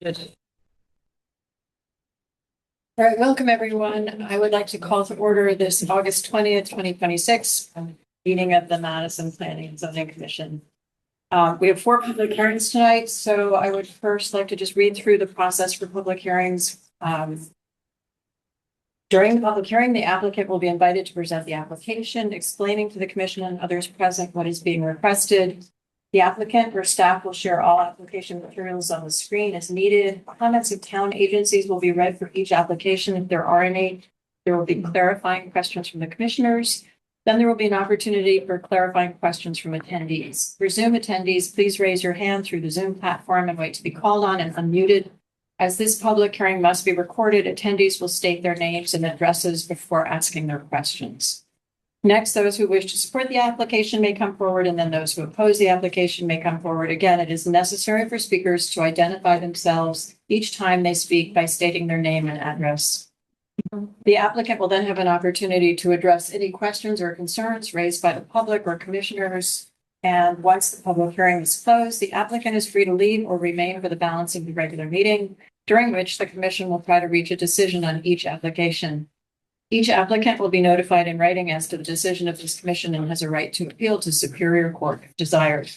Good. All right, welcome everyone. I would like to call to order this August 20th, 2026 meeting of the Madison Planning and Zoning Commission. We have 4 public hearings tonight, so I would first like to just read through the process for public hearings. During the public hearing, the applicant will be invited to present the application, explaining to the commission and others present what is being requested. The applicant or staff will share all application materials on the screen as needed. Comments of town agencies will be read for each application if there are any. There will be clarifying questions from the commissioners. Then there will be an opportunity for clarifying questions from attendees. For Zoom attendees, please raise your hand through the Zoom platform and wait to be called on and unmuted. As this public hearing must be recorded, attendees will state their names and addresses before asking their questions. Next, those who wish to support the application may come forward, and then those who oppose the application may come forward. Again, it is necessary for speakers to identify themselves each time they speak by stating their name and address. The applicant will then have an opportunity to address any questions or concerns raised by the public or commissioners. And once the public hearing is closed, the applicant is free to leave or remain for the balance of the regular meeting, during which the commission will try to reach a decision on each application. Each applicant will be notified in writing as to the decision of this commission and has a right to appeal to Superior Court if desired.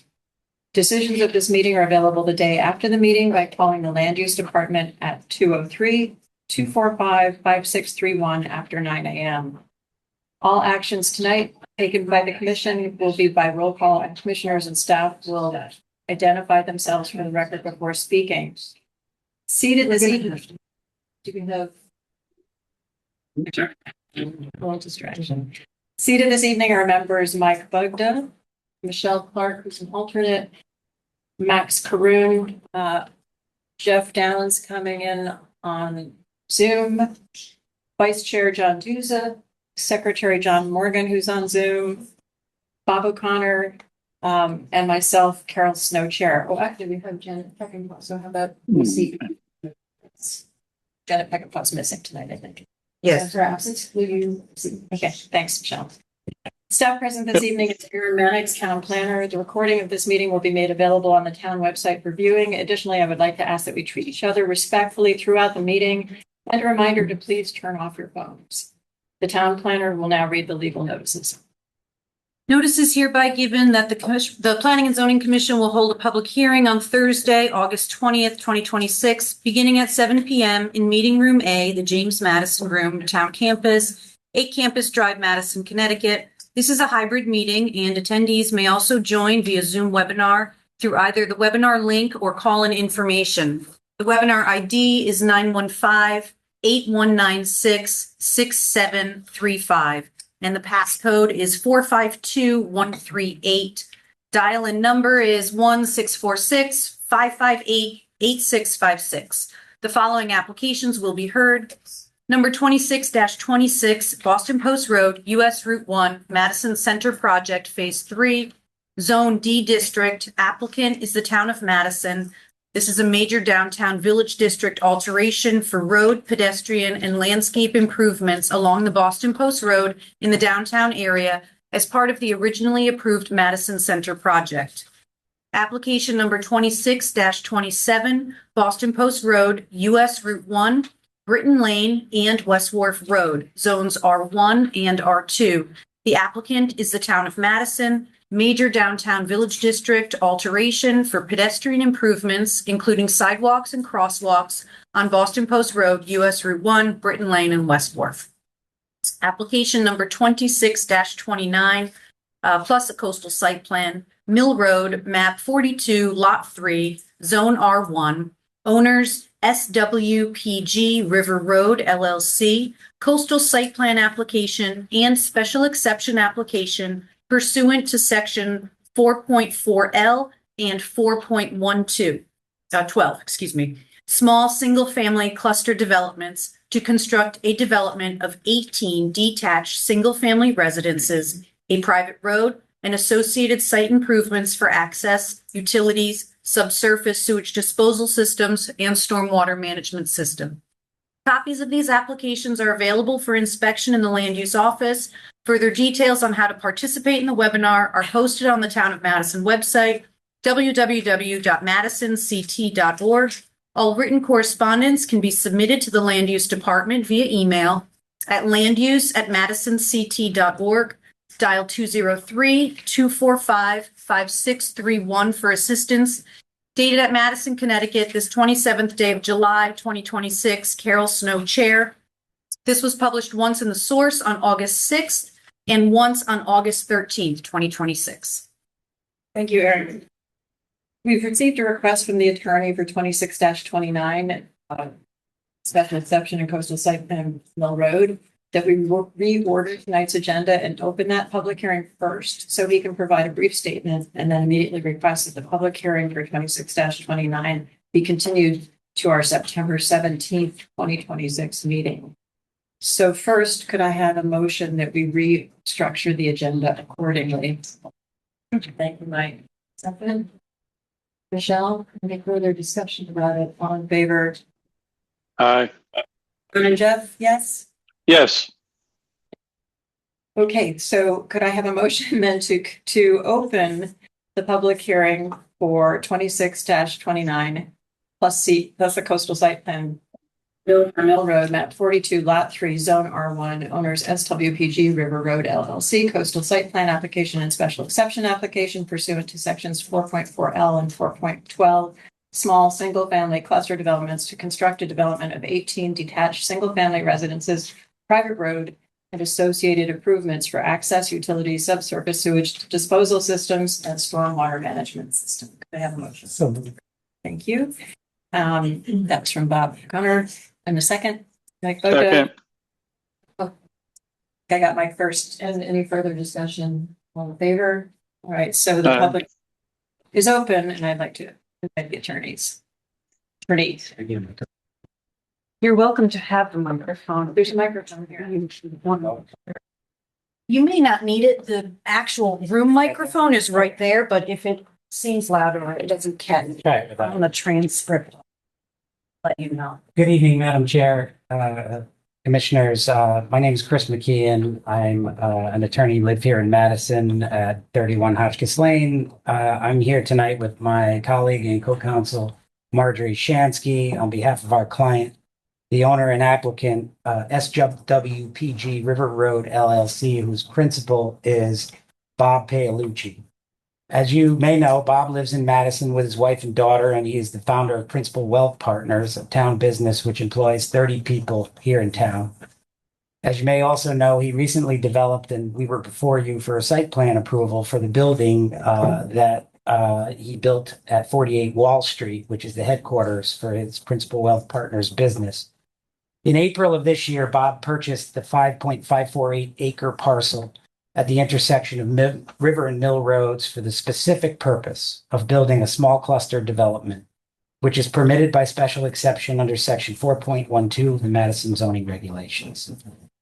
Decisions of this meeting are available the day after the meeting by calling the Land Use Department at 203-245-5631 after 9 a.m. All actions tonight taken by the commission will be by roll call, and commissioners and staff will identify themselves for the record before speaking. Seated this evening, you can have a little distraction. Seated this evening are members Mike Bugda, Michelle Clark, who's an alternate, Max Caroon, Jeff Downs coming in on Zoom, Vice Chair John Duza, Secretary John Morgan, who's on Zoom, Bob O'Connor, and myself, Carol Snow, Chair. Oh, actually, we have Janet Peckinpah. So how about we see? Janet Peckinpah's missing tonight, I think. Yes. Her absence. Will you see? Okay, thanks, Michelle. Staff present this evening is Aaron Mannix, Town Planner. The recording of this meeting will be made available on the town website for viewing. Additionally, I would like to ask that we treat each other respectfully throughout the meeting, and a reminder to please turn off your phones. The town planner will now read the legal notices. Notice is hereby given that the Planning and Zoning Commission will hold a public hearing on Thursday, August 20th, 2026, beginning at 7 p.m. in Meeting Room A, the James Madison Room, Town Campus, 8 Campus Drive, Madison, Connecticut. This is a hybrid meeting, and attendees may also join via Zoom webinar through either the webinar link or call-in information. The webinar ID is 915-8196-6735. And the passcode is 452138. Dial-in number is 1-646-558-8656. The following applications will be heard. Number 26-26, Boston Post Road, US Route 1, Madison Center Project, Phase 3, Zone D District. Applicant is the Town of Madison. This is a major downtown village district alteration for road, pedestrian, and landscape improvements along the Boston Post Road in the downtown area as part of the originally approved Madison Center project. Application number 26-27, Boston Post Road, US Route 1, Britton Lane, and West Wharf Road, zones R1 and R2. The applicant is the Town of Madison. Major downtown village district alteration for pedestrian improvements, including sidewalks and crosswalks on Boston Post Road, US Route 1, Britton Lane, and West Wharf. Application number 26-29, plus a coastal site plan, Mill Road, map 42, lot 3, zone R1, owners SWPG River Road, LLC, coastal site plan application and special exception application pursuant to section 4.4L and 4.12, small single-family cluster developments to construct a development of 18 detached single-family residences, a private road, and associated site improvements for access, utilities, subsurface sewage disposal systems, and stormwater management system. Copies of these applications are available for inspection in the Land Use Office. Further details on how to participate in the webinar are posted on the Town of Madison website, www.madisonct.org. All written correspondence can be submitted to the Land Use Department via email at landuse@madisonct.org. Dial 203-245-5631 for assistance. Dated at Madison, Connecticut, this 27th day of July, 2026. Carol Snow, Chair. This was published once in the Source on August 6th and once on August 13th, 2026. Thank you, Erin. We've received a request from the attorney for 26-29, special exception in coastal site plan Mill Road, that we reorder tonight's agenda and open that public hearing first, so he can provide a brief statement and then immediately request that the public hearing for 26-29 be continued to our September 17th, 2026 meeting. So first, could I have a motion that we restructure the agenda accordingly? Thank you, Mike. Second. Michelle, any further discussion about it? All in favor? Aye. And Jeff, yes? Yes. Okay, so could I have a motion then to open the public hearing for 26-29 plus the coastal site plan Mill Road, map 42, lot 3, zone R1, owners SWPG River Road LLC, coastal site plan application and special exception application pursuant to sections 4.4L and 4.12, small single-family cluster developments to construct a development of 18 detached single-family residences, private road, and associated improvements for access, utilities, subsurface sewage disposal systems, and stormwater management system. Could I have a motion? So Thank you. That's from Bob Gunner. And a second? Mike Boda. Second. I got my first. And any further discussion? All in favor? All right, so the Aye. public is open, and I'd like to invite the attorneys. You're welcome to have the microphone. There's a microphone here. You may not need it. The actual room microphone is right there, but if it seems louder, it doesn't catch Right, with that. on the transcript. Let you know. Good evening, Madam Chair, Commissioners. My name is Chris McKeon. I'm an attorney, live here in Madison at 31 Hotchkiss Lane. I'm here tonight with my colleague and co-counsel, Marjorie Shansky, on behalf of our client, the owner and applicant, SWPG River Road LLC, whose principal is Bob Paolucci. As you may know, Bob lives in Madison with his wife and daughter, and he is the founder of Principal Wealth Partners, a town business which employs 30 people here in town. As you may also know, he recently developed, and we were before you for a site plan approval for the building that he built at 48 Wall Street, which is the headquarters for his Principal Wealth Partners business. In April of this year, Bob purchased the 5.548 acre parcel at the intersection of River and Mill Roads for the specific purpose of building a small cluster development, which is permitted by special exception under section 4.12 of the Madison zoning regulations.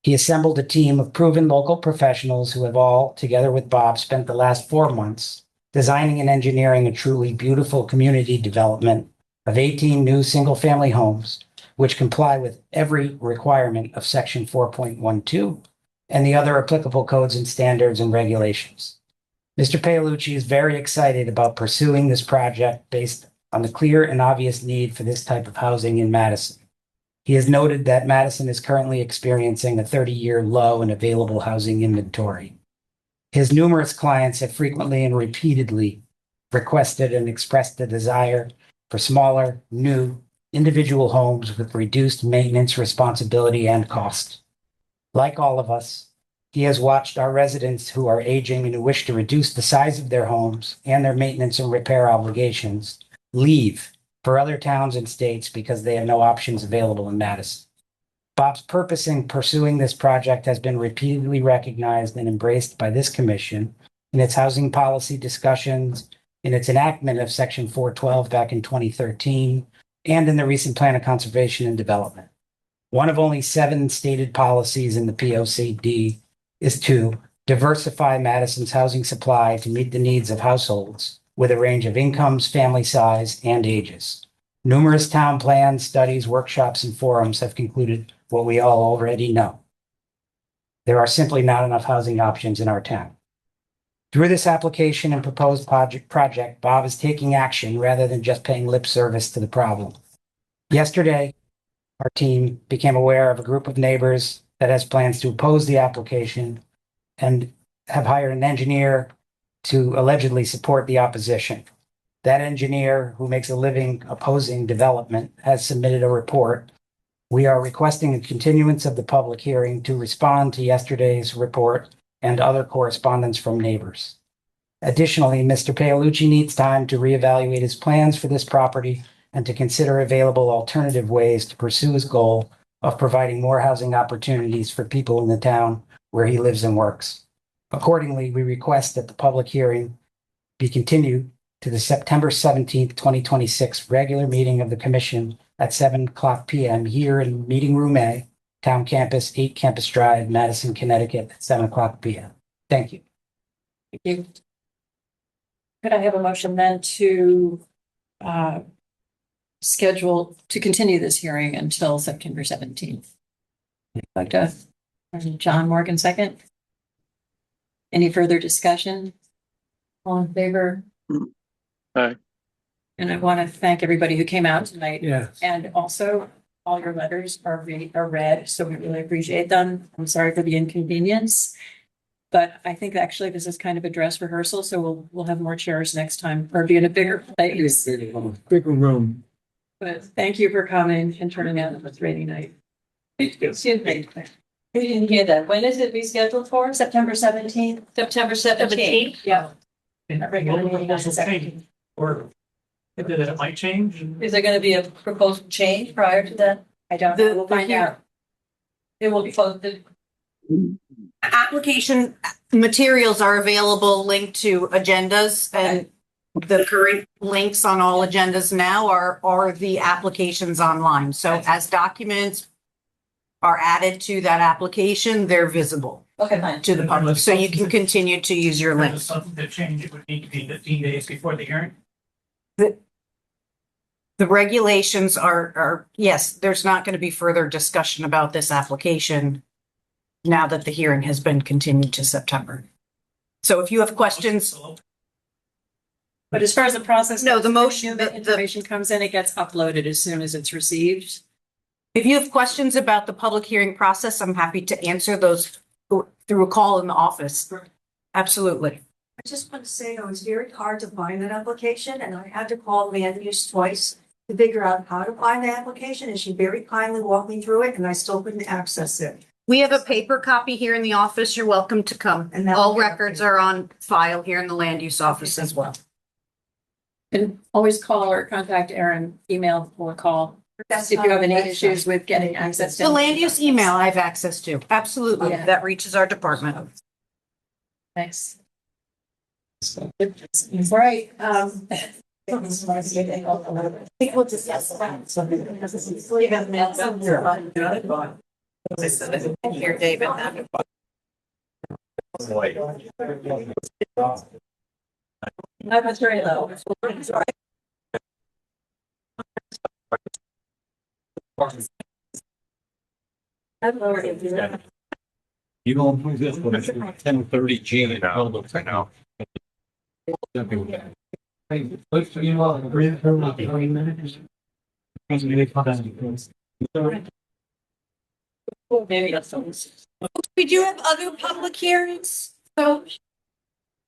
He assembled a team of proven local professionals who have all, together with Bob, spent the last 4 months designing and engineering a truly beautiful community development of 18 new single-family homes, which comply with every requirement of section 4.12 and the other applicable codes and standards and regulations. Mr. Paolucci is very excited about pursuing this project based on the clear and obvious need for this type of housing in Madison. He has noted that Madison is currently experiencing a 30-year low in available housing inventory. His numerous clients have frequently and repeatedly requested and expressed the desire for smaller, new, individual homes with reduced maintenance responsibility and cost. Like all of us, he has watched our residents who are aging and who wish to reduce the size of their homes and their maintenance and repair obligations leave for other towns and states because they have no options available in Madison. Bob's purpose in pursuing this project has been repeatedly recognized and embraced by this commission in its housing policy discussions, in its enactment of Section 412 back in 2013, and in the recent Plan of Conservation and Development. One of only 7 stated policies in the POCD is to diversify Madison's housing supply to meet the needs of households with a range of incomes, family size, and ages. Numerous town plans, studies, workshops, and forums have concluded what we all already know. There are simply not enough housing options in our town. Through this application and proposed project, Bob is taking action rather than just paying lip service to the problem. Yesterday, our team became aware of a group of neighbors that has plans to oppose the application and have hired an engineer to allegedly support the opposition. That engineer, who makes a living opposing development, has submitted a report. We are requesting a continuance of the public hearing to respond to yesterday's report and other correspondence from neighbors. Additionally, Mr. Paolucci needs time to reevaluate his plans for this property and to consider available alternative ways to pursue his goal of providing more housing opportunities for people in the town where he lives and works. Accordingly, we request that the public hearing be continued to the September 17th, 2026 regular meeting of the commission at 7:00 p.m. here in Meeting Room A, Town Campus, 8 Campus Drive, Madison, Connecticut, at 7:00 p.m. Thank you. Thank you. Could I have a motion then to schedule to continue this hearing until September 17th? Like to, John Morgan, second. Any further discussion? All in favor? Aye. And I want to thank everybody who came out tonight. Yeah. And also, all your letters are read, so we really appreciate them. I'm sorry for the inconvenience. But I think actually this is kind of a dress rehearsal, so we'll have more chairs next time or be in a bigger place. Bigger room. But thank you for coming and turning out on this rainy night. Excuse me. We didn't hear that. When is it rescheduled for? September 17th? September 17th. Yeah. Or if it might change. Is there gonna be a proposed change prior to that? I don't know. We'll The find out. It will be posted. application materials are available linked to agendas, and the current links on all agendas now are the applications online. So as documents are added to that application, they're visible Okay, fine. to the public. So you can continue to use your If there's links. something to change, it would need to be 15 days before the hearing. The regulations are, yes, there's not going to be further discussion about this application now that the hearing has been continued to September. So if you have questions, But as far as the process. No, the goes, motion- the the- information comes in, it gets uploaded as soon as it's received. if you have questions about the public hearing process, I'm happy to answer those through a call in the office. Absolutely. I just want to say it was very hard to find that application and I had to call land use twice to figure out how to find the application and she very kindly walked me through it and I still couldn't access it. We have a paper copy here in the office. You're welcome to come. And that- All records are on file here in the land use office as well. And always call or contact Erin, email or call. That's If you not have any the website. issues with getting access to. The land use email I have access to. Absolutely. Yeah. That reaches our department. Nice. Right, People discuss that. Here, David. That was very low. I've already done that. You don't do this one, it's 10:30 G. I know. Hey, let's, you know, breathe through like 3 minutes. Maybe that's all. We do have other public hearings. So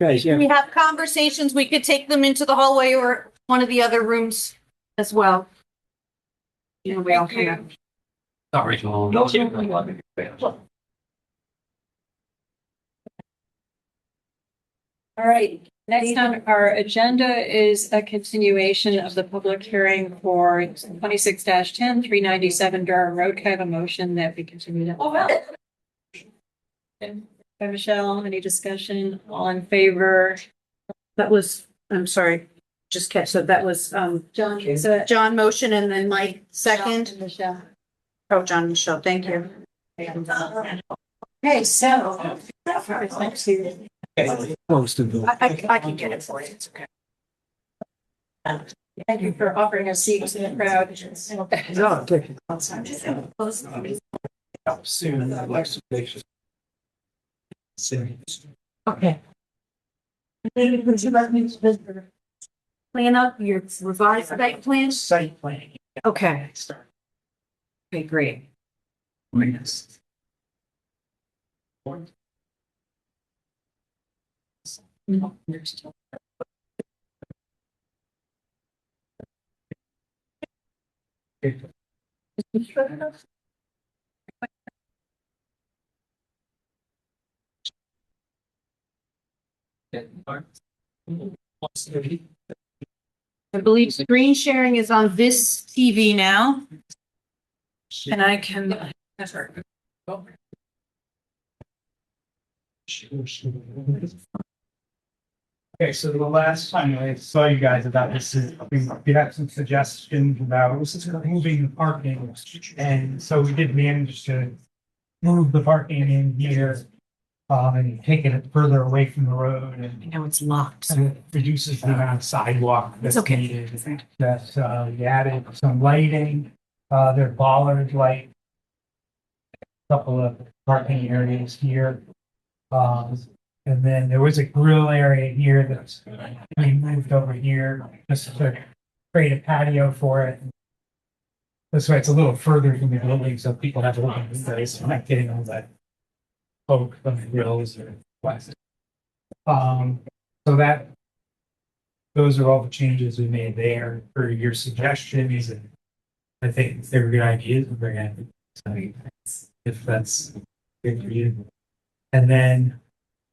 Guys, we have conversations. We could take them into the hallway or one of the other rooms as well. You know, we all kind of. Sorry. all right. Next on our agenda is a continuation of the public hearing for 26-10, 397 Durham Road. Can I have a motion that we continue that? Oh, well. By Michelle, any discussion? All in favor? That was, I'm sorry, just catch, so that was, John, is it? John motion and then Mike second. Michelle. Oh, John Michelle, thank you. Okay, so. Close to the. I can get it for you. It's okay. Thank you for offering a seat in the crowd. No, take it. Soon. Okay. Plan up your revised site plan. Site planning. Okay. Okay, great. I believe screen sharing is on this TV now. And I can. Okay, so the last time I saw you guys about this, we had some suggestions about moving the parking. And so we did manage to move the parking in here, and taking it further away from the road and Now it's locked. it reduces the amount of sidewalk that's okay. needed. That, we added some lighting, there are bollard light. Couple of parking areas here. And then there was a grill area here that's being moved over here just to create a patio for it. This way it's a little further from the building so people have a little bit of space, not getting all that poke from the grills or plastic. So that, those are all the changes we made there for your suggestions, and I think they were good ideas to bring in. So if that's good for you. And then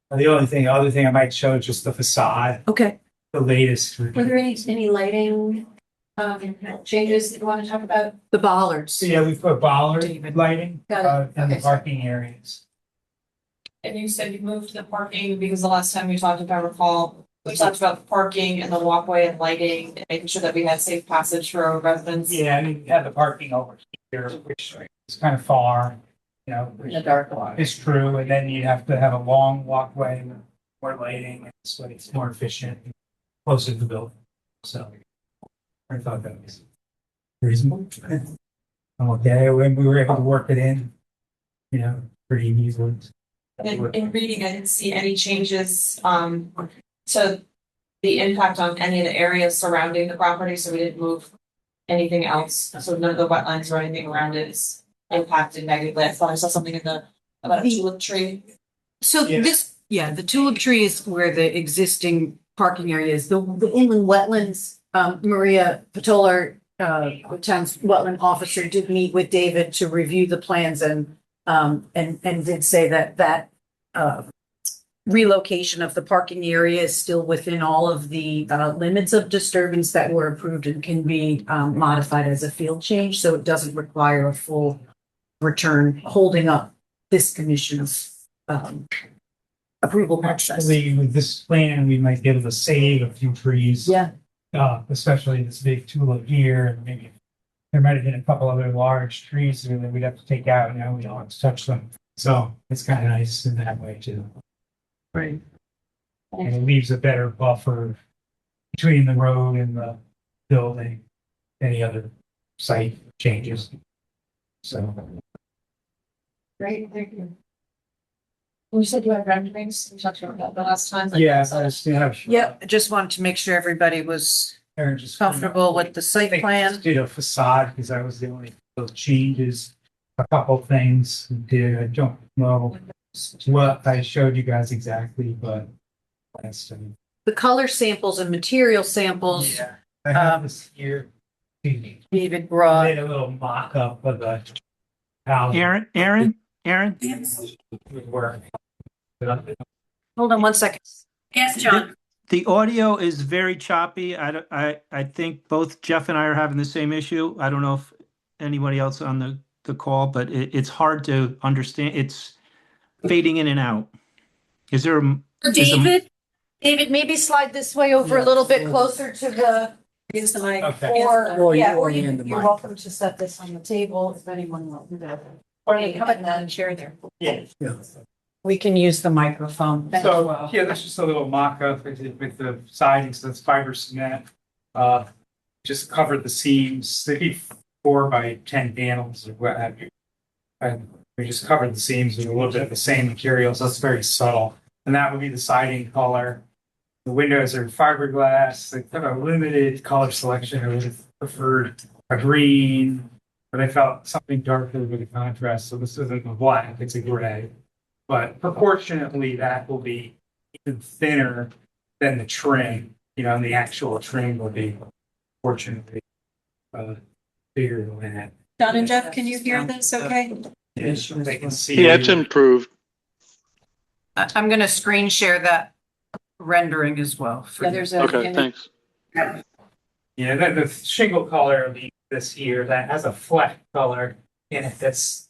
the other thing I might show is just the facade, Okay. the latest. Were there any lighting, changes that you want to talk about? The bollards. So yeah, we put bollard David. lighting, Got it. in the Okay. parking areas. And you said you moved the parking because the last time we talked, if I recall, we talked about the parking and the walkway and lighting, and making sure that we had safe passage for our residents. Yeah, I mean, we have the parking over here, which is kind of far, you know. In the dark one. It's true, and then you have to have a long walkway with more lighting, and so it's more efficient, closer to the building. So I thought that was reasonable. I'm okay, when we were able to work it in, you know, pretty easily. In reading, I didn't see any changes, to the impact on any of the areas surrounding the property, so we didn't move anything else. So none of the wetlands or anything around it is impacted negatively. I thought I saw something about a tulip tree. So Yeah. the tulip tree is where the existing parking area is. The inland wetlands, Maria Patola, the town's wetland officer, did meet with David to review the plans and did say that relocation of the parking area is still within all of the limits of disturbance that were approved and can be modified as a field change, so it doesn't require a full return, holding up this commission's approval process. Actually, with this plan, we might be able to save a few trees. Yeah. Especially this big tulip here, and maybe there might have been a couple other large trees that we'd have to take out, now we don't have to touch them. So it's kind of nice in that way too. Right. And it leaves a better buffer between the road and the building, any other site changes. So. Great, thank you. You said you had renderings, we talked about that the last time. Yeah, I just have. Yep, I just wanted to make sure everybody was Aaron just. comfortable with the I site think plan. just did a facade because I was the only those changes. A couple things did. I don't know what I showed you guys exactly, but that's The color samples and material samples, yeah. I have this here. David I brought. made a little mock-up of the house. Aaron, Would work. Hold on one second. Yes, John. the audio is very choppy. I think both Jeff and I are having the same issue. I don't know if anybody else on the call, but it's hard to understand. It's fading in and out. Is there David, maybe slide this way over a little bit closer to the, Use the mic. Okay. or you're welcome to set this on the table if anyone wants that. Or you come in and share there. Yeah. We can use the microphone. So, yeah, that's just a little mock-up with the siding, so that's fiber cement. Just covered the seams, they be 4x10 panels or what have you. And we just covered the seams with a little bit of the same materials, so it's very subtle. And that would be the siding color. The windows are fiberglass, they have a limited color selection, or preferred a green, but I felt something darker with the contrast. So this isn't a black, it's a gray. But proportionately, that will be even thinner than the trim, and the actual trim will be fortunately bigger than that. John and Jeff, can you hear this okay? Yes, they can see. Yeah, it's improved. I'm going to screen share that rendering as well. for Yeah, you. there's a. Okay, thanks. Yeah, the shingle color leaf this here, that has a flat color in it that's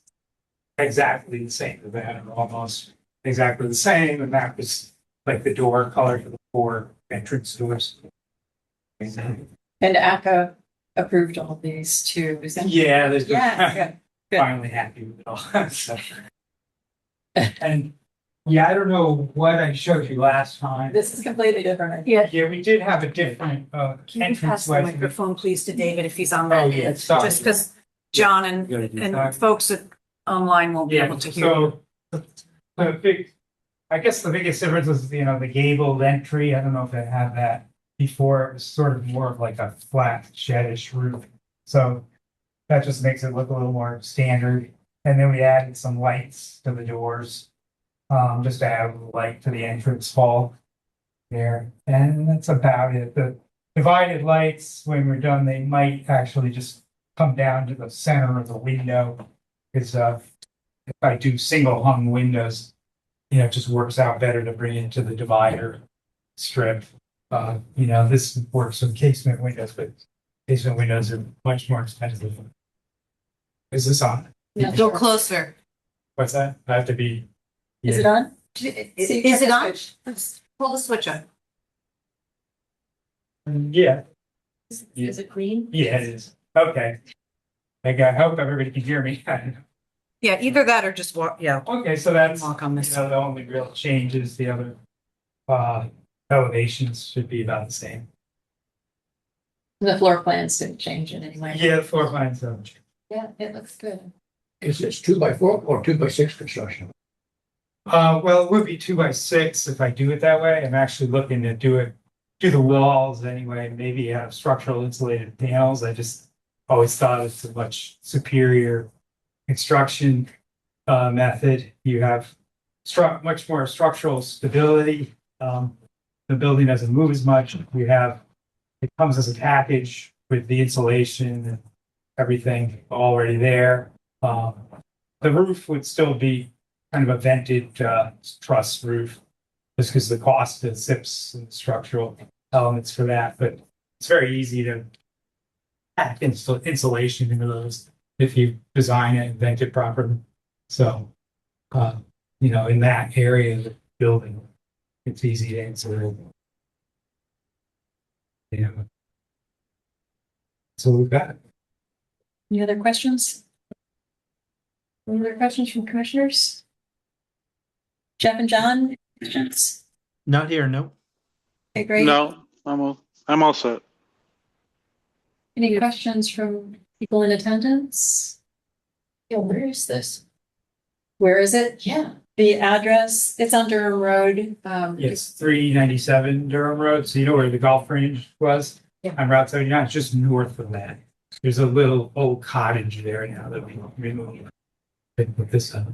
exactly the same as that, or almost exactly the same, and that was like the door color for the 4 entrance doors. And ACA approved all of these too, is that? Yeah, there's Yeah, good. finally happy with it all. So. And yeah, I don't know what I showed you last time. This is completely different. Yeah. Yeah, we did have a different Can you pass entrance the way. microphone, please, to David if he's on Oh, that? yeah, sorry. Just because John and folks that online won't be Yeah, able to hear. so I guess the biggest difference is, the gabled entry. I don't know if they had that before. It was sort of more of like a flat shedish roof. So that just makes it look a little more standard. And then we added some lights to the doors, just to add a little light to the entrance hall there. And that's about it. The divided lights, when we're done, they might actually just come down to the center of the window. Because if I do single hung windows, it just works out better to bring it to the divider strip. This works with casement windows, but casement windows are much more expensive. Is this on? Yeah, Go sure. closer. What's that? I have to be. Is it on? Is it on? Let's pull the switch on. Yeah, Is it green? yeah, it is. Okay. I hope everybody can hear me. Yeah, either that or just walk, yeah, Okay, so that's, walk on this. the only real change is the other elevations should be about the same. The floor plans didn't change in any way. Yeah, the floor plans don't change. Yeah, it looks good. Is this 2x4 or 2x6 construction? Well, it would be 2x6 if I do it that way. I'm actually looking to do the walls anyway, maybe have structural insulated panels. I just always thought it's a much superior construction method. You have much more structural stability. The building doesn't move as much. It comes as a package with the insulation and everything already there. The roof would still be kind of a vented truss roof, just because the cost of SIPs and structural elements for that. But it's very easy to pack insulation into those if you design it and vent it properly. So, in that area of the building, it's easy to insulate. Yeah. So we've got. Any other questions? Any other questions from commissioners? Jeff and John, questions? Not here, no. Okay, great. No, I'm all set. Any questions from people in attendance? Yeah, where is this? Where is it? Yeah. The address, it's on Durham Road. It's 397 Durham Road, so you know where the golf range was? Yeah. On Route 79, it's just north of that. There's a little old cottage there now that we removed. Put this up.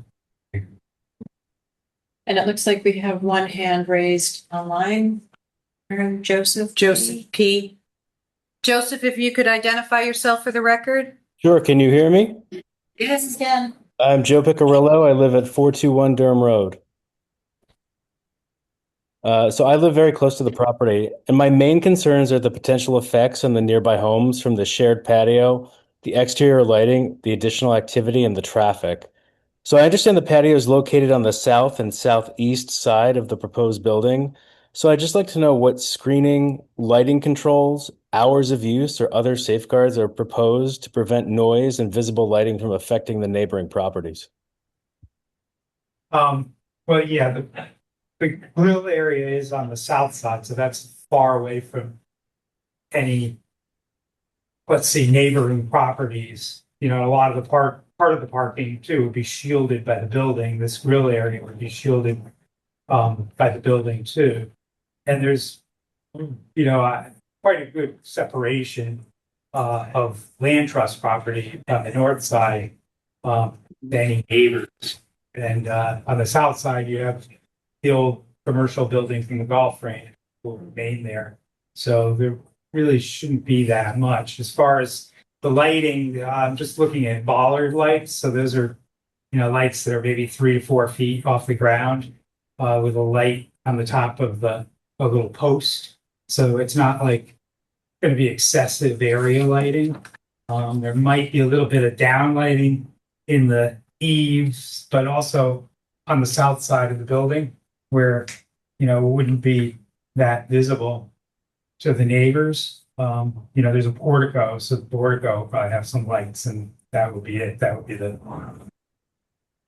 And it looks like we have one hand raised online. Joseph. Joseph P. Joseph, if you could identify yourself for the record? Sure. Can you hear me? Yes, again. I'm Joe Piccirillo. I live at 421 Durham Road. So I live very close to the property, and my main concerns are the potential effects on the nearby homes from the shared patio, the exterior lighting, the additional activity, and the traffic. So I understand the patio is located on the south and southeast side of the proposed building. So I'd just like to know what screening, lighting controls, hours of use, or other safeguards are proposed to prevent noise and visible lighting from affecting the neighboring properties. Well, yeah, the grill area is on the south side, so that's far away from any, let's see, neighboring properties. A lot of the part of the parking too would be shielded by the building. This grill area would be shielded by the building too. And there's, quite a good separation of land trust property on the north side, any neighbors. And, on the south side, you have the old commercial building from the golf range will remain there. So there really shouldn't be that much. As far as the lighting, I'm just looking at bollard lights. So those are, lights that are maybe 3 to 4 feet off the ground, with a light on the top of a little post. So it's not like going to be excessive area lighting. There might be a little bit of down lighting in the eaves, but also on the south side of the building where, it wouldn't be that visible to the neighbors. There's a portico, so the portico will probably have some lights and that would be it. That would be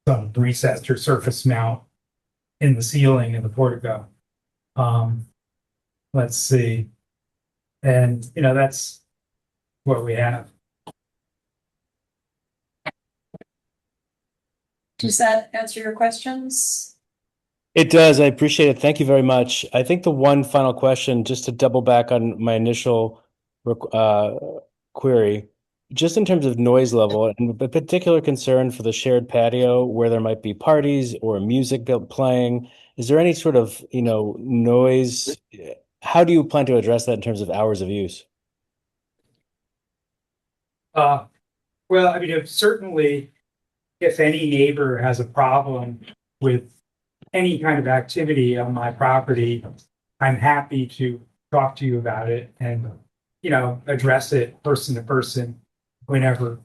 some recessed or surface mount in the ceiling of the portico. Let's see. And, that's what we have. Does that answer your questions? It does. I appreciate it. Thank you very much. I think the one final question, just to double back on my initial query, just in terms of noise level and a particular concern for the shared patio where there might be parties or music playing, is there any sort of, noise? How do you plan to address that in terms of hours of use? Well, I mean, certainly if any neighbor has a problem with any kind of activity on my property, I'm happy to talk to you about it and, address it person to person whenever,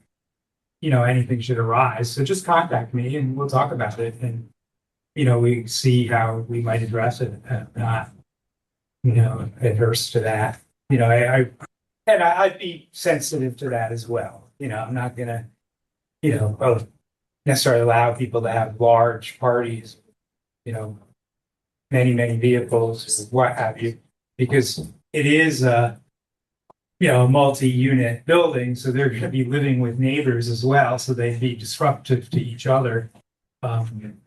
anything should arise. So just contact me and we'll talk about it and, we see how we might address it. Not, adverse to that. I'd be sensitive to that as well. I'm not gonna, necessarily allow people to have large parties, many vehicles, what have you, because it is a multi-unit building, so they're going to be living with neighbors as well, so they'd be disruptive to each other, on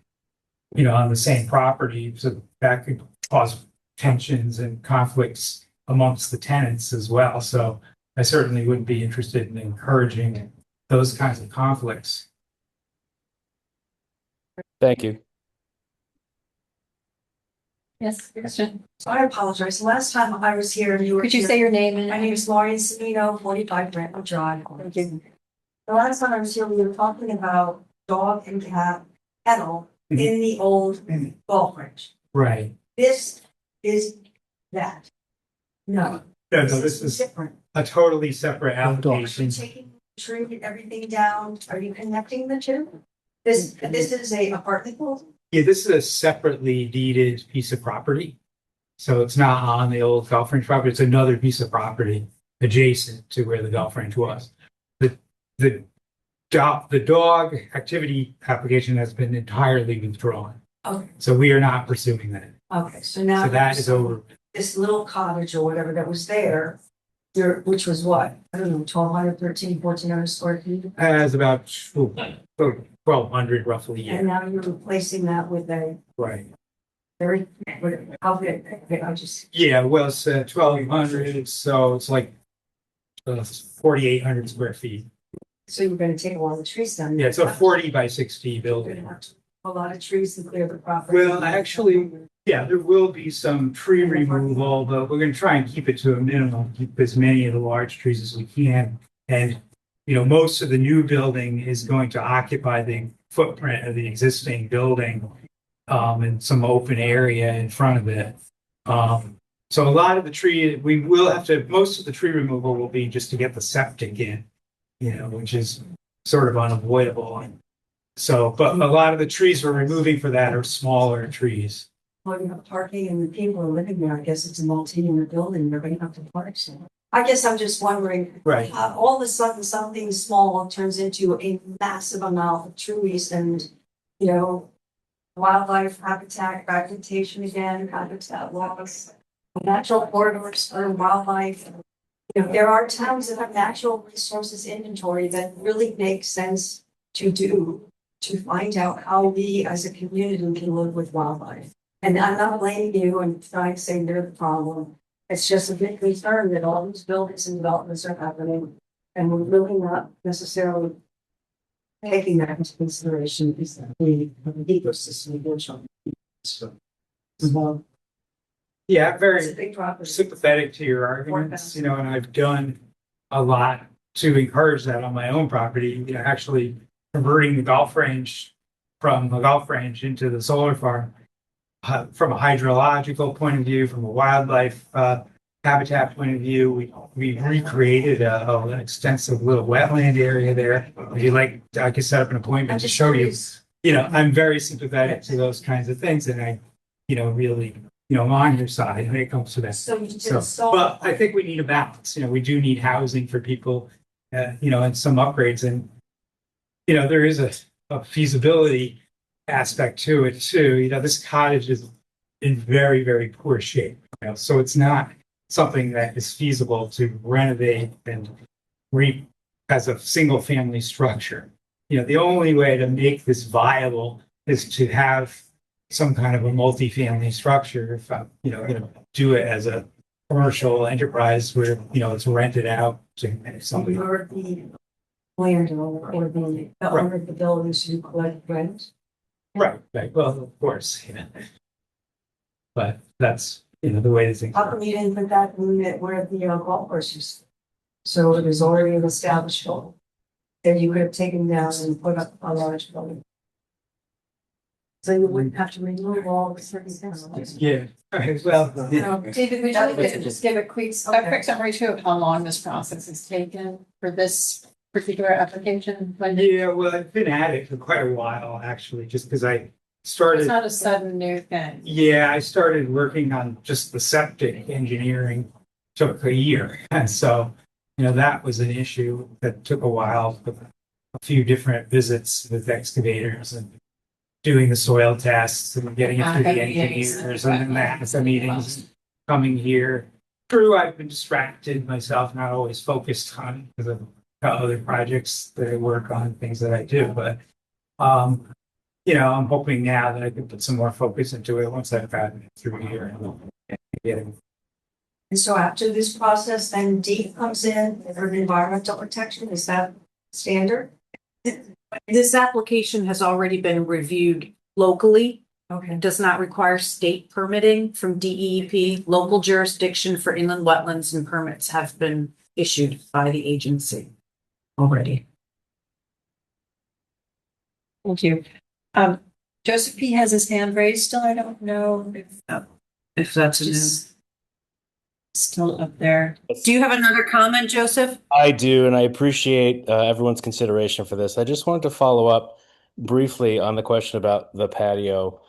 the same property. So that could cause tensions and conflicts amongst the tenants as well. So I certainly wouldn't be interested in encouraging those kinds of conflicts. Thank you. Yes, question. So I apologize. The last time I was here, you were. Could you say your name My and? name is Lauren Savino, 45 Brentwood Drive. Thank you. The last time I was here, we were talking about dog and cat kennel in the old golf range. Right. This is that. No. No, this is different. a totally separate Are you application. taking the tree and everything down? Are you connecting the two? This is a apartment building? Yeah, this is a separately deeded piece of property. So it's not on the old golf range property. It's another piece of property adjacent to where the golf range was. The dog activity application has been entirely withdrawn. Okay, So we are not pursuing that. okay, so now. So that is over. This little cottage or whatever that was there, which was what? I don't know, 1,200, 1,400 square feet? Has about 1,200 roughly. And Yeah. now you're replacing that with a Right. very, how big? I just, Yeah, well, it's 1,200, so it's like 4,800 square feet. so you're gonna take a lot of trees down. Yeah, it's a 40 by 60 You're building. gonna have a lot of trees to clear the property. Well, actually, yeah, there will be some tree removal, but we're gonna try and keep it to a minimum, keep as many of the large trees as we can. And, most of the new building is going to occupy the footprint of the existing building, and some open area in front of it. So a lot of the tree, we will have to, most of the tree removal will be just to get the septic in, which is sort of unavoidable. So, but a lot of the trees we're removing for that are smaller trees. Well, you have parking and the people are living there. I guess it's a multi-unit building. They're gonna have to park somewhere. I guess I'm just wondering. Right. All of a sudden, something small turns into a massive amount of trees and, wildlife habitat, fragmentation again, habitat loss, natural corridors for wildlife. There are towns that have natural resources inventory that really makes sense to do to find out how we as a community can live with wildlife. And I'm not blaming you and trying to say they're the problem. It's just a big concern that all these buildings and developments are happening And we're really not necessarily taking that into consideration is the ecosystem, which well, Yeah, it's very a big property. sympathetic to your arguments, and I've done a lot to encourage that on my own property, actually converting the golf range from a golf range into the solar farm. From a hydrological point of view, from a wildlife habitat point of view, we recreated an extensive little wetland area there. If you like, I could set up an appointment to show you. I'm very sympathetic to those kinds of things, and I, really, I'm on your side when it comes to that. So you did So, solar. but I think we need a balance. We do need housing for people, and some upgrades, and there is a feasibility aspect to it too. This cottage is in very, very poor shape. So it's not something that is feasible to renovate and as a single family structure. The only way to make this viable is to have some kind of a multifamily structure. If I'm, going to do it as a commercial enterprise where, it's rented out to somebody. Or the landowner or the owner of the buildings who collect rent. Right. Well, of course, but that's, the way things How work. come you didn't put that in it where the golf course is? So it was already an established goal. That you could have taken down and put up a large building. So you wouldn't have to remove all the certain things. Yeah. Well, David, would you like to just give a quick summary too of how long this process has taken for this particular application? yeah, well, I've been at it for quite a while, actually, just because I It's started. not a sudden new thing. Yeah, I started working on just the septic engineering, took a year. And so, that was an issue that took a while, with a few different visits with excavators and doing the soil tests and getting it through the engineers and then the NASA meetings, coming here. True, I've been distracted myself, not always focused on because of other projects that I work on, things that I do. But, I'm hoping now that I can put some more focus into it once I've gotten it through here and get it. And so after this process, then D comes in for environmental protection, is that standard? This application has already been reviewed locally. Okay. It does not require state permitting from DEP. Local jurisdiction for inland wetlands and permits have been issued by the agency already. Thank you. Joseph P. has his hand raised still. I don't know If that's just still up there. Do you have another comment, Joseph? I do, and I appreciate everyone's consideration for this. I just wanted to follow up briefly on the question about the patio.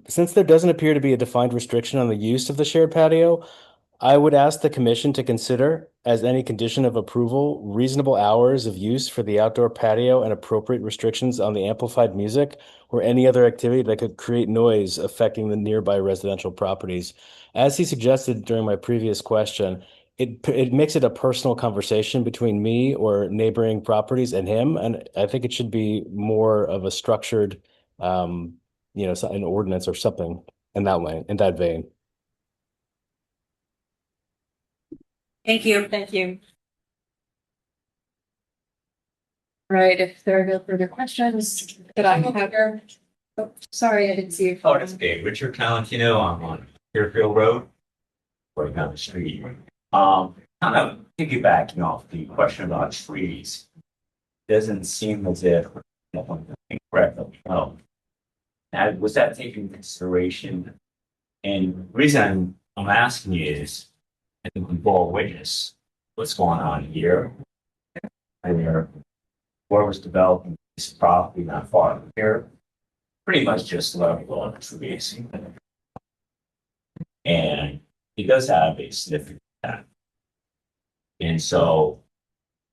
Since there doesn't appear to be a defined restriction on the use of the shared patio, I would ask the commission to consider, as any condition of approval, reasonable hours of use for the outdoor patio and appropriate restrictions on the amplified music or any other activity that could create noise affecting the nearby residential properties. As he suggested during my previous question, it makes it a personal conversation between me or neighboring properties and him, and I think it should be more of a structured, an ordinance or something in that vein. Thank you. Thank you. Right, if there are no further questions, that I have here. Oh, sorry, I didn't see you. Oh, that's okay. Richard Valentino, I'm on Fairfield Road, right down the street. Kind of piggybacking off the question about trees. Doesn't seem as if, correct, no. Now, was that taken into consideration? And the reason I'm asking you is, I think we've all witnessed what's going on here. And there, where was developing this property not far from here, pretty much just level on trees. And it does have a significant impact. And so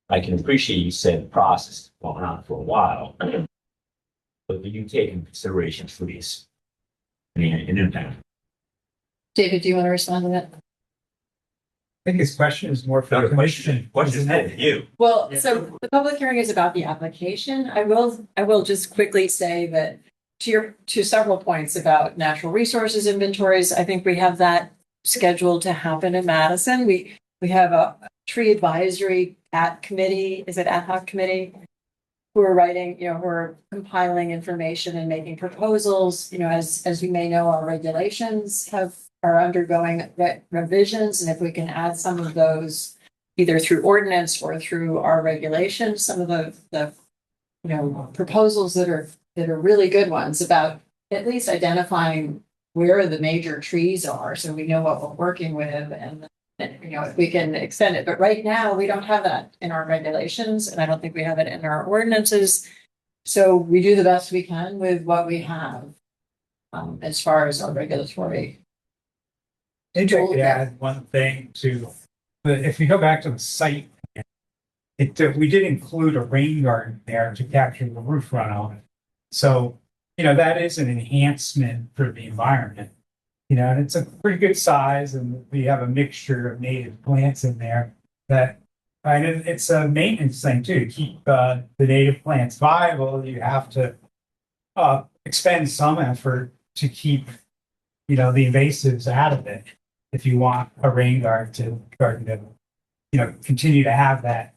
I can appreciate you said the process is going on for a while, but do you take into consideration trees and impact? David, do you want to respond to that? I think his question is more for No, the the question commission. is for you. Well, so the public hearing is about the application. I will just quickly say that to several points about natural resources inventories, I think we have that scheduled to happen in Madison. We have a tree advisory committee, is it ad hoc committee? Who are writing, who are compiling information and making proposals, as you may know, our regulations are undergoing revisions, and if we can add some of those either through ordinance or through our regulations, some of the proposals that are really good ones about at least identifying where the major trees are, so we know what we're working with, and if we can extend it. But right now, we don't have that in our regulations, and I don't think we have it in our ordinances. So we do the best we can with what we have, as far as our regulatory. Maybe I could add one thing if you go back to the site, we did include a rain garden there to capture the roof runoff. So, that is an enhancement for the environment. And it's a pretty good size, and we have a mixture of native plants in there and it's a maintenance thing too. To keep the native plants viable, you have to expend some effort to keep, the invasives out of it if you want a rain garden to, continue to have that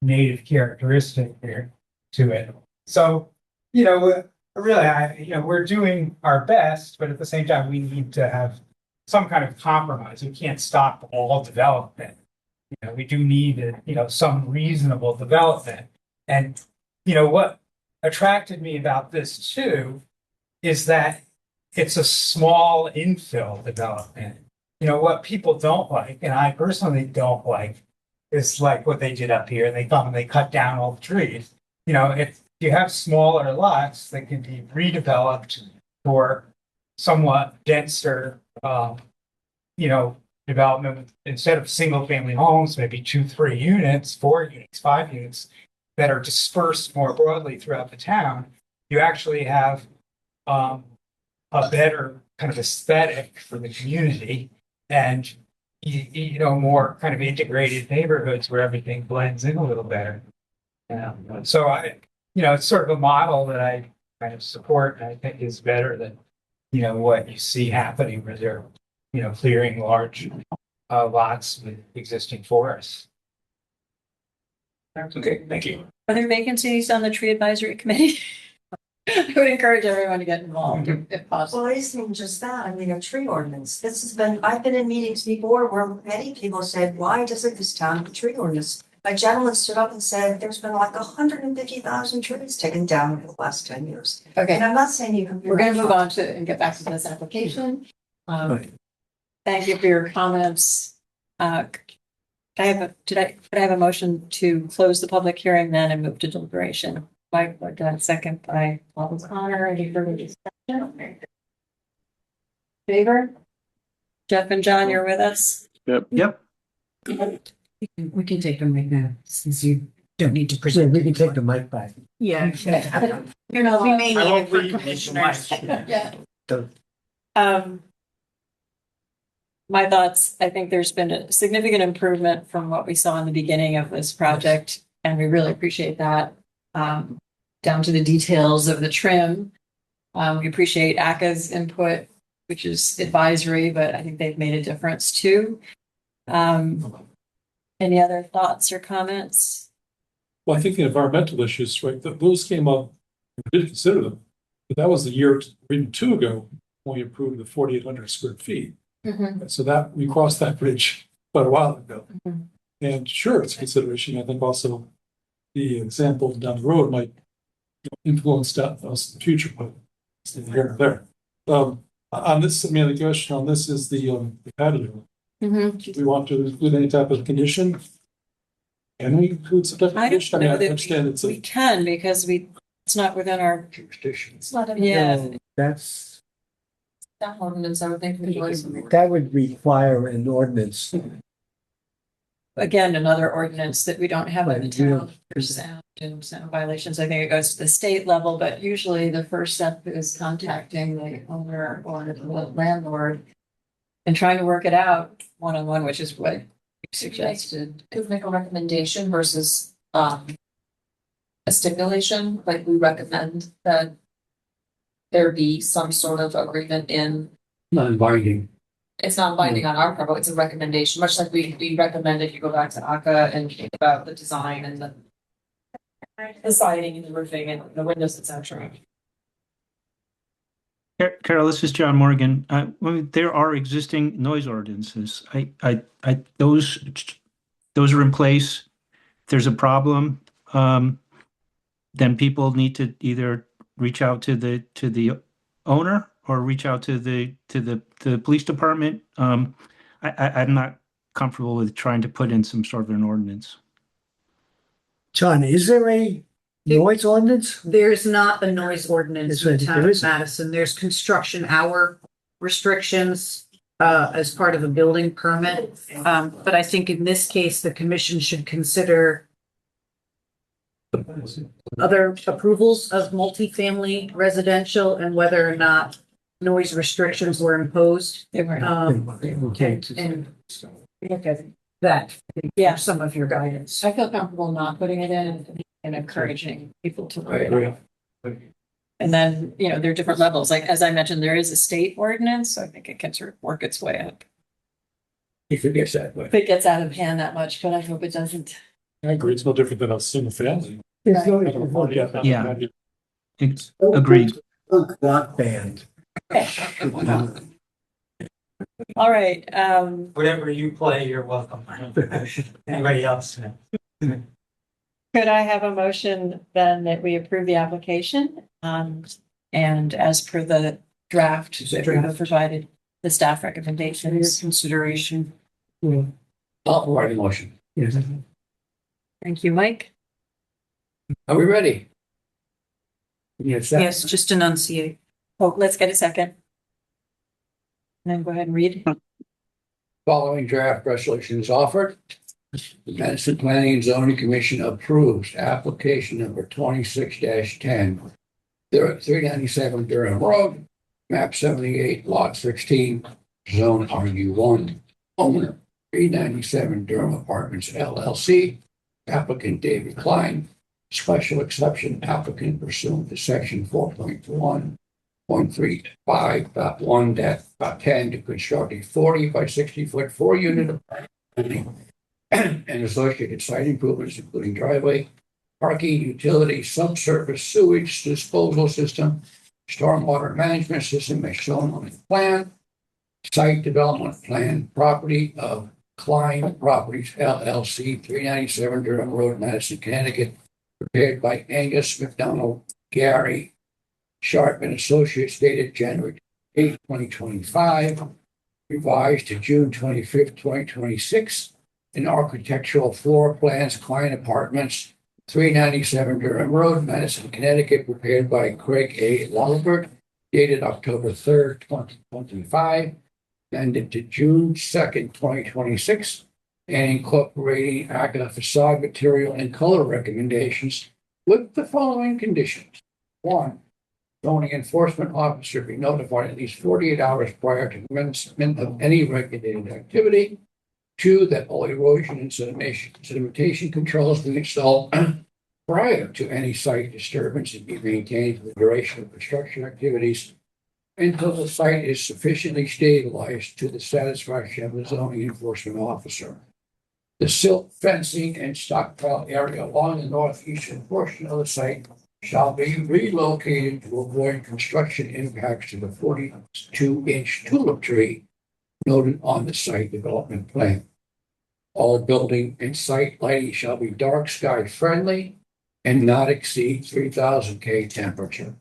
native characteristic here to it. So, really, we're doing our best, but at the same time, we need to have some kind of compromise. We can't stop all development. We do need, some reasonable development. And, what attracted me about this too is that it's a small infill development. What people don't like, and I personally don't like, is like what they did up here. They come and they cut down all the trees. If you have smaller lots that can be redeveloped for somewhat denser, development, instead of single family homes, maybe 2, 3 units, 4 units, 5 units that are dispersed more broadly throughout the town, you actually have a better kind of aesthetic for the community, and more kind of integrated neighborhoods where everything blends in a little better. So it's sort of a model that I kind of support, and I think is better than, what you see happening where they're, clearing large lots with existing forests. Okay, thank you. Are there vacancies on the tree advisory committee? I would encourage everyone to get involved if possible. Well, it isn't just that. I mean, a tree ordinance. I've been in meetings before where many people said, why doesn't this town have a tree ordinance? A gentleman stood up and said, there's been like 150,000 trees taken down over the last 10 years. Okay, And I'm not saying you can. we're going to move on and get back to this application. Thank you for your comments. Could I have a motion to close the public hearing then and move to deliberation? Second by Paul Connor. Any further discussion? Favor? Jeff and John, you're with us? Yep. We can take them right now, since you don't need to present. We can take the mic back. Yeah. You're not. We may I need won't it for leave. commissioners. Yeah. The- My thoughts, I think there's been a significant improvement from what we saw in the beginning of this project, and we really appreciate that. Down to the details of the trim. We appreciate ACA's input, which is advisory, but I think they've made a difference too. Any other thoughts or comments? Well, I think the environmental issues, right, those came up, we did consider them, but that was the year, even 2 ago, when we approved the 4,800 square feet. So that, we crossed that bridge quite a while ago. And sure, it's a consideration. I think also the example down the road might influence that us in the future, but it's neither here nor there. On this, the question on this is the patio. Do we want to include any type of condition? Can we include some type of I condition? don't know I that understand it's we can, because it's not within our Jurisdiction. It's not, yeah. No, that's, That ordinance, I would think. that would require an ordinance. Again, another ordinance that we don't have in the Right, yeah. town for sound and sound violations. I think it goes to the state level, but usually the first step is contacting the owner or the landlord and trying to work it out one-on-one, which is what you suggested. Could make a recommendation versus, a stipulation, like we recommend that there be some sort of agreement in Non-binding. it's not binding on our part, but it's a recommendation, much like we recommended you go back to ACA and think about the design and the siding and the roofing and the windows, et cetera. Carol, this is John Morgan. There are existing noise ordinances. Those are in place. If there's a problem, then people need to either reach out to the owner or reach out to the police department. I'm not comfortable with trying to put in some sort of an ordinance. John, is there a noise ordinance? There's not a noise ordinance in the town There of isn't. Madison. There's construction hour restrictions as part of a building permit. But I think in this case, the commission should consider other approvals of multifamily residential and whether or not noise restrictions were imposed. Okay. And look at that. Yeah. Some of your guidance. I feel comfortable not putting it in and encouraging people to. I agree. And then, there are different levels. Like, as I mentioned, there is a state ordinance, so I think it can sort of work its way up. If it gets that way. If it gets out of hand that much, but I hope it doesn't. I agree. It's no different than a single family. Yeah. Agreed. Rock band. All right, Whatever you play, you're welcome. Anybody else? could I have a motion then that we approve the application? And as per the draft that we have provided, the staff recommendations. Consideration. I'll write a motion. Yes. Thank you, Mike. Are we ready? Yes. Yes, just enunciate. Oh, let's get a second. And then go ahead and read. Following draft resolution is offered. The Madison Planning and Zoning Commission approves application number 26-10. They're at 397 Durham Road, map 78, lot 16, zone RU1. Owner 397 Durham Apartments LLC. Applicant David Klein. Special exception applicant pursuant to section 4.1.35.1.10 to construct a 40 by 60 foot 4-unit apartment and associated site improvements, including driveway, parking, utility, subsurface sewage disposal system, stormwater management system as shown on the plan, site development plan, property of Klein Properties LLC, 397 Durham Road, Madison, Connecticut, prepared by Angus McDonald, Gary Sharp and Associates, dated January 8, 2025, revised to June 25th, 2026, in architectural floor plans, Klein Apartments, 397 Durham Road, Madison, Connecticut, prepared by Craig A. Lambert, dated October 3rd, 2025, amended to June 2nd, 2026, and incorporating ACA facade material and color recommendations with the following conditions. 1, zoning enforcement officer be notified at least 48 hours prior to commencement of any regulated activity. 2, that all erosion and sedimentation controls be installed prior to any site disturbance and be maintained for the duration of construction activities until the site is sufficiently stabilized to the satisfaction of the zoning enforcement officer. The silt fencing and stockpile area along the northeastern portion of the site shall be relocated to avoid construction impacts to the 42-inch tulip tree noted on the site development plan. All building and site lighting shall be dark sky friendly and not exceed 3000 K temperature.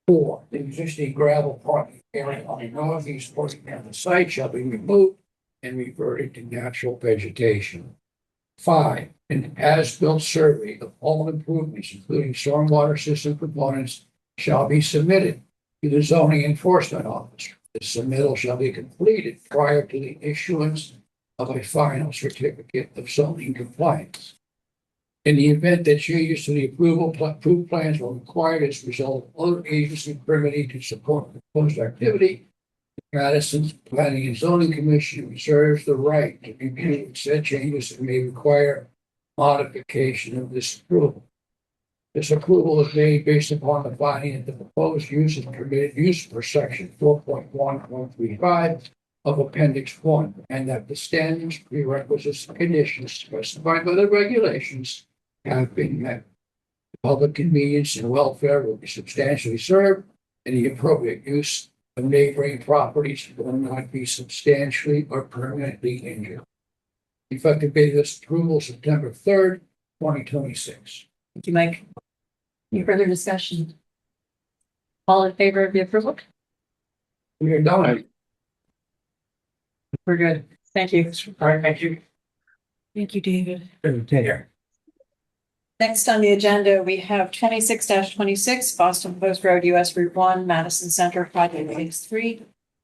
4, the existing gravel parking area on the northeast portion of the site shall be removed and reverted to natural vegetation. 5, an as-built survey of all improvements, including stormwater system components, shall be submitted to the zoning enforcement officer. The submittal shall be completed prior to the issuance of a final certificate of zoning compliance. In the event that changes to the approved plans were required as a result of other agency permitting to support the proposed activity, the Madison Planning and Zoning Commission reserves the right to review said changes that may require modification of this approval. This approval is made based upon the finding that the proposed use is permitted use for section 4.1.35 of Appendix 1, and that the standards, prerequisites, and conditions specified by the regulations have been met. Public convenience and welfare will be substantially served, and the appropriate use of neighboring properties will not be substantially or permanently injured. Effective date of this approval, September 3rd, 2026. Thank you, Mike. Any further discussion? All in favor of the approval? We are done. We're good. Thank you. All right, thank you. Thank you, David. Take care. Next on the agenda, we have 26-26 Boston Post Road, US Route 1, Madison Center, Project Phase 3.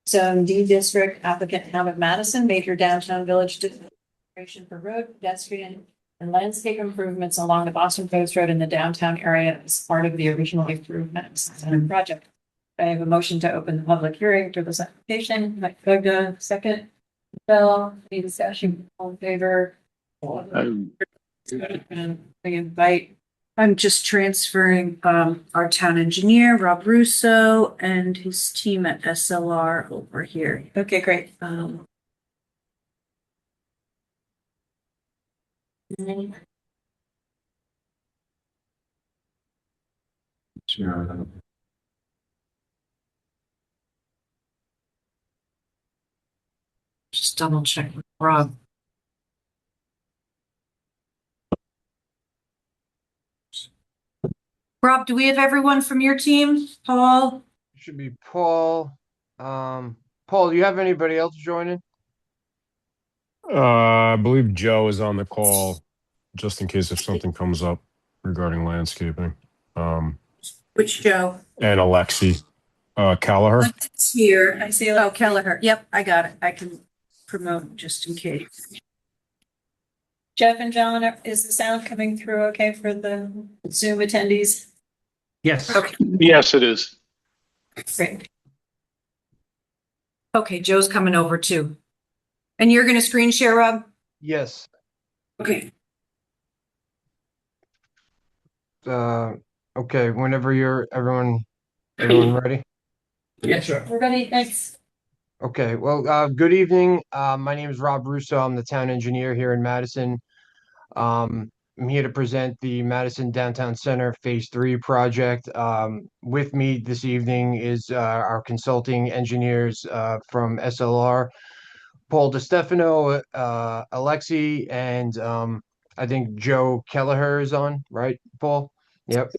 Zone D District, applicant Town of Madison, major downtown village declaration for road, pedestrian, and landscape improvements along the Boston Post Road in the downtown area as part of the original improvements center project. I have a motion to open the public hearing for this application. Mike Gogda, second. Bill, any discussion? All in favor? And we invite, I'm just transferring our town engineer, Rob Russo, and his team at SLR over here. okay, great. Just double check with Rob. Rob, do we have everyone from your team? Paul? Should be Paul. Paul, do you have anybody else joining? I believe Joe is on the call, just in case if something comes up regarding landscaping. Which Joe? And Alexi, Callagher. It's here. I see. Oh, Kelleher. Yep, I got it. I can promote just in case. Jeff and John, is the sound coming through okay for the Zoom attendees? Yes. Okay. Yes, it is. Great. Okay, Joe's coming over too. And you're going to screen share, Rob? Yes. Okay. Okay, whenever you're everyone ready? Yes, sir. We're ready, thanks. Okay, well, good evening. My name is Rob Russo. I'm the town engineer here in Madison. I'm here to present the Madison Downtown Center Phase 3 project. With me this evening is our consulting engineers from SLR, Paul DeStefano, Alexi, and I think Joe Kelleher is on, right, Paul? Yep.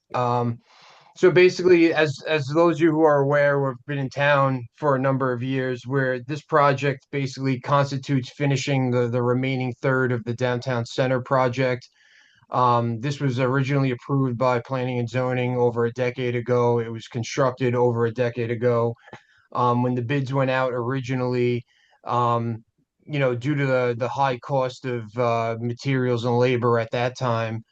So basically, as those of you who are aware, we've been in town for a number of years, where this project basically constitutes finishing the remaining third of the downtown center project. This was originally approved by planning and zoning over a decade ago. It was constructed over a decade ago. When the bids went out originally, due to the high cost of materials and labor at that time,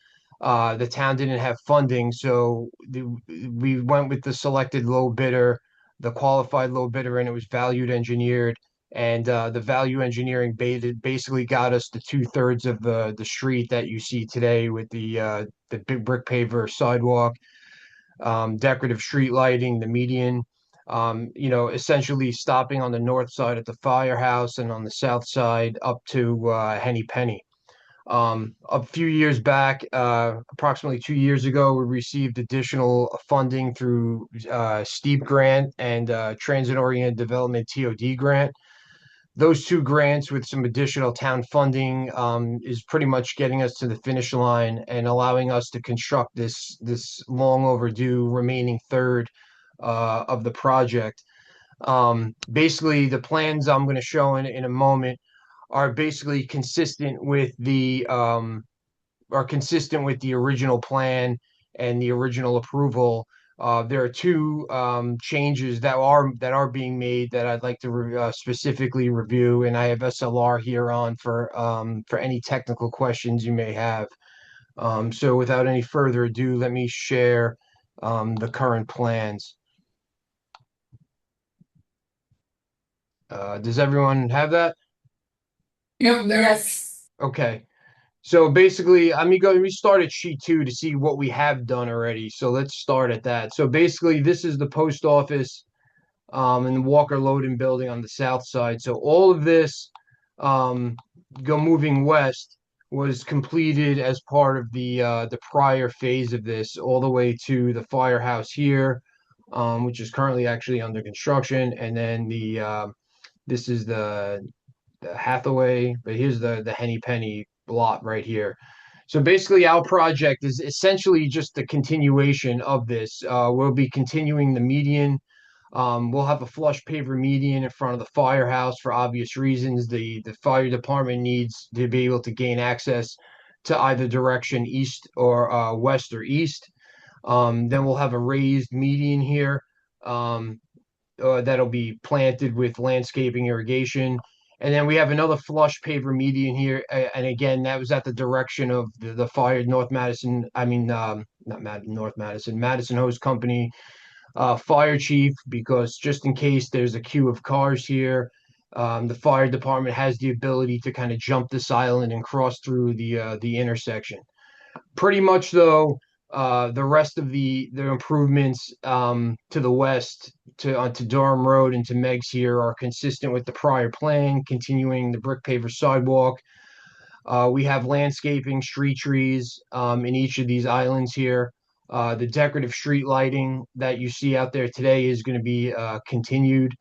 the town didn't have funding, so we went with the selected low bidder, the qualified low bidder, and it was valued engineered. And the value engineering basically got us the 2/3 of the street that you see today with the big brick paver sidewalk, decorative street lighting, the median. Essentially stopping on the north side at the firehouse and on the south side up to Henny Penny. A few years back, approximately 2 years ago, we received additional funding through STEEP grant and Transit Oriented Development TOD grant. Those two grants with some additional town funding is pretty much getting us to the finish line and allowing us to construct this long overdue remaining third of the project. Basically, the plans I'm going to show in a moment are basically consistent with the original plan and the original approval. There are two changes that are being made that I'd like to specifically review, and I have SLR here on for any technical questions you may have. So without any further ado, let me share the current plans. Does everyone have that? Yep, Yes. Okay. So basically, let me start at sheet 2 to see what we have done already. So let's start at that. So basically, this is the post office and the Walker Loading Building on the south side. So all of this, moving west, was completed as part of the prior phase of this, all the way to the firehouse here, which is currently actually under construction, and then this is the Hathaway, but here's the Henny Penny lot right here. So basically, our project is essentially just the continuation of this. We'll be continuing the median. We'll have a flush paver median in front of the firehouse for obvious reasons. The fire department needs to be able to gain access to either direction, east or west or east. Then we'll have a raised median here. That'll be planted with landscaping irrigation. And then we have another flush paver median here. And again, that was at the direction of the fired North Madison, North Madison, Madison Hose Company fire chief, because just in case there's a queue of cars here, the fire department has the ability to kind of jump this island and cross through the intersection. Pretty much though, the rest of the improvements to the west onto Durham Road and to Meg's here are consistent with the prior plan, continuing the brick paver sidewalk. We have landscaping, street trees in each of these islands here. The decorative street lighting that you see out there today is going to be continued.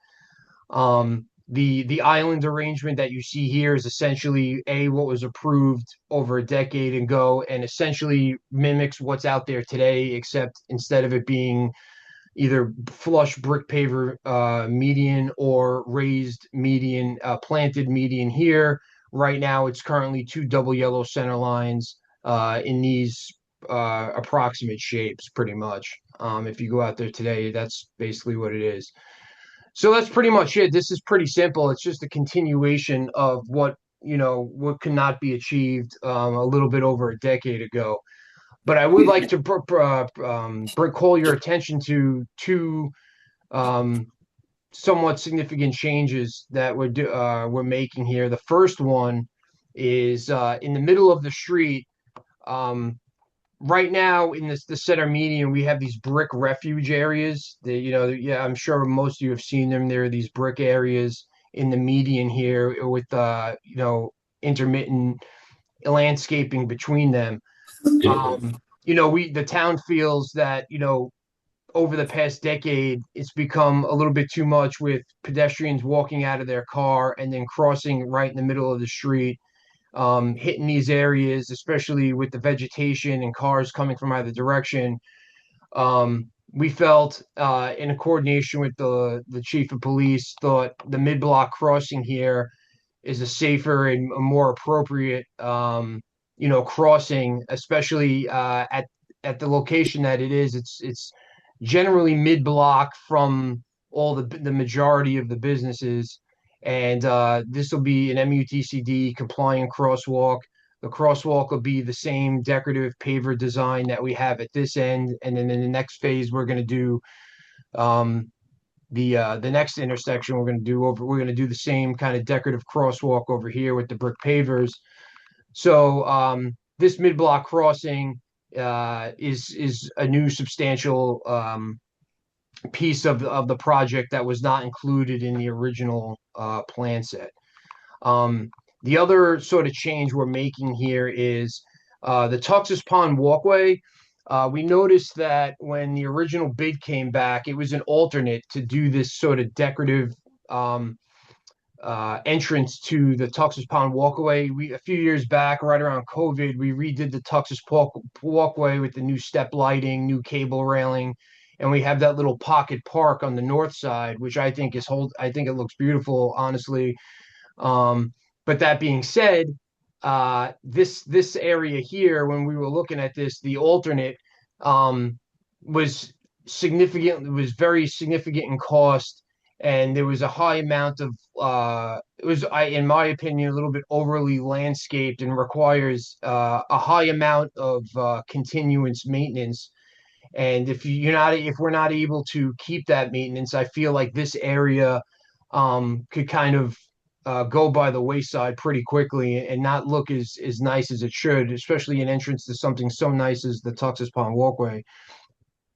The island arrangement that you see here is essentially what was approved over a decade ago, and essentially mimics what's out there today, except instead of it being either flush brick paver median or raised median, planted median here. Right now, it's currently two double yellow center lines in these approximate shapes, pretty much. If you go out there today, that's basically what it is. So that's pretty much it. This is pretty simple. It's just a continuation of what could not be achieved a little bit over a decade ago. But I would like to call your attention to two somewhat significant changes that we're making here. The first one is in the middle of the street. Right now, in the center median, we have these brick refuge areas. I'm sure most of you have seen them. There are these brick areas in the median here with intermittent landscaping between them. The town feels that over the past decade, it's become a little bit too much with pedestrians walking out of their car and then crossing right in the middle of the street. Hitting these areas, especially with the vegetation and cars coming from either direction. We felt, in coordination with the chief of police, thought the mid-block crossing here is a safer and a more appropriate, crossing, especially at the location that it is. It's generally mid-block from all the majority of the businesses. And this will be an MUTCD compliant crosswalk. The crosswalk will be the same decorative paver design that we have at this end. And then in the next phase, we're going to do the next intersection. We're going to do the same kind of decorative crosswalk over here with the brick pavers. So this mid-block crossing is a new substantial piece of the project that was not included in the original plan set. The other sort of change we're making here is the Tuxas Pond walkway. We noticed that when the original bid came back, it was an alternate to do this sort of decorative entrance to the Tuxas Pond walkway. A few years back, right around COVID, we redid the Tuxas walkway with the new step lighting, new cable railing, and we have that little pocket park on the north side, which I think I think it looks beautiful, honestly. But that being said, this area here, when we were looking at this, the alternate was very significant in cost, and there was a high amount of in my opinion, a little bit overly landscaped and requires a high amount of continuous maintenance. And if we're not able to keep that maintenance, I feel like this area could kind of go by the wayside pretty quickly and not look as nice as it should, especially an entrance to something so nice as the Tuxas Pond walkway.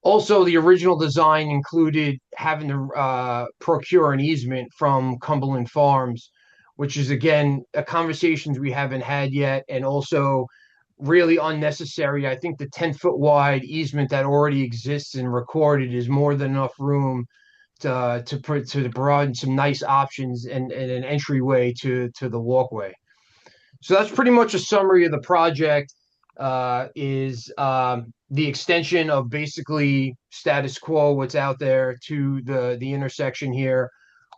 Also, the original design included having to procure an easement from Cumberland Farms, which is again a conversations we haven't had yet, and also really unnecessary. I think the 10-foot wide easement that already exists and recorded is more than enough room to broaden some nice options and an entryway to the walkway. So that's pretty much a summary of the project. Is the extension of basically status quo, what's out there, to the intersection here,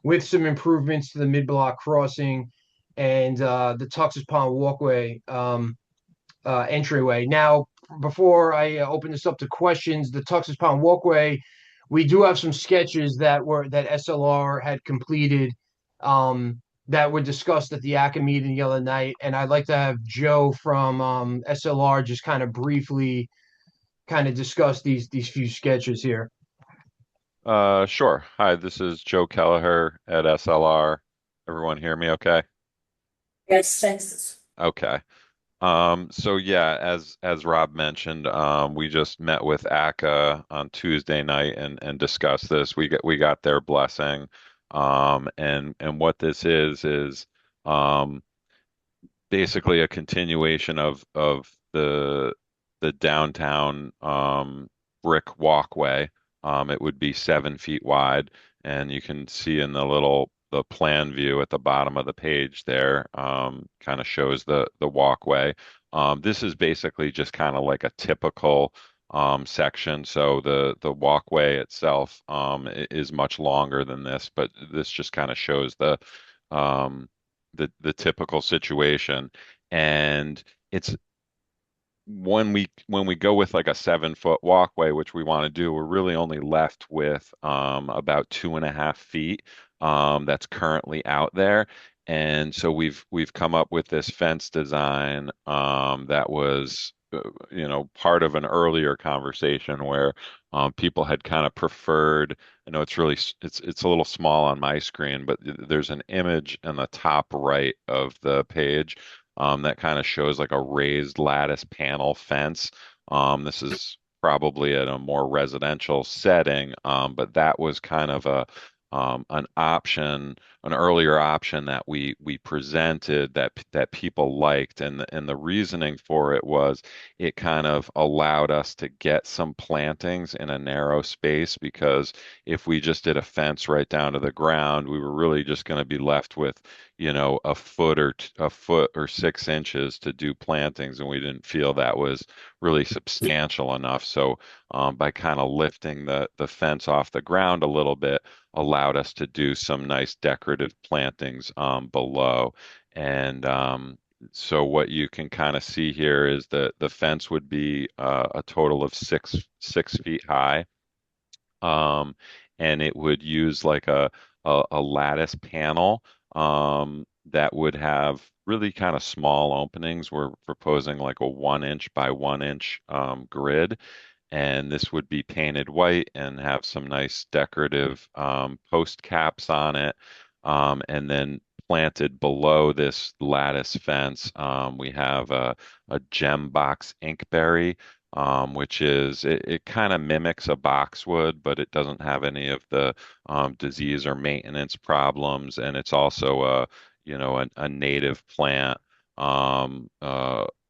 with some improvements to the mid-block crossing and the Tuxas Pond walkway entryway. Now, before I open this up to questions, the Tuxas Pond walkway, we do have some sketches that SLR had completed that were discussed at the ACA meeting the other night, and I'd like to have Joe from SLR just kind of briefly kind of discuss these few sketches here. Sure. Hi, this is Joe Kelleher at SLR. Everyone hear me okay? Yes, thanks. Okay. So yeah, as Rob mentioned, we just met with ACA on Tuesday night and discussed this. We got their blessing. And what this is um basically a continuation of the downtown brick walkway. It would be 7 feet wide, and you can see in the plan view at the bottom of the page there, kind of shows the walkway. This is basically just kind of like a typical section. So the walkway itself is much longer than this, but this just kind of shows um, the typical situation. And it's when we go with like a 7 foot walkway, which we want to do, we're really only left with about 2.5 feet that's currently out there. And so we've come up with this fence design that was part of an earlier conversation where people had kind of preferred. I know it's a little small on my screen, but there's an image in the top right of the page that kind of shows like a raised lattice panel fence. This is probably at a more residential setting, but that was kind of an option, an earlier option that we presented that people liked, and the reasoning for it was it kind of allowed us to get some plantings in a narrow space, because if we just did a fence right down to the ground, we were really just going to be left with a foot or 6 inches to do plantings, and we didn't feel that was really substantial enough. So by kind of lifting the fence off the ground a little bit allowed us to do some nice decorative plantings below. And so what you can kind of see here is that the fence would be a total of 6 feet high. Um, and it would use like a lattice panel that would have really kind of small openings. We're proposing like a 1 inch by 1 inch grid, and this would be painted white and have some nice decorative post caps on it. And then planted below this lattice fence, we have a gem box inkberry, which it kind of mimics a boxwood, but it doesn't have any of the disease or maintenance problems. And it's also a native plant. And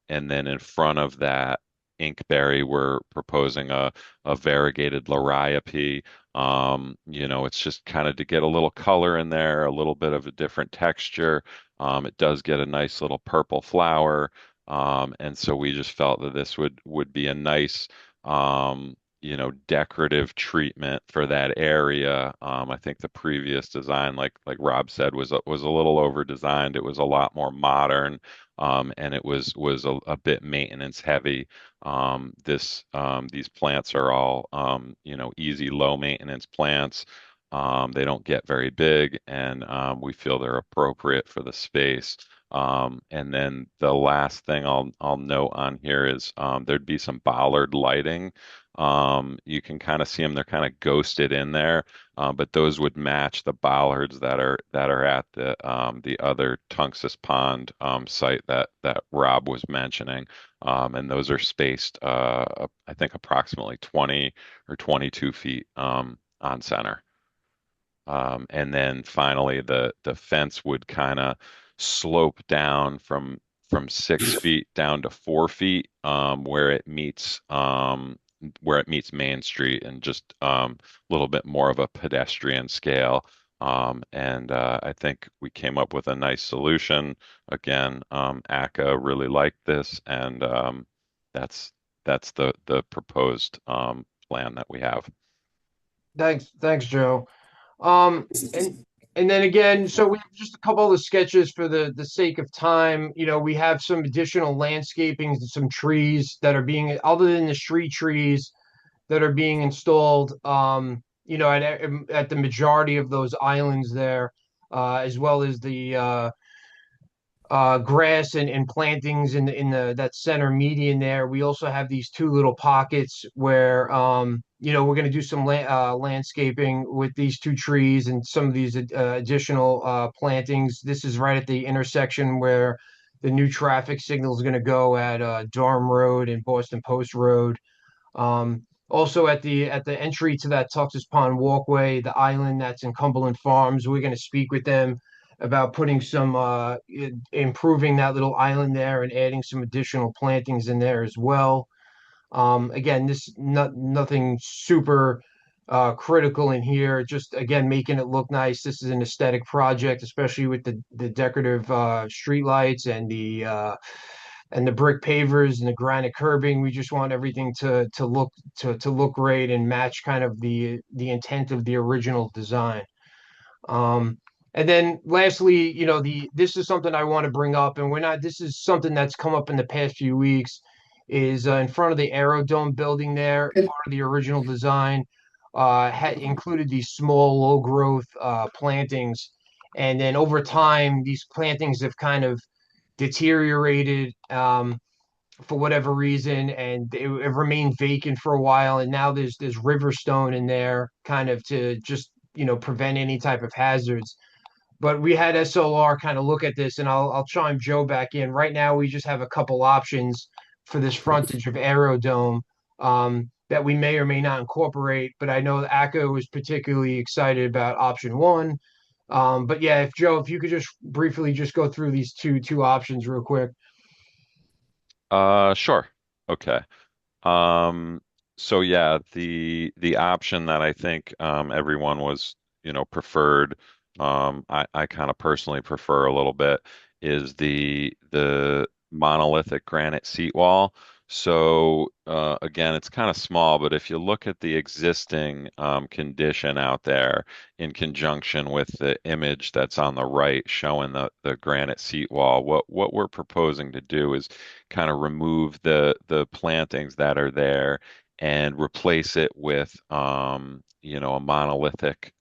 then in front of that inkberry, we're proposing a variegated liriope. It's just kind of to get a little color in there, a little bit of a different texture. It does get a nice little purple flower. And so we just felt that this would be a nice, decorative treatment for that area. I think the previous design, like Rob said, was a little over designed. It was a lot more modern, and it was a bit maintenance heavy. These plants are all easy, low maintenance plants. They don't get very big, and we feel they're appropriate for the space. And then the last thing I'll note on here is there'd be some bollard lighting You can kind of see them; they're kind of ghosted in there, but those would match the bollards that are at the other Tungus Pond site that Rob was mentioning, and those are spaced, I think, approximately 20 or 22 feet on center. And then finally, the fence would kind of slope down from 6 feet down to 4 feet, where it meets Main Street, and just a little bit more of a pedestrian scale. And I think we came up with a nice solution. Again, ACA really liked this, and that's that's the proposed plan that we have. Thanks, Joe. And then again, so we have just a couple of the sketches for the sake of time. You know, we have some additional landscaping and some trees that are being, other than the street trees that are being installed, you know, at the majority of those islands there, as well as the grass and plantings in the that center median there. We also have these two little pockets where you know, we're going to do some landscaping with these two trees and some of these additional plantings. This is right at the intersection where the new traffic signal is going to go at Durham Road and Boston Post Road. Also at the entry to that Tuxas Pond walkway, the island that's in Cumberland Farms, we're going to speak with them about putting some improving that little island there and adding some additional plantings in there as well. Again, this nothing super critical in here, just again making it look nice. This is an aesthetic project, especially with the decorative street lights and the brick pavers and the granite curbing. We just want everything to look great and match kind of the intent of the original design. And then lastly, you know, this is something I want to bring up, and this is something that's come up in the past few weeks, is in front of the Aerodome building there, part of the original design, had included these small, low growth plantings. And then over time, these plantings have kind of deteriorated for whatever reason, and it remained vacant for a while. And now there's Riverstone in there, kind of to just, you know, prevent any type of hazards. But we had SLR kind of look at this, and I'll chime Joe back in. Right now, we just have a couple options for this frontage of Aerodome that we may or may not incorporate. But I know ACO was particularly excited about option one. But yeah, if Joe, if you could just briefly just go through these two options real quick. Sure. Okay. Um, so yeah, the option that I think everyone was, preferred, I kind of personally prefer a little bit, is the monolithic granite seat wall. So again, it's kind of small, but if you look at the existing condition out there in conjunction with the image that's on the right showing the granite seat wall, what we're proposing to do is kind of remove the plantings that are there and replace it with a monolithic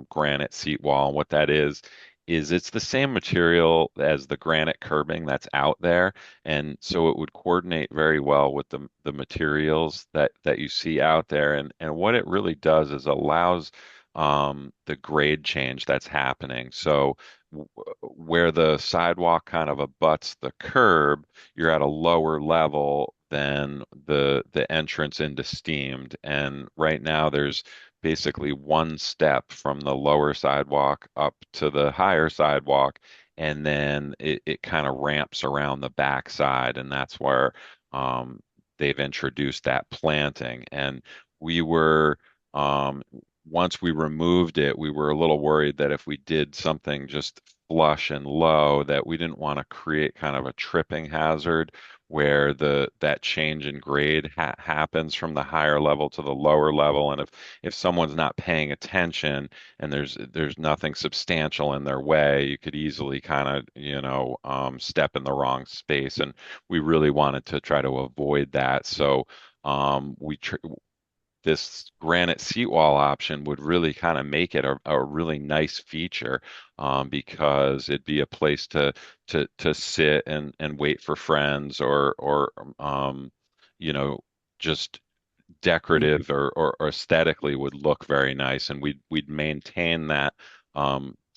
granite seat wall. And what that is it's the same material as the granite curbing that's out there, and so it would coordinate very well with the materials that you see out there. And what it really does is allows the grade change that's happening. So where the sidewalk kind of abuts the curb, you're at a lower level than the entrance into Steamed. And right now there's basically one step from the lower sidewalk up to the higher sidewalk, and then it kind of ramps around the backside, and that's where they've introduced that planting. And we were once we removed it, we were a little worried that if we did something just flush and low, that we didn't want to create kind of a tripping hazard where that change in grade happens from the higher level to the lower level. And if someone's not paying attention and there's nothing substantial in their way, you could easily kind of step in the wrong space. And we really wanted to try to avoid that. So this granite seatwall option would really kind of make it a really nice feature, because it'd be a place to sit and wait for friends, or just decorative or aesthetically would look very nice, and we'd maintain that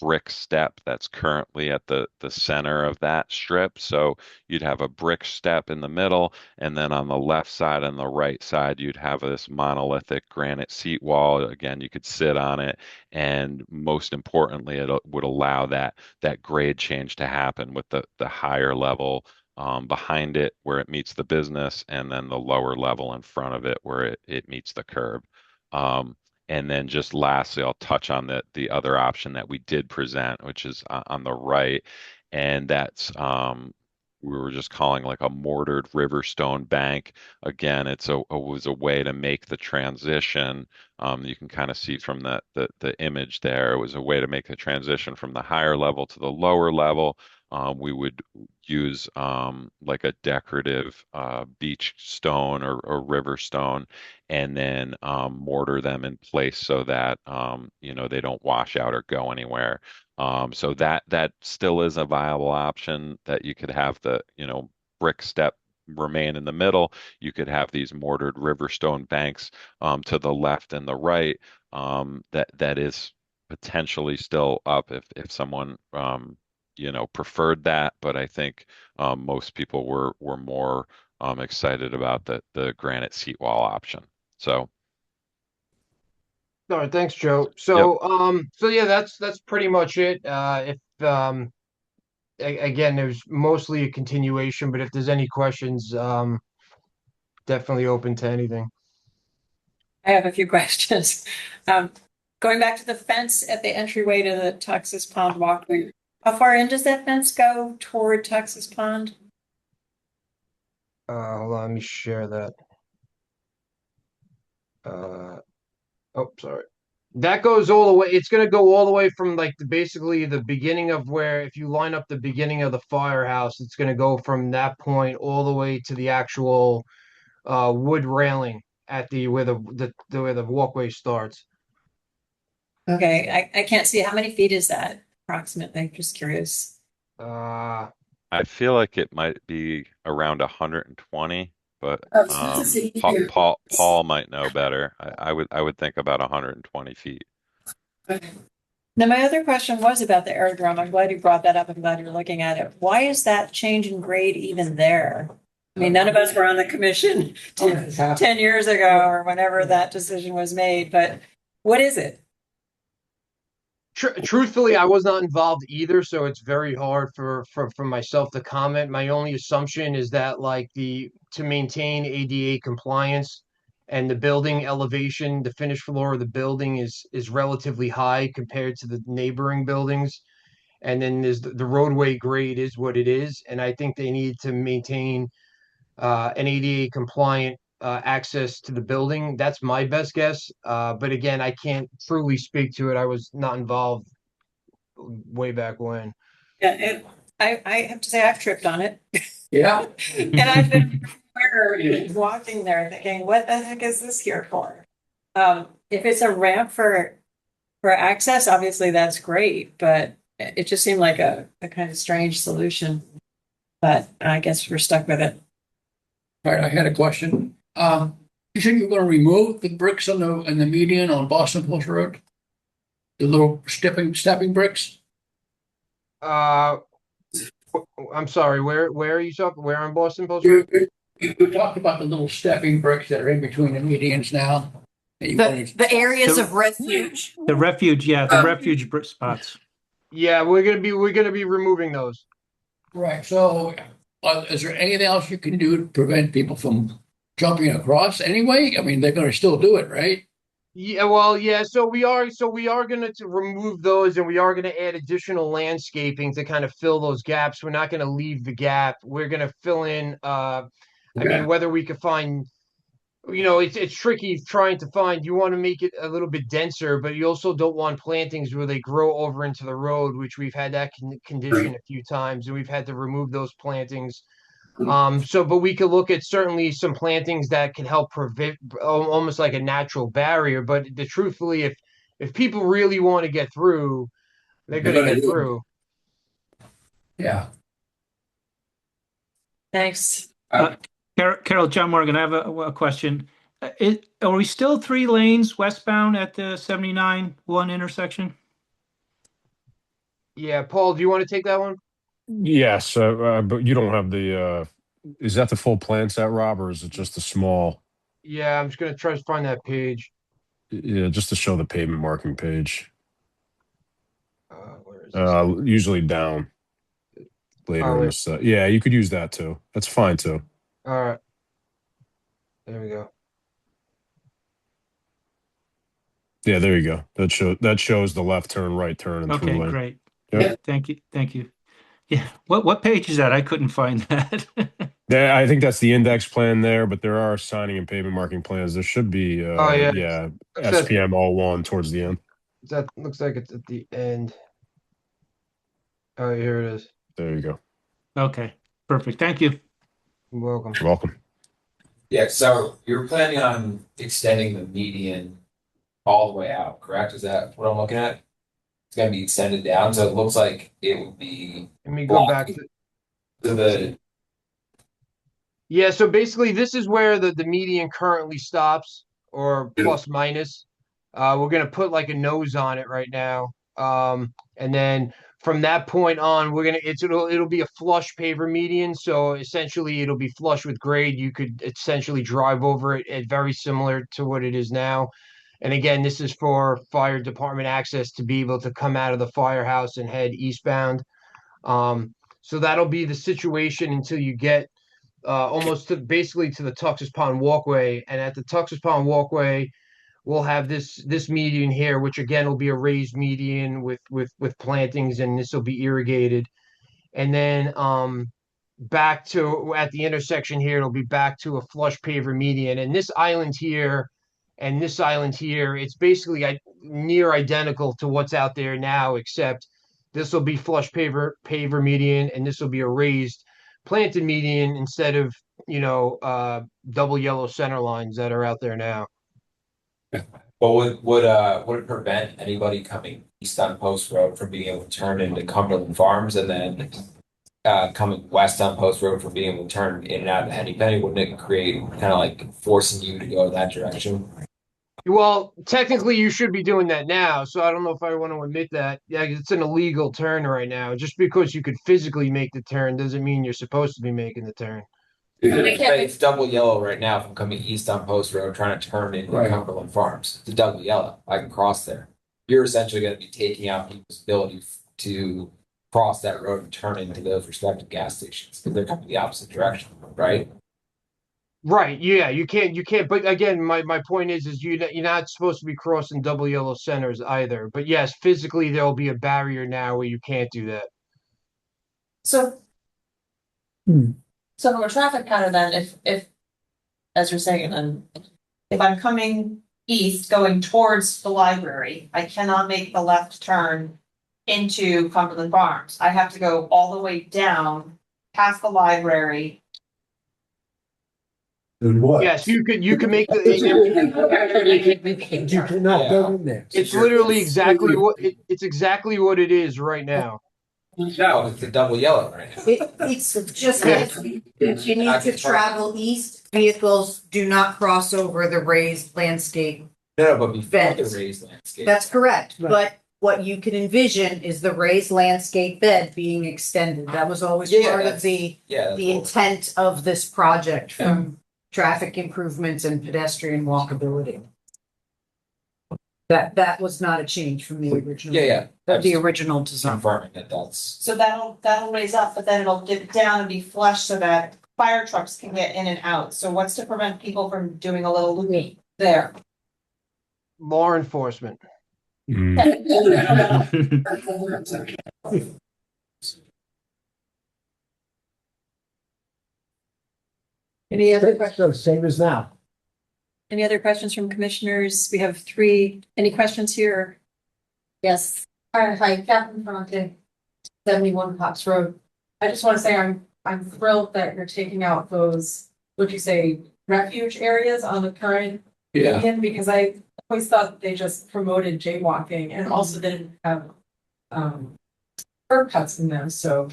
brick step that's currently at the center of that strip. So you'd have a brick step in the middle, and then on the left side and the right side, you'd have this monolithic granite seat wall. Again, you could sit on it, and most importantly, it would allow that grade change to happen with the higher level behind it where it meets the business, and then the lower level in front of it where it meets the curb. And then just lastly, I'll touch on the other option that we did present, which is on the right, and that's we were just calling like a mortared riverstone bank. Again, it was a way to make the transition. You can kind of see from the image there. It was a way to make the transition from the higher level to the lower level. We would use like a decorative beach stone or river stone, and then mortar them in place so that they don't wash out or go anywhere. So that still is a viable option, that you could have the brick step remain in the middle. You could have these mortared riverstone banks to the left and the right. That is potentially still up if someone preferred that, but I think most people were more excited about the granite seat wall option. So, All right, thanks, Joe. yep. So yeah, that's pretty much it. If again, there's mostly a continuation, but if there's any questions, definitely open to anything. I have a few questions. Going back to the fence at the entryway to the Texas Pond walkway, how far in does that fence go toward Texas Pond? Hold on, let me share that. Oh, sorry. That goes all the way. It's going to go all the way from like basically the beginning of where, if you line up the beginning of the firehouse, it's going to go from that point all the way to the actual wood railing at the where where the walkway starts. Okay, I can't see. How many feet is that approximately? Just curious. I feel like it might be around 120, but Paul might know better. I would think about 120 feet. Okay. Now, my other question was about the aerodrome. I'm glad you brought that up. I'm glad you're looking at it. Why is that change in grade even there? I mean, none of us were on the commission 10 years ago or whenever that decision was made, but what is it? Truthfully, I was not involved either, so it's very hard for myself to comment. My only assumption is that to maintain ADA compliance and the building elevation, the finished floor of the building is relatively high compared to the neighboring buildings. And then there's the roadway grade is what it is, and I think they need to maintain an ADA compliant access to the building. That's my best guess. But again, I can't truly speak to it. I was not involved way back when. Yeah, I have to say I've tripped on it. Yeah. And I've been walking there thinking, what the heck is this here for? If it's a ramp for access, obviously that's great, but it just seemed like a kind of strange solution. But I guess we're stuck with it. All right, I had a question. You said you were going to remove the bricks in the median on Boston Post Road? The little stepping bricks? I'm sorry, where are you talking? Where on Boston Post Road? You talked about the little stepping bricks that are in between the medians now. The areas of refuge. The refuge, yeah, the refuge spots. Yeah, we're gonna be removing those. Right. So, is there anything else you can do to prevent people from jumping across anyway? I mean, they're going to still do it, right? Yeah, well, yeah. So we are going to remove those, and we are going to add additional landscaping to kind of fill those gaps. We're not going to leave the gap. We're going to fill in. I mean, whether we could find, it's tricky trying to find. You want to make it a little bit denser, but you also don't want plantings where they grow over into the road, which we've had that condition a few times, and we've had to remove those plantings. But we could look at certainly some plantings that can help prevent almost like a natural barrier. But truthfully, if people really want to get through, they're going to get through. Yeah. Thanks. Carol, John Morgan, I have a question. Are we still 3 lanes westbound at the 79-1 intersection? Yeah, Paul, do you want to take that one? Yes, but you don't have is that the full plan set, Rob, or is it just a small? Yeah, I'm just gonna try to find that page. Yeah, just to show the pavement marking page. Where is this? Usually down later Oh, in the wait. set. Yeah, you could use that too. That's fine too. All right. There we go. Yeah, there you go. That shows the left turn, right turn, and through Okay, lane. great. Yep. Thank you. Thank you. Yeah. What page is that? I couldn't find that. I think that's the index plan there, but there are signing and pavement marking plans. There should be, Oh yeah. yeah, Except SPM 01 towards the end. that looks like it's at the end. Oh, here it is. There you go. Okay, perfect. Thank you. You're welcome. You're welcome. Yeah, so you're planning on extending the median all the way out, correct? Is that what I'm looking at? It's gonna be extended down, so it looks like it would be Let me go back to the Yeah, so basically this is where the median currently stops, or plus minus. We're gonna put like a nose on it right now. And then from that point on, it'll be a flush paver median. So essentially it'll be flush with grade. You could essentially drive over it at very similar to what it is now. And again, this is for fire department access to be able to come out of the firehouse and head eastbound. So that'll be the situation until you get almost to basically to the Tuxas Pond Walkway. And at the Tuxas Pond Walkway, we'll have this median here, which again will be a raised median with plantings, and this will be irrigated. And then back to at the intersection here, it'll be back to a flush paver median. And this island here and this island here, it's basically near identical to what's out there now, except this will be flush paver median, and this will be a raised planted median instead of double yellow center lines that are out there now. But would it prevent anybody coming east on Post Road from being able to turn into Cumberland Farms and then coming west on Post Road from being able to turn in and out of Henny Penny? Wouldn't it create kind of like forcing you to go that direction? Well, technically you should be doing that now, so I don't know if I want to admit that. Yeah, it's an illegal turn right now. Just because you could physically make the turn doesn't mean you're supposed to be making the turn. It's double yellow right now from coming east on Post Road, trying to turn into Cumberland Farms. It's a double yellow. I can cross there. You're essentially going to be taking out people's ability to cross that road and turn into those respective gas stations because they're coming the opposite direction, right? Right. Yeah, you can't. But again, my point is you're not supposed to be crossing double yellow centers either. But yes, physically there'll be a barrier now where you can't do that. So from a traffic pattern then, if as you're saying, then if I'm coming east going towards the library, I cannot make the left turn into Cumberland Farms. I have to go all the way down past the library. Yes, you could make the. You cannot go in there. It's literally exactly it's exactly what it is right now. No, it's a double yellow right now. It's just, if you need to travel east, vehicles do not cross over the raised landscape. No, but before Beds. the raised landscape. That's correct, Right. but what you can envision is the raised landscape bed being extended. That was always Yeah, part of that's- the yeah, the intent of this project from traffic improvements and pedestrian walkability. That was not a change from the original. Yeah. The original design. Confirming that that's. So that'll raise up, but then it'll dip down and be flush so that fire trucks can get in and out. So what's to prevent people from doing a little loopy there? Law enforcement. Any other questions? So same as now. Any other questions from commissioners? We have three. Any questions here? Yes. Hi, Captain Fonte, 71 Cox Road. I just want to say I'm thrilled that you're taking out those, would you say, refuge areas on the current median, because I always thought they just promoted jaywalking and also didn't have curb cuts in them, so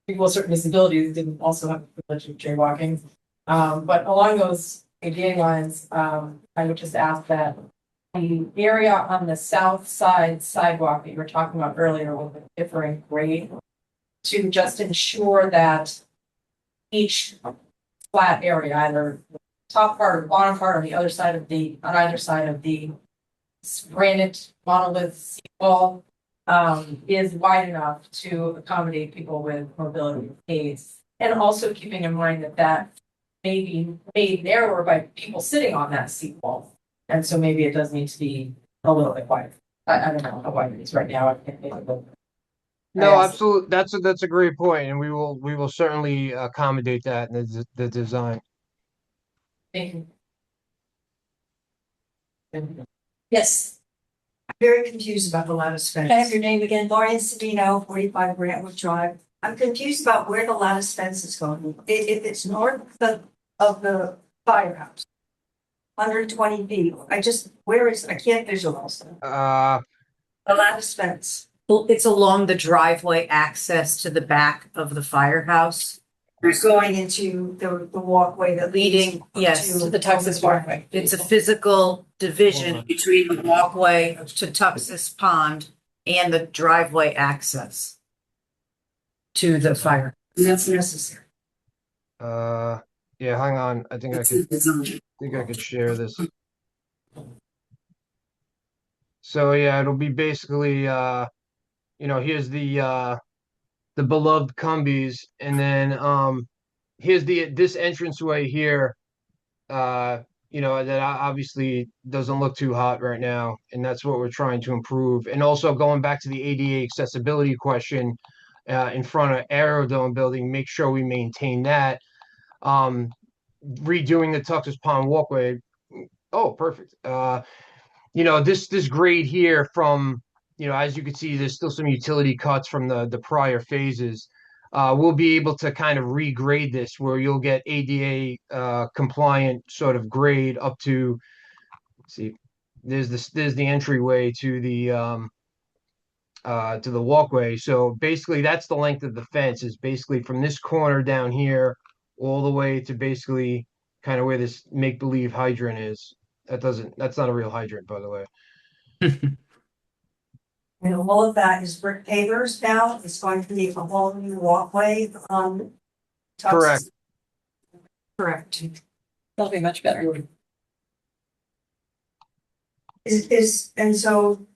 people with certain disabilities didn't also have the privilege of jaywalking. But along those ADA lines, I would just ask that the area on the south side sidewalk that you were talking about earlier with the differing grade, to just ensure that each flat area, either the top part or the bottom part on either side of the granite monolith wall, is wide enough to accommodate people with mobility aids. And also keeping in mind that that may be made narrower by people sitting on that seat wall. And so maybe it does need to be a little bit wider. I don't know how wide it is right now. I can't make it look. No, absolutely. That's a great point, and we will certainly accommodate that in the design. Thank you. Yes. I'm very confused about the lattice fence. Can I have your name again? Lauren Savino, 45 Grantwood Drive. I'm confused about where the lattice fence is going. If it's north of the firehouse, 120 feet. I can't visualize it. The lattice fence. It's along the driveway access to the back of the firehouse. It's going into the walkway that Leading, yes, To the Texas walkway. it's a physical division between the walkway to Tuxas Pond and the driveway access to the fire. That's necessary. Yeah, hang on. I think I could share this. So yeah, it'll be basically here's the beloved Cumbies, and then here's this entranceway here, that obviously doesn't look too hot right now, and that's what we're trying to improve. And also going back to the ADA accessibility question, in front of Aerodome building, make sure we maintain that. Redoing the Tuxas Pond walkway. Oh, perfect. This grade here from, as you can see, there's still some utility cuts from the prior phases. We'll be able to kind of regrade this where you'll get ADA compliant sort of grade up to, let's see, there's the entryway to the walkway. So basically that's the length of the fence, is basically from this corner down here all the way to basically kind of where this make-believe hydrant is. That's not a real hydrant, by the way. And all of that is brick pavers now. It's going to be a whole new walkway. Correct. Correct. That'll be much better. And so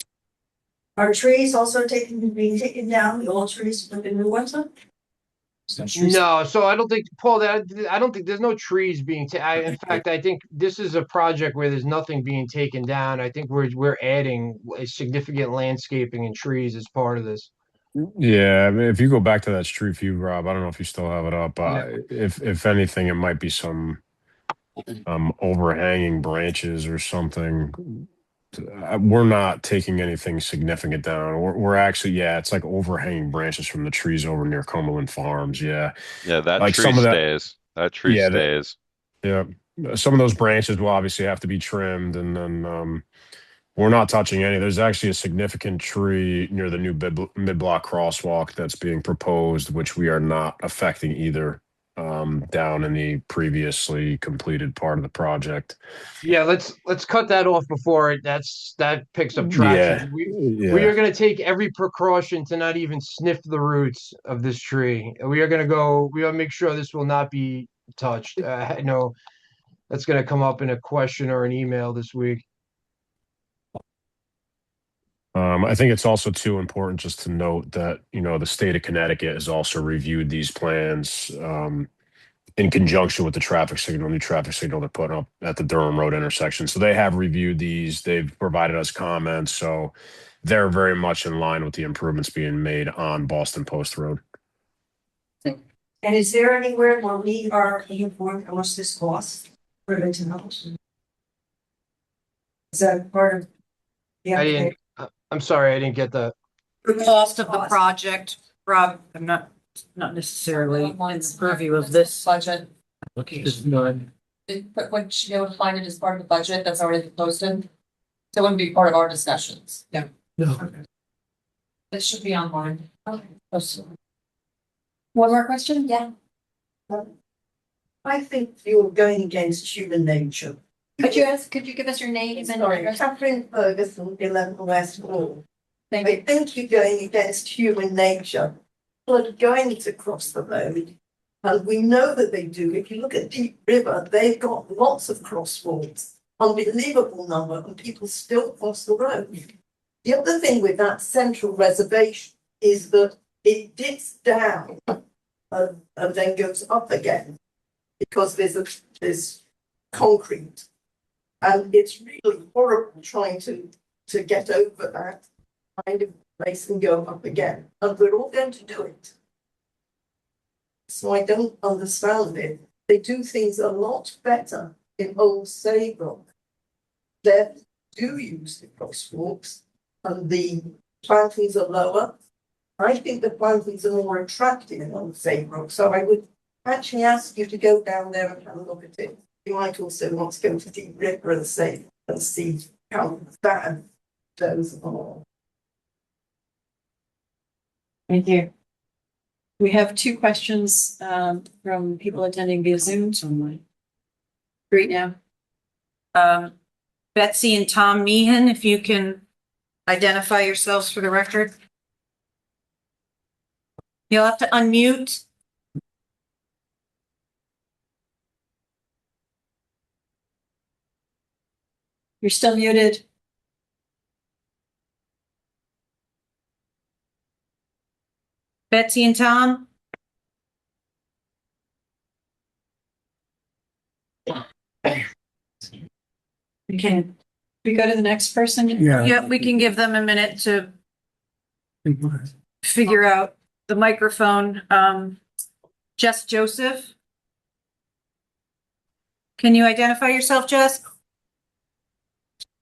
are trees also being taken down, the old trees with the new ones up? No, so I don't think, Paul, I don't think there's no trees being in fact, I think this is a project where there's nothing being taken down. I think we're adding a significant landscaping and trees as part of this. Yeah, I mean, if you go back to that street view, Rob, I don't know if you still have it up. Yeah. If anything, it might be some overhanging branches or something. We're not taking anything significant down. We're actually, it's like overhanging branches from the trees over near Cumberland Farms. Yeah. Yeah, that Like tree some of that- stays. That tree Yeah, stays. Yeah. Some of those branches will obviously have to be trimmed, and then we're not touching any. There's actually a significant tree near the new mid-block crosswalk that's being proposed, which we are not affecting either, down in the previously completed part of the project. Yeah, let's cut that off before that picks up traction. We are going to take every precaution to not even sniff the roots of this tree. We will make sure this will not be touched. I know that's going to come up in a question or an email this week. I think it's also too important just to note that, the state of Connecticut has also reviewed these plans in conjunction with the new traffic signal they're putting up at the Durham Road intersection. So they have reviewed these. They've provided us comments. So they're very much in line with the improvements being made on Boston Post Road. And is there anywhere where we are informed how much this costs for the tunnel? Is that part of the I'm sorry, I didn't get that. The cost of the project, Rob, I'm not necessarily in the purview of this budget. application. But when she be able to find it as part of the budget that's already posted, so it wouldn't be part of our discussions. Yeah. No. It should be online. Okay. One more question? Yeah. I think you're going against human nature. Could you give us your name and Sorry, address? Catherine Ferguson, 11 West Wall. Thank I you. think you're going against human nature. People are going to cross the road, and we know that they do. If you look at Deep River, they've got lots of crosswalks, unbelievable number, and people still cross the road. The other thing with that central reservation is that it dips down and then goes up again because there's concrete, and it's really horrible trying to get over that kind of place and go up again. And we're all going to do it. So I don't understand it. They do things a lot better in Old Saybrook. They do use the crosswalks and the plantings are lower. I think the plantings are more attractive in Old Saybrook. So I would actually ask you to go down there and have a look at it. You might also want to go to Deep River and see how bad those are. Thank you. We have two questions from people attending via Zoom. Great now. Betsy and Tom Meehan, if you can identify yourselves for the record. You'll have to unmute. You're still muted. Betsy and Tom? Can we go to the next person? Yeah. Yep, we can give them a minute to figure out the microphone. Jess Joseph? Can you identify yourself, Jess?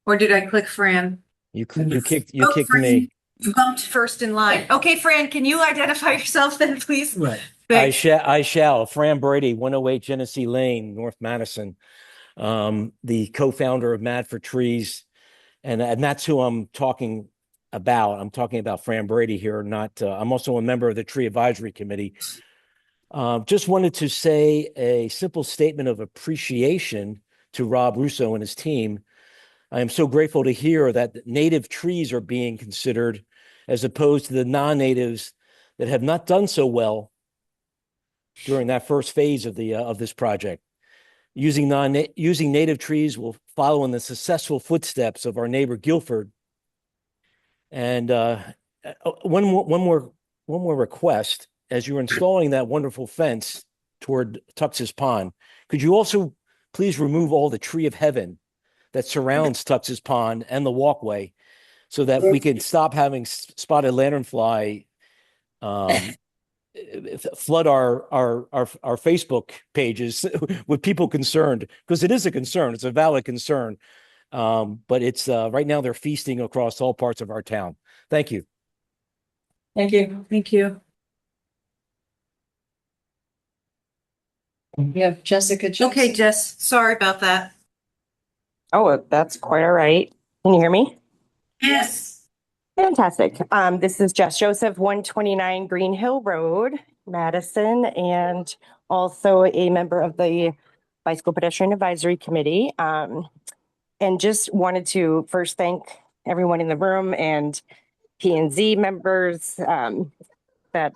Or did I click Fran? You kicked Fran, me. you bumped first in line. Okay, Fran, can you identify yourself then, please? Right. Thanks. I shall. Fran Brady, 108 Genesee Lane, North Madison. The co-founder of Mad for Trees. And that's who I'm talking about. I'm talking about Fran Brady here, not, I'm also a member of the Tree Advisory Committee. Just wanted to say a simple statement of appreciation to Rob Russo and his team. I am so grateful to hear that native trees are being considered as opposed to the non-natives that have not done so well during that first phase of this project. Using native trees will follow in the successful footsteps of our neighbor Guilford. And one more request: as you're installing that wonderful fence toward Tux's Pond, could you also please remove all the tree of heaven that surrounds Tux's Pond and the walkway, so that we can stop having spotted lanternfly flood our Facebook pages with people concerned, because it is a concern. It's a valid concern. But it's right now they're feasting across all parts of our town. Thank you. Thank you. Thank you. We have Jessica Johnson. Okay, Jess, sorry about that. Oh, that's quite all right. Can you hear me? Yes. Fantastic. This is Jess Joseph, 129 Green Hill Road, Madison, and also a member of the Bicycle Pedestrian Advisory Committee. And just wanted to first thank everyone in the room and P&Z members that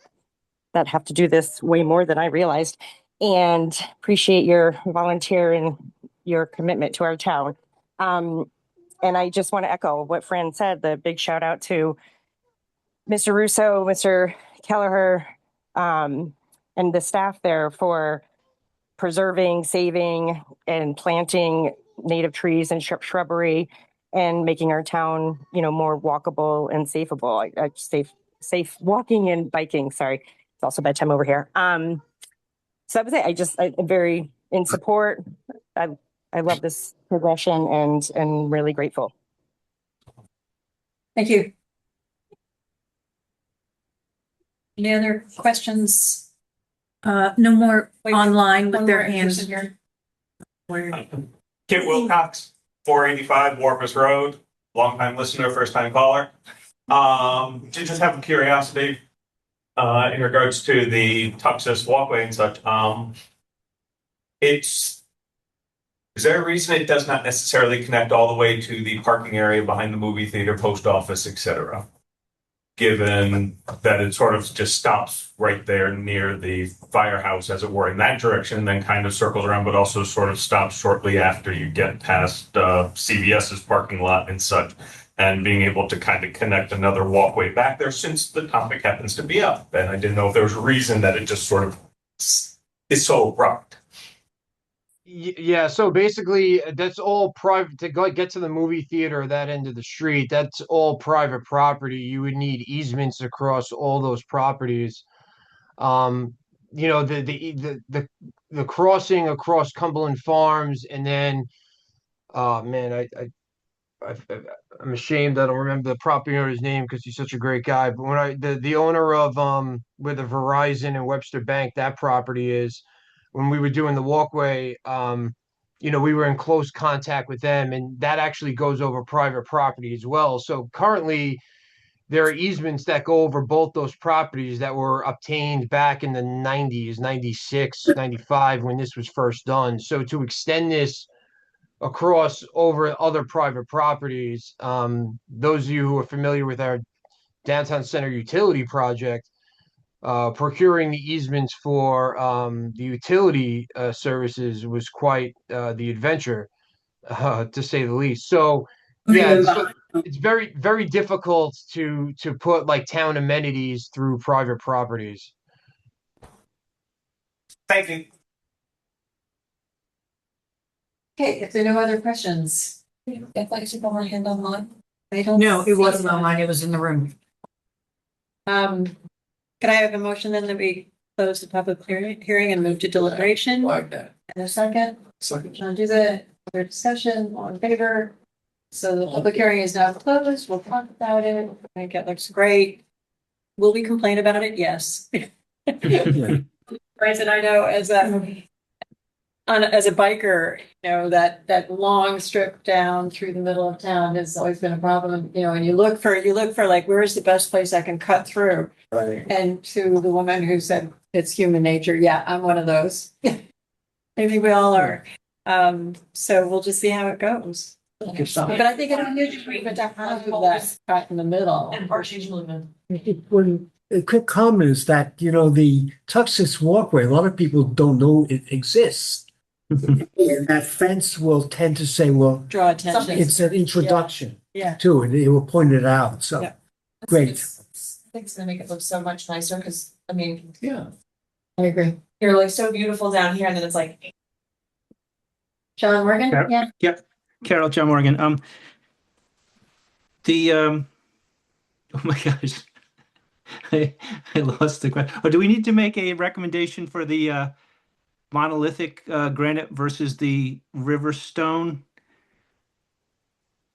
have to do this way more than I realized, and appreciate your volunteer and your commitment to our town. And I just want to echo what Fran said, the big shout out to Mr. Russo, Mr. Kelleher, and the staff there for preserving, saving, and planting native trees and shrubbery, and making our town, more walkable and safeable. Safe walking and biking. Sorry, it's also bedtime over here. So I would say I'm very in support. I love this progression and really grateful. Thank you. Any other questions? No more online with their hands. Kit Wilcox, 485 Warpus Road, longtime listener, first time caller. Just have a curiosity in regards to the Tuxus walkway and such. Is there a reason it does not necessarily connect all the way to the parking area behind the movie theater, post office, etc.? Given that it sort of just stops right there near the firehouse, as it were, in that direction, then kind of circles around, but also sort of stops shortly after you get past CVS's parking lot and such, and being able to kind of connect another walkway back there, since the topic happens to be up. And I didn't know if there was a reason that it just sort of is so abrupt. Yeah, so basically that's all private to go get to the movie theater, that end of the street. That's all private property. You would need easements across all those properties. Um, the crossing across Cumberland Farms, and then man, I I'm ashamed I don't remember the property owner's name because he's such a great guy. But when the owner of where the Verizon and Webster Bank, that property is, when we were doing the walkway, we were in close contact with them, and that actually goes over private property as well. So currently there are easements that go over both those properties that were obtained back in the 90s, 96, 95, when this was first done. So to extend this across over other private properties, those of you who are familiar with our downtown center utility project, procuring the easements for the utility services was quite the adventure, to say the least. So, yeah, it's very, very difficult to put like town amenities through private properties. Thank you. Okay, if there are no other questions. If I should put my hand online. I don't. No, it wasn't see that. online. It was in the room. Could I have a motion then that we close the public hearing and move to deliberation? Like that. And a second? Second. John, do the other discussion, all in favor? So the public hearing is now closed. We'll talk about it. I think it looks great. Will we complain about it? Yes. Right, and I know as a biker, that long strip down through the middle of town has always been a problem, and you look for like, where's the best place I can cut through? Right. And to the woman who said it's human nature, yeah, I'm one of those. I think we all are. So we'll just see how it goes. But I think it's a huge improvement to have that cut in the middle. And partially movement. When a quick comment is that, the Tuxas walkway, a lot of people don't know it exists. And that fence will tend to say, well, Draw attention. it's an introduction Yeah. to it. It will point it out. So Yeah. great. I think it's gonna make it look so much nicer, because, Yeah. I agree. you're like so beautiful down here, and then it's like, John Morgan? Yeah. Yep. Carol, John Morgan. Oh my gosh. I lost the question. Oh, do we need to make a recommendation for the monolithic granite versus the river stone?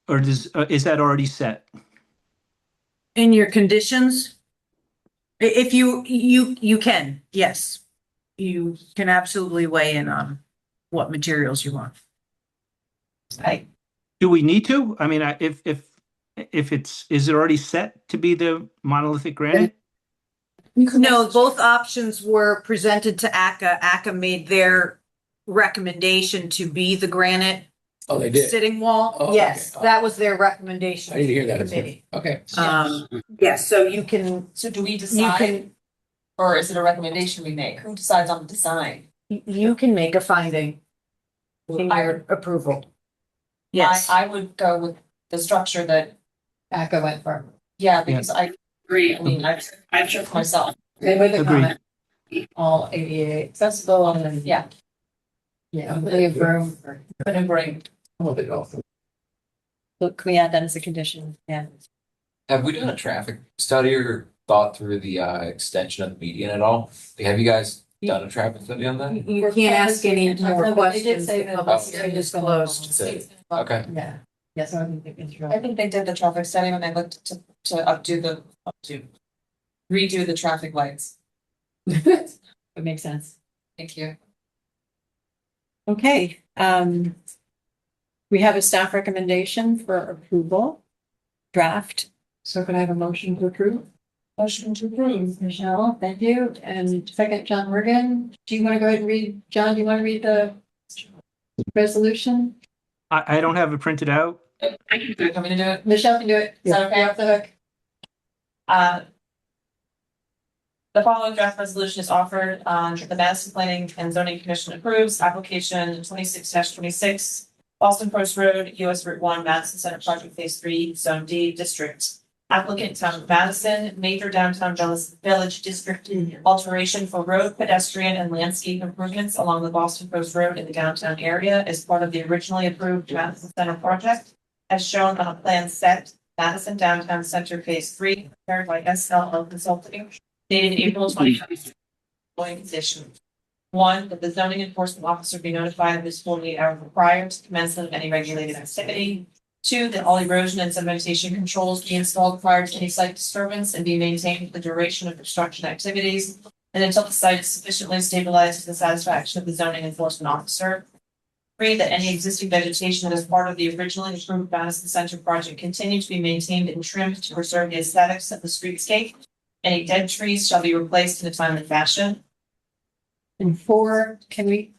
Or is that already set? In your conditions, if you can, yes. You can absolutely weigh in on what materials you want. Do we need to? I mean, if is it already set to be the monolithic granite? No, both options were presented to ACA. ACA made their recommendation to be the granite Oh, they did. sitting wall. Oh, Yes, okay. that was their recommendation. I didn't hear that. Committee. Okay. Yes, so you can, so do we you decide, can, or is it a recommendation we make? Who decides on the design? you can make a finding in your approval. Yes. I would go with the structure that, ACA went for. yeah, because I agree, I've tripped myself. Okay, with the Agreed. comment, all ADA accessible, and then, yeah. Yeah, plenty of room for, But in brain. Oh, they go. look, can we add that as a condition? Yeah. Have we done a traffic study or thought through the extension of the median at all? Like, have you guys done a traffic study on that? You can't ask any more They did questions. say The that public it's hearing is gonna- closed. Okay. Yeah. Yes, I think it's I think they did the traffic study when they looked to redo the traffic lights. It makes sense. Thank you. Okay, we have a staff recommendation for approval, draft. So could I have a motion to approve? Motion to approve, Michelle, thank you. And second, John Morgan. Do you want to go ahead and read, John, do you want to read the resolution? I don't have it printed out. I can do it. Want me to do it? Michelle can do it. Is that okay off the hook? The following draft resolution is offered, the Madison Planning and Zoning Commission approves application 26-26, Boston Post Road, US Route 1, Madison Center Project Phase 3, Zone D, District. Applicant Town of Madison, major downtown village district alteration for road, pedestrian, and landscape improvements along the Boston Post Road in the downtown area as part of the originally approved Madison Center project, as shown on a plan set, Madison Downtown Center Phase 3, prepared by SLL Consulting, dated April 2020. Following conditions. 1, that the zoning enforcement officer be notified of this 48 hours prior to commencement of any regulated activity. 2, that all erosion and sedimentation controls be installed prior to any site disturbance and be maintained for the duration of construction activities and until the site is sufficiently stabilized to the satisfaction of the zoning enforcement officer. 3, that any existing vegetation that is part of the originally approved Madison Center project continue to be maintained and trimmed to preserve the aesthetics of the streetscape. Any dead trees shall be replaced in a timely fashion. And 4, can we?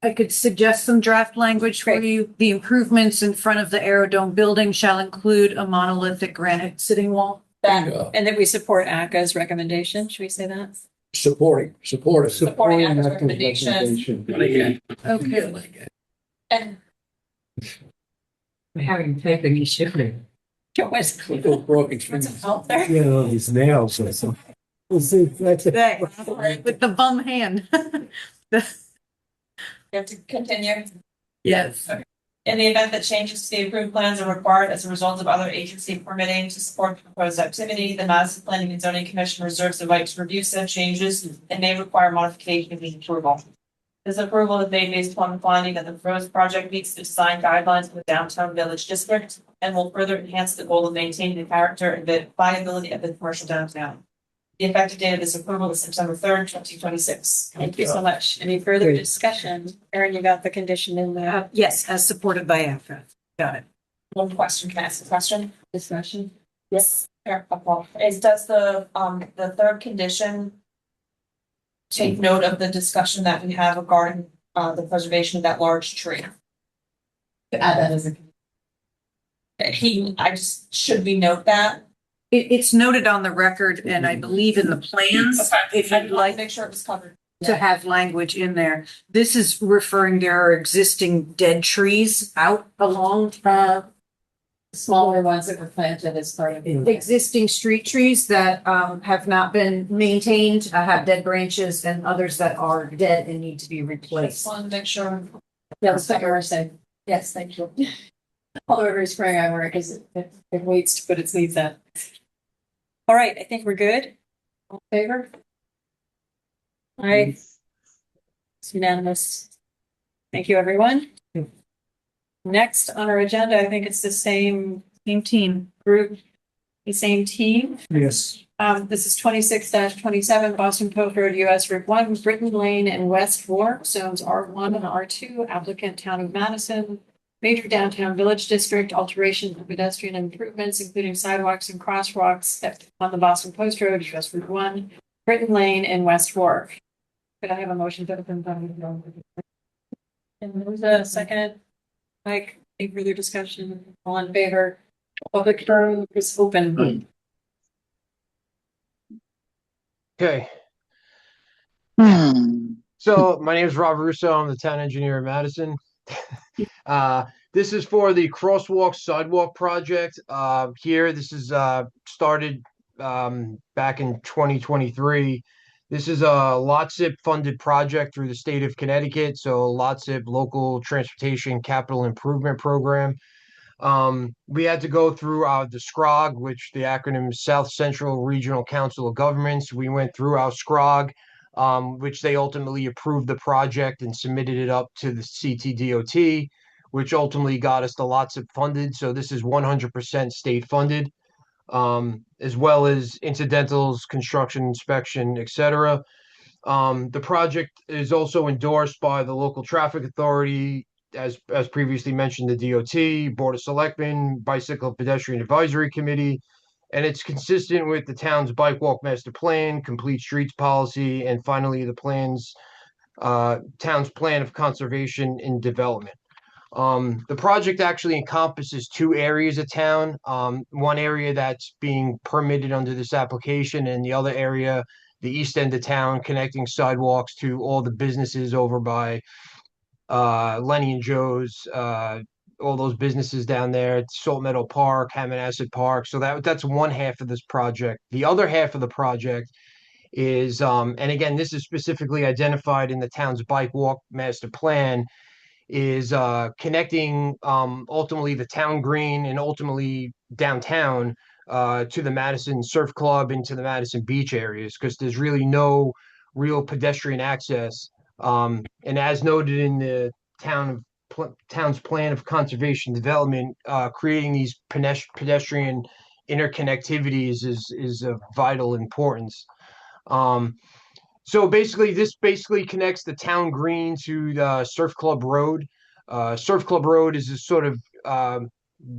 I could suggest some draft language for you. The improvements in front of the Aerodome building shall include a monolithic granite sitting wall. And that we support ACA's recommendation. Should we say that? Supporting Act's recommendation. Okay. Okay. And We're having taken his shipping. what's Broken out there? You know, these nails or something. That's With the bum hand. You have to continue. Yes. In the event that changes to the approved plans are required as a result of other agency permitting to support the proposed activity, the Madison Planning and Zoning Commission reserves the right to review said changes and may require modification of the approval. This approval is made based upon the finding that the proposed project meets the design guidelines of the downtown village district and will further enhance the goal of maintaining the character and the viability of the commercial downtown. The effective date of this approval is September 3rd, 2026. Thank you so much. Any further discussion? Erin, you got the condition in there? Yes, as supported by AFA. Got it. One question, can I ask a question? Discussion? Yes. Does the third condition take note of the discussion that we have regarding the preservation of that large tree? Add that as a. Should we note that? It's noted on the record and I believe in the plans. If you'd like Make sure it was covered. to have language in there. This is referring, there are existing dead trees out along Smaller ones that were planted as part of. existing street trees that have not been maintained, have dead branches, and others that are dead and need to be Just replaced. wanted to make sure. Yeah, the second one said, yes, thank you. Although every spring I work is it waits to put its leaves out. All right, I think we're good. All in favor? All right. It's unanimous. Thank you, everyone. Next on our agenda, I think it's the same team group, the same team. Yes. This is 26-27 Boston Post Road, US Route 1, Britton Lane and West Fork, zones R1 and R2, applicant Town of Madison. Major downtown village district alteration for pedestrian improvements, including sidewalks and crosswalks on the Boston Post Road, US Route 1, Britton Lane and West Fork. Could I have a motion to open public hearing? And there's a second. Mike, any further discussion? All in favor? Public hearing is open. Okay. So my name is Rob Russo. I'm the town engineer in Madison. This is for the crosswalk sidewalk project. Here, this is started back in 2023. This is a LOTSIP funded project through the state of Connecticut. So LOTSIP, Local Transportation Capital Improvement Program. We had to go through the SCROG, which the acronym is South Central Regional Council of Governments. We went through our SCROG, which they ultimately approved the project and submitted it up to the CTDOT, which ultimately got us the LOTSIP funded. So this is 100% state funded, as well as incidentals, construction, inspection, etc. The project is also endorsed by the local traffic authority, as previously mentioned, the DOT, Board of Selectmen, Bicycle Pedestrian Advisory Committee, and it's consistent with the town's bike walk master plan, complete streets policy, and finally the town's plan of conservation and development. The project actually encompasses two areas of town. One area that's being permitted under this application, and the other area, the east end of town, connecting sidewalks to all the businesses over by Lenny and Joe's, all those businesses down there, Salt Meadow Park, Hammonasset Park. So that's one half of this project. The other half of the project is, and again, this is specifically identified in the town's bike walk master plan, is connecting ultimately the town green and ultimately downtown to the Madison Surf Club and to the Madison beach areas, because there's really no real pedestrian access. And as noted in the town's plan of conservation development, creating these pedestrian interconnectivities is of vital importance. So basically, this basically connects the town green to the Surf Club Road. Surf Club Road is a sort of,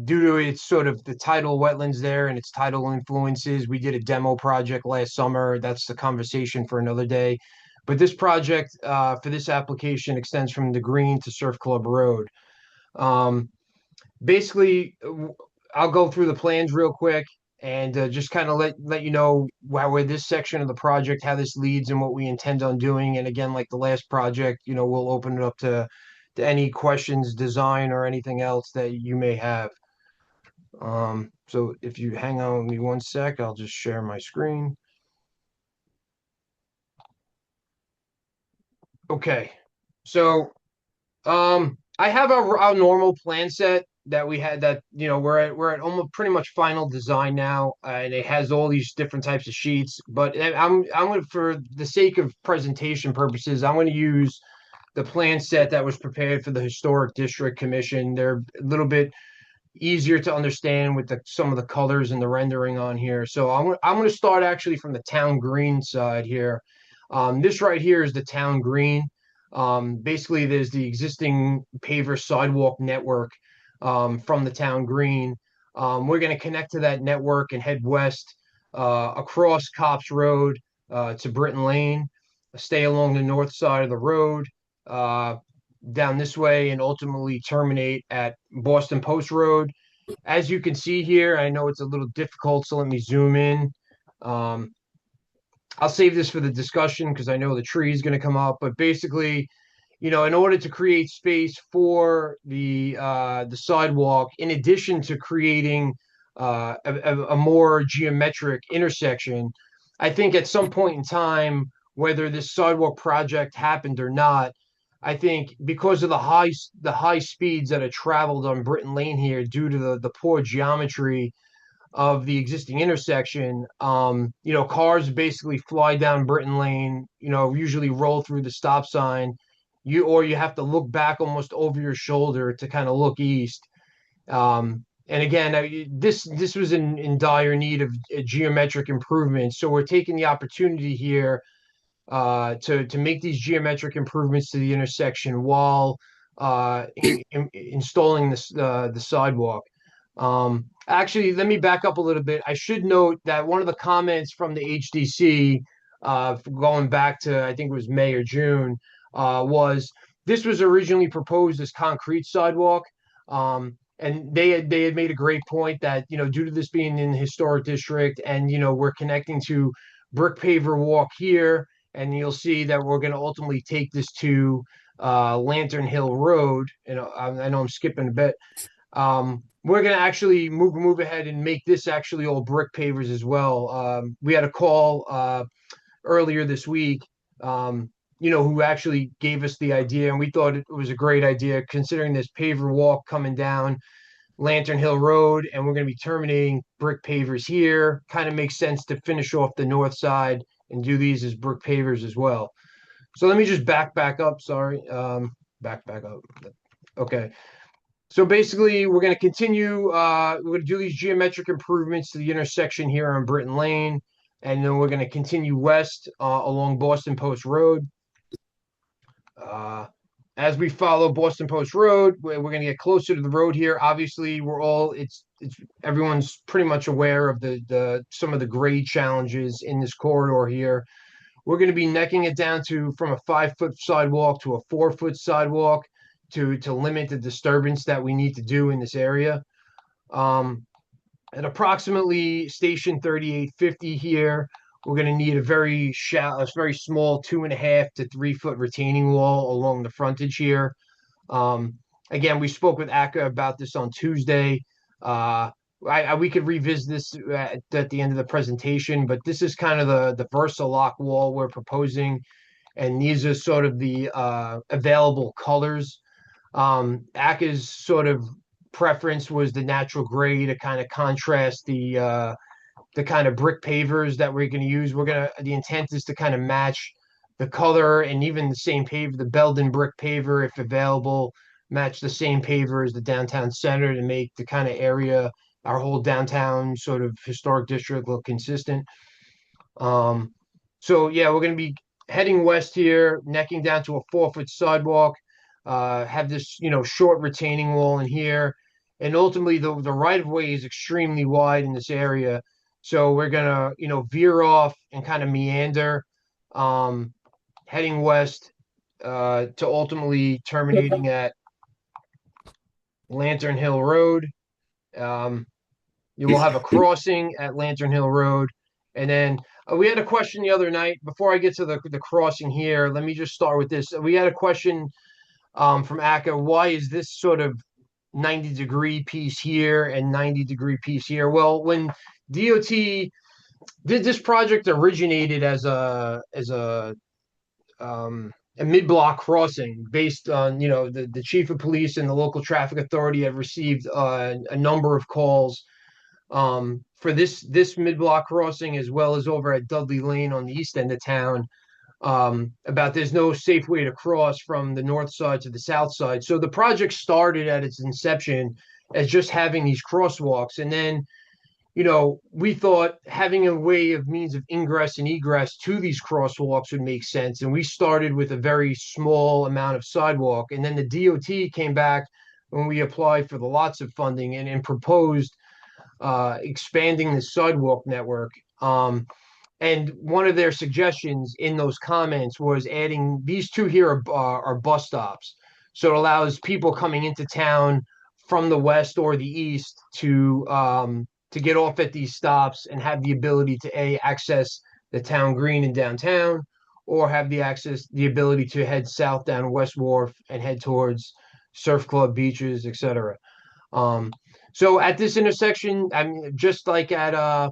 due to its sort of the tidal wetlands there and its tidal influences. We did a demo project last summer. That's the conversation for another day. But this project for this application extends from the green to Surf Club Road. Basically, I'll go through the plans real quick and just kind of let you know where this section of the project, how this leads and what we intend on doing. And again, like the last project, we'll open it up to any questions, design, or anything else that you may have. So if you hang on with me one sec, I'll just share my screen. Okay, so I have a normal plan set that we had that we're at almost pretty much final design now, and it has all these different types of sheets. But I'm going, for the sake of presentation purposes, I'm going to use the plan set that was prepared for the Historic District Commission. They're a little bit easier to understand with some of the colors and the rendering on here. So I'm going to start actually from the town green side here. This right here is the town green. Basically, there's the existing paver sidewalk network from the town green. We're going to connect to that network and head west across Cops Road to Britton Lane, stay along the north side of the road, down this way, and ultimately terminate at Boston Post Road. As you can see here, I know it's a little difficult, so let me zoom in. I'll save this for the discussion because I know the tree is going to come up, but basically, in order to create space for the sidewalk, in addition to creating a more geometric intersection, I think at some point in time, whether this sidewalk project happened or not, I think because of the high speeds that are traveled on Britton Lane here due to the poor geometry of the existing intersection, cars basically fly down Britton Lane, usually roll through the stop sign, or you have to look back almost over your shoulder to kind of look east. And again, this was in dire need of geometric improvement. So we're taking the opportunity here to make these geometric improvements to the intersection while installing the sidewalk. Actually, let me back up a little bit. I should note that one of the comments from the HDC, going back to, I think it was May or June, was this was originally proposed as concrete sidewalk. And they had made a great point that, due to this being in the historic district and, we're connecting to brick paver walk here, and you'll see that we're going to ultimately take this to Lantern Hill Road. I know I'm skipping a bit. We're going to actually move ahead and make this actually all brick pavers as well. We had a call earlier this week, who actually gave us the idea, and we thought it was a great idea considering this paver walk coming down Lantern Hill Road, and we're going to be terminating brick pavers here. Kind of makes sense to finish off the north side and do these as brick pavers as well. So let me just back up. Sorry, back up. Okay. So basically, we're going to continue. We're going to do these geometric improvements to the intersection here on Britton Lane, and then we're going to continue west along Boston Post Road. as we follow Boston Post Road, we're going to get closer to the road here. Obviously, it's everyone's pretty much aware of the some of the grade challenges in this corridor here. We're going to be necking it down from a 5-foot sidewalk to a 4-foot sidewalk to limit the disturbance that we need to do in this area. At approximately station 3850 here, we're going to need a very small 2.5 to 3-foot retaining wall along the frontage here. Again, we spoke with ACA about this on Tuesday. We could revisit this at the end of the presentation, but this is kind of the Versalock wall we're proposing, and these are sort of the available colors. ACA's sort of preference was the natural gray to kind of contrast the kind of brick pavers that we're going to use. The intent is to kind of match the color and even the same paver, the Belden brick paver, if available, match the same paver as the downtown center to make the kind of area, our whole downtown sort of historic district, look consistent. So yeah, we're going to be heading west here, necking down to a 4-foot sidewalk, have this, short retaining wall in here. And ultimately the right of way is extremely wide in this area. So we're gonna, veer off and kind of meander, heading west, to ultimately terminating at Lantern Hill Road. You will have a crossing at Lantern Hill Road. And then we had a question the other night. Before I get to the crossing here, let me just start with this. We had a question from ACA. Why is this sort of 90-degree piece here and 90-degree piece here? Well, when DOT did this project, originated as a mid-block crossing based on, the chief of police and the local traffic authority have received a number of calls for this mid-block crossing, as well as over at Dudley Lane on the east end of town, about there's no safe way to cross from the north side to the south side. So the project started at its inception as just having these crosswalks. And then, we thought having a means of ingress and egress to these crosswalks would make sense. And we started with a very small amount of sidewalk. And then the DOT came back when we applied for the lots of funding and proposed expanding the sidewalk network. And one of their suggestions in those comments was adding these two here are bus stops. So it allows people coming into town from the west or the east to get off at these stops and have the ability to access the town green in downtown, or have the ability to head south down West Wharf and head towards surf club, beaches, etc. So at this intersection, I mean, just like at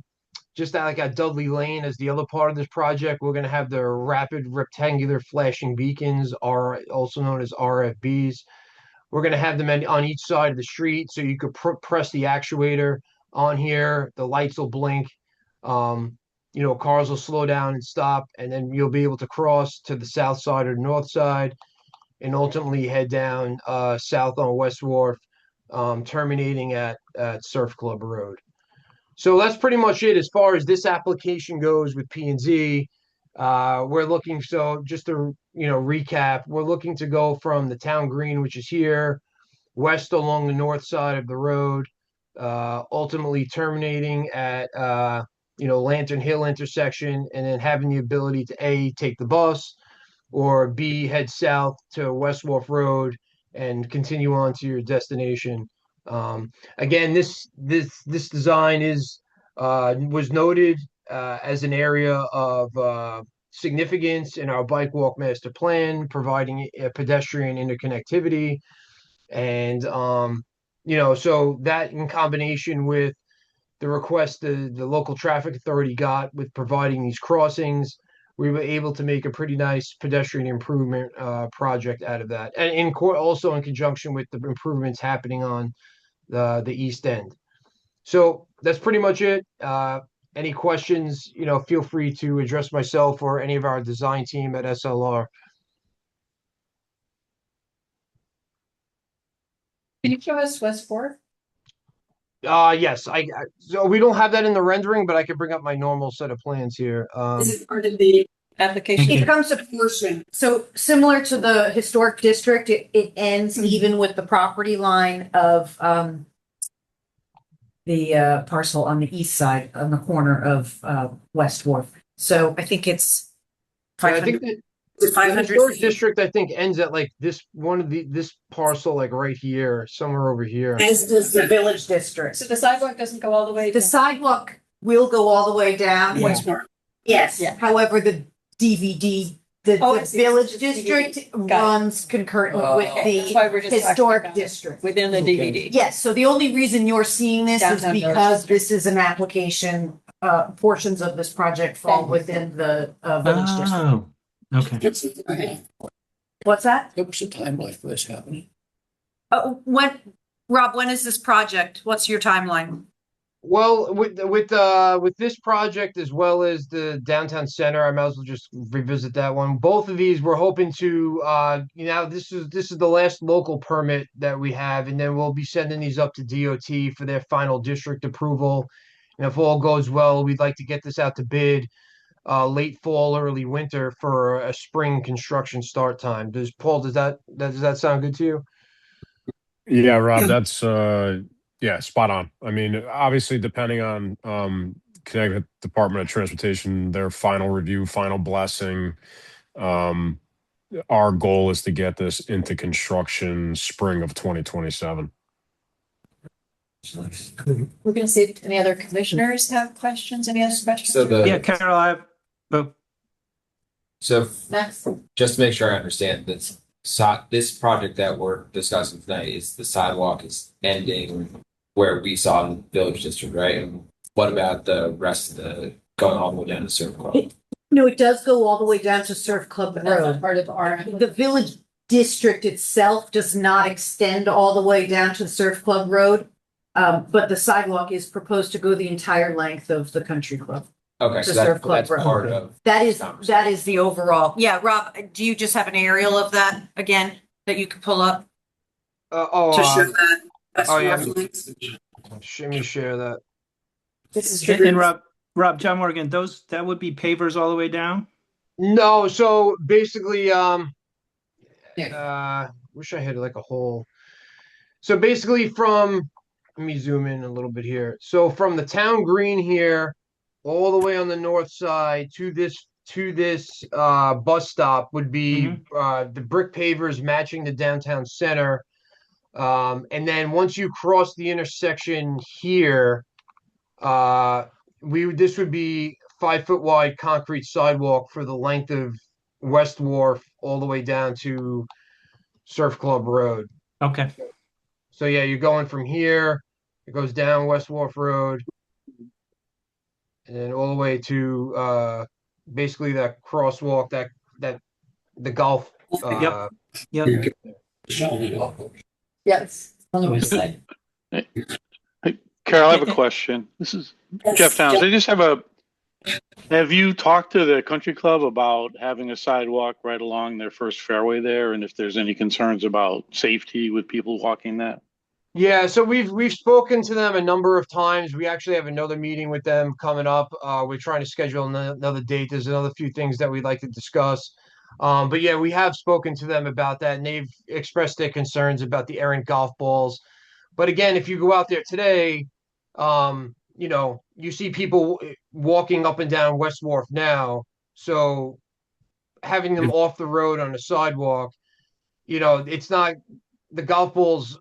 Dudley Lane, as the other part of this project, we're going to have the rapid rectangular flashing beacons, are also known as RFBs. We're going to have them on each side of the street, so you could press the actuator on here. The lights will blink. Cars will slow down and stop, and then you'll be able to cross to the south side or north side, and ultimately head down south on West Wharf, terminating at Surf Club Road. So that's pretty much it as far as this application goes with P&Z. We're looking, so just to recap, we're looking to go from the town green, which is here, west along the north side of the road, ultimately terminating at Lantern Hill intersection, and then having the ability to A, take the bus, or B, head south to West Wharf Road and continue on to your destination. Again, this design was noted as an area of significance in our bike walk master plan, providing pedestrian interconnectivity. And so that, in combination with the request the local traffic authority got with providing these crossings, we were able to make a pretty nice pedestrian improvement project out of that, and also in conjunction with the improvements happening on the east end. So that's pretty much it. Any questions, feel free to address myself or any of our design team at SLR. Can you show us West Fourth? Yes, so we don't have that in the rendering, but I can bring up my normal set of plans here. Is it part of the application. It becomes a portion. So similar to the historic district, it ends even with the property line of, the parcel on the east side, on the corner of, West Wharf. So I think it's I 500. think that The the 500 historic feet. district, I think, ends at like this parcel, like right here, somewhere over here. As does the village district. So the sidewalk doesn't go all the way The down? sidewalk will go all the way down. Yeah. Westmore. Yes, Yeah. however, the DVD, the Oh, I the see. village It's DVD. district Got it. runs concurrently with Okay, that's why we're the just talking historic about it district. within the DVD. Yes, so the only reason you're seeing this is Downtown Village because this is an application, portions of this project fall Thank you. within the village district. Oh, okay. What's that? What's the timeline for this happening? Rob, when is this project? What's your timeline? Well, with this project as well as the downtown center, I might as well just revisit that one. Both of these, we're hoping to, this is the last local permit that we have, and then we'll be sending these up to DOT for their final district approval. And if all goes well, we'd like to get this out to bid late fall, early winter for a spring construction start time. Does that sound good to you? Yeah, Rob, that's yeah, spot on. I mean, obviously, depending on Connecticut Department of Transportation, their final review, final blessing, our goal is to get this into construction spring of 2027. We're gonna see if any other commissioners have questions, any other questions? So Yeah, Carol, I have, So Next. just to make sure I understand this, this project that we're discussing tonight is the sidewalk is ending where we saw in the village district, right? And what about the rest of the going all the way down to Surf Club? No, it does go all the way down to Surf Club But that's Road. not part of our. The village district itself does not extend all the way down to the Surf Club Road. But the sidewalk is proposed to go the entire length of the country club. Okay, The so Surf Club that's Road. part of. That is the overall. Yeah, Rob, do you just have an aerial of that again that you could pull up to show that? Yeah. Let me share that. This is and Rob, John Morgan, that would be pavers all the way down? No, so basically, wish I had like a whole. So basically let me zoom in a little bit here. So from the town green here, all the way on the north side to this bus stop would be the brick pavers matching the downtown center. And then once you cross the intersection here, this would be 5-foot wide concrete sidewalk for the length of West Wharf all the way down to Surf Club Road. Okay. So yeah, you're going from here, it goes down West Wharf Road, and then all the way to basically that crosswalk, that the golf. Yep. Yes. On the west side. Hey, Carol, I have a question. This is Jeff Towns. Have you talked to the country club about having a sidewalk right along their first fairway there? And if there's any concerns about safety with people walking that? Yeah, so we've spoken to them a number of times. We actually have another meeting with them coming up. We're trying to schedule another date. There's another few things that we'd like to discuss. But yeah, we have spoken to them about that, and they've expressed their concerns about the errant golf balls. But again, if you go out there today, you see people walking up and down West Wharf now. So having them off the road on the sidewalk, it's not, the golf balls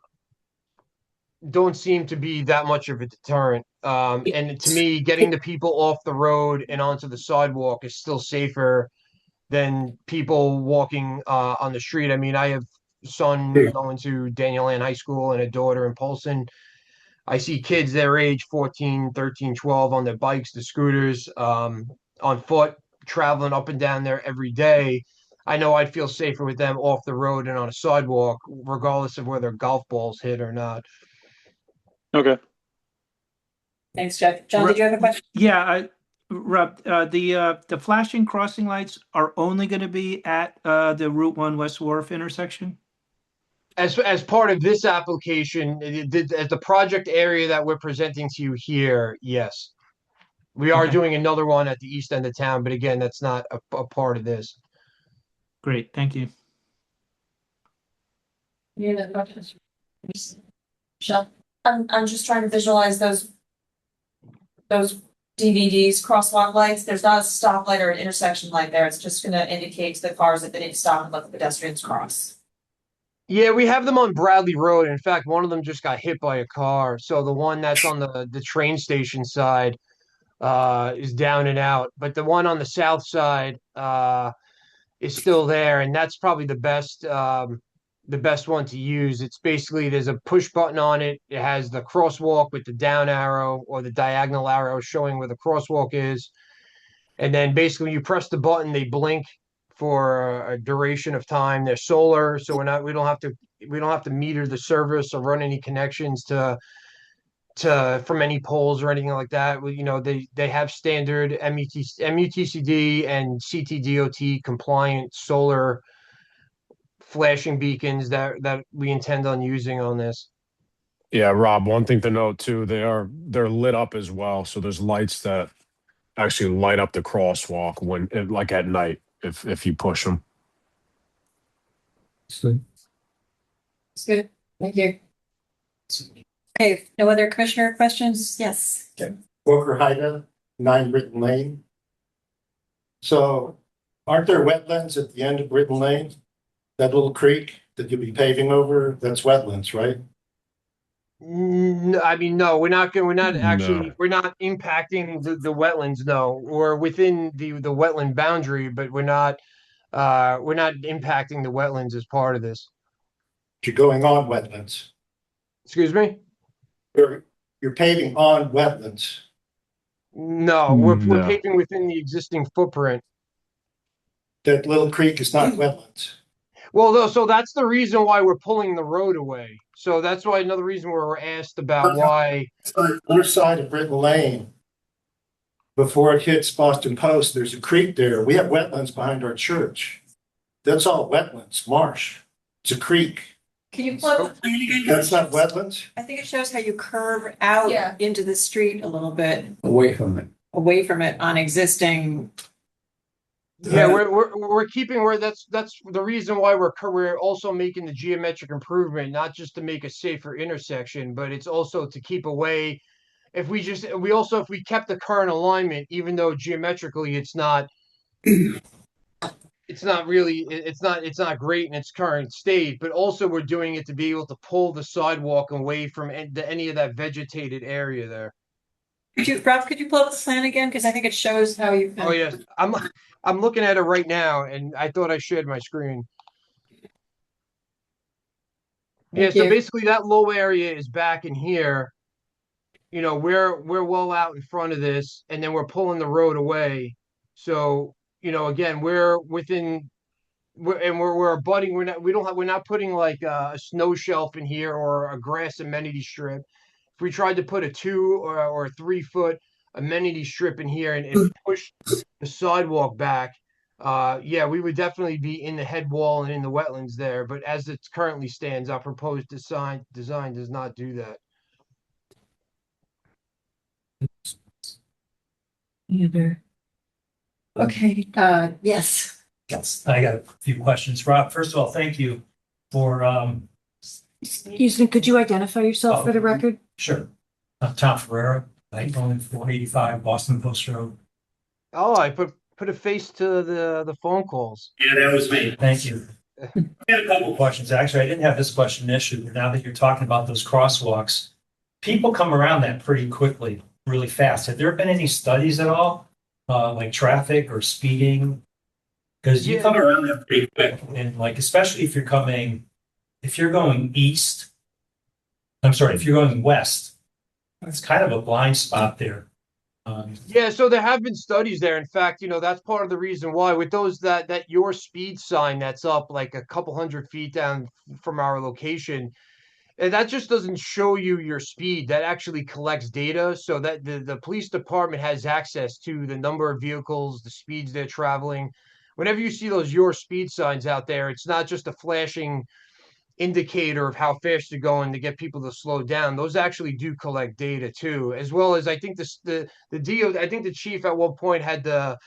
don't seem to be that much of a deterrent. And to me, getting the people off the road and onto the sidewalk is still safer than people walking on the street. I mean, I have a son going to Daniel Ann High School and a daughter in Polson. I see kids their age, 14, 13, 12, on their bikes, the scooters, on foot, traveling up and down there every day. I know I'd feel safer with them off the road and on a sidewalk, regardless of whether golf balls hit or not. Okay. Thanks, Jeff. John, did you have a question? Yeah, Rob, the flashing crossing lights are only going to be at the Route 1 West Wharf intersection? As part of this application, as the project area that we're presenting to you here, yes. We are Okay. doing another one at the east end of town, but again, that's not a part of this. Great, thank you. Any other questions? Michelle? I'm just trying to visualize those DVDs, crosswalk lights. There's not a stoplight or an intersection light there. It's just gonna indicate to the cars that they need to stop and let the pedestrians cross. Yeah, we have them on Bradley Road. In fact, one of them just got hit by a car. So the one that's on the train station side is down and out, but the one on the south side is still there, and that's probably the best one to use. It's basically there's a push button on it. It has the crosswalk with the down arrow or the diagonal arrow showing where the crosswalk is. And then basically when you press the button, they blink for a duration of time. They're solar, so we don't have to meter the service or run any connections from any poles or anything like that. They have standard MUTCD and CTDOT compliant solar flashing beacons that we intend on using on this. Yeah, Rob, one thing to note too, they're lit up as well. So there's lights that actually light up the crosswalk when like at night if you push them. It's good. Thank you. Okay, no other commissioner questions? Yes. Booker Haida, 9 Britton Lane. So aren't there wetlands at the end of Britton Lane? That little creek that you'll be paving over, that's wetlands, right? No, I mean, no, we're not No. we're not impacting the wetlands. No, we're within the wetland boundary, but we're not impacting the wetlands as part of this. You're going on wetlands. Excuse me? You're paving on wetlands. No, we're No. paving within the existing footprint. That little creek is not wetlands. Well, though, so that's the reason why we're pulling the road away. So that's why another reason where we're asked about why. On the other side of Britton Lane, before it hits Boston Post, there's a creek there. We have wetlands behind our church. That's all wetlands, marsh. It's a creek. Can you plug the plan again? That's not wetlands? I think it shows how you curve out Yeah. into the street a little bit, Away from it. away from it on existing. Yeah, we're keeping where that's the reason why we're also making the geometric improvement, not just to make a safer intersection, but it's also to keep away. If we kept the current alignment, even though geometrically it's not great in its current state, but also we're doing it to be able to pull the sidewalk away from any of that vegetated area there. Rob, could you pull up the plan again? Because I think it shows how you. Oh yes, I'm looking at it right now, and I thought I shared my screen. Yeah, so basically that low area is back in here. We're well out in front of this, and then we're pulling the road away. So, again, we're abutting. We're not putting like a snow shelf in here or a grass amenity strip. If we tried to put a 2 or 3 foot amenity strip in here and push the sidewalk back, yeah, we would definitely be in the head wall and in the wetlands there. But as it currently stands, our proposed design does not do that. Okay, yes. Yes, I got a few questions. Rob, first of all, thank you for, Excuse me, could you identify yourself for the record? sure. Tom Ferrera, 485 Boston Post Road. Oh, I put a face to the phone calls. Yeah, that was me. Thank you. I had a couple of questions. Actually, I didn't have this question issued, but now that you're talking about those crosswalks, people come around that pretty quickly, really fast. Have there been any studies at all, like traffic or speeding? Because you come around that pretty quick, and like especially if you're going east. I'm sorry, if you're going west, it's kind of a blind spot there. Yeah, so there have been studies there. In fact, that's part of the reason why with those that your speed sign that's up like a couple 100 feet down from our location, and that just doesn't show you your speed. That actually collects data so that the police department has access to the number of vehicles, the speeds they're traveling. Whenever you see those your speed signs out there, it's not just a flashing indicator of how fast you're going to get people to slow down. Those actually do collect data too, as well as I think the DO, I think the chief at one point had the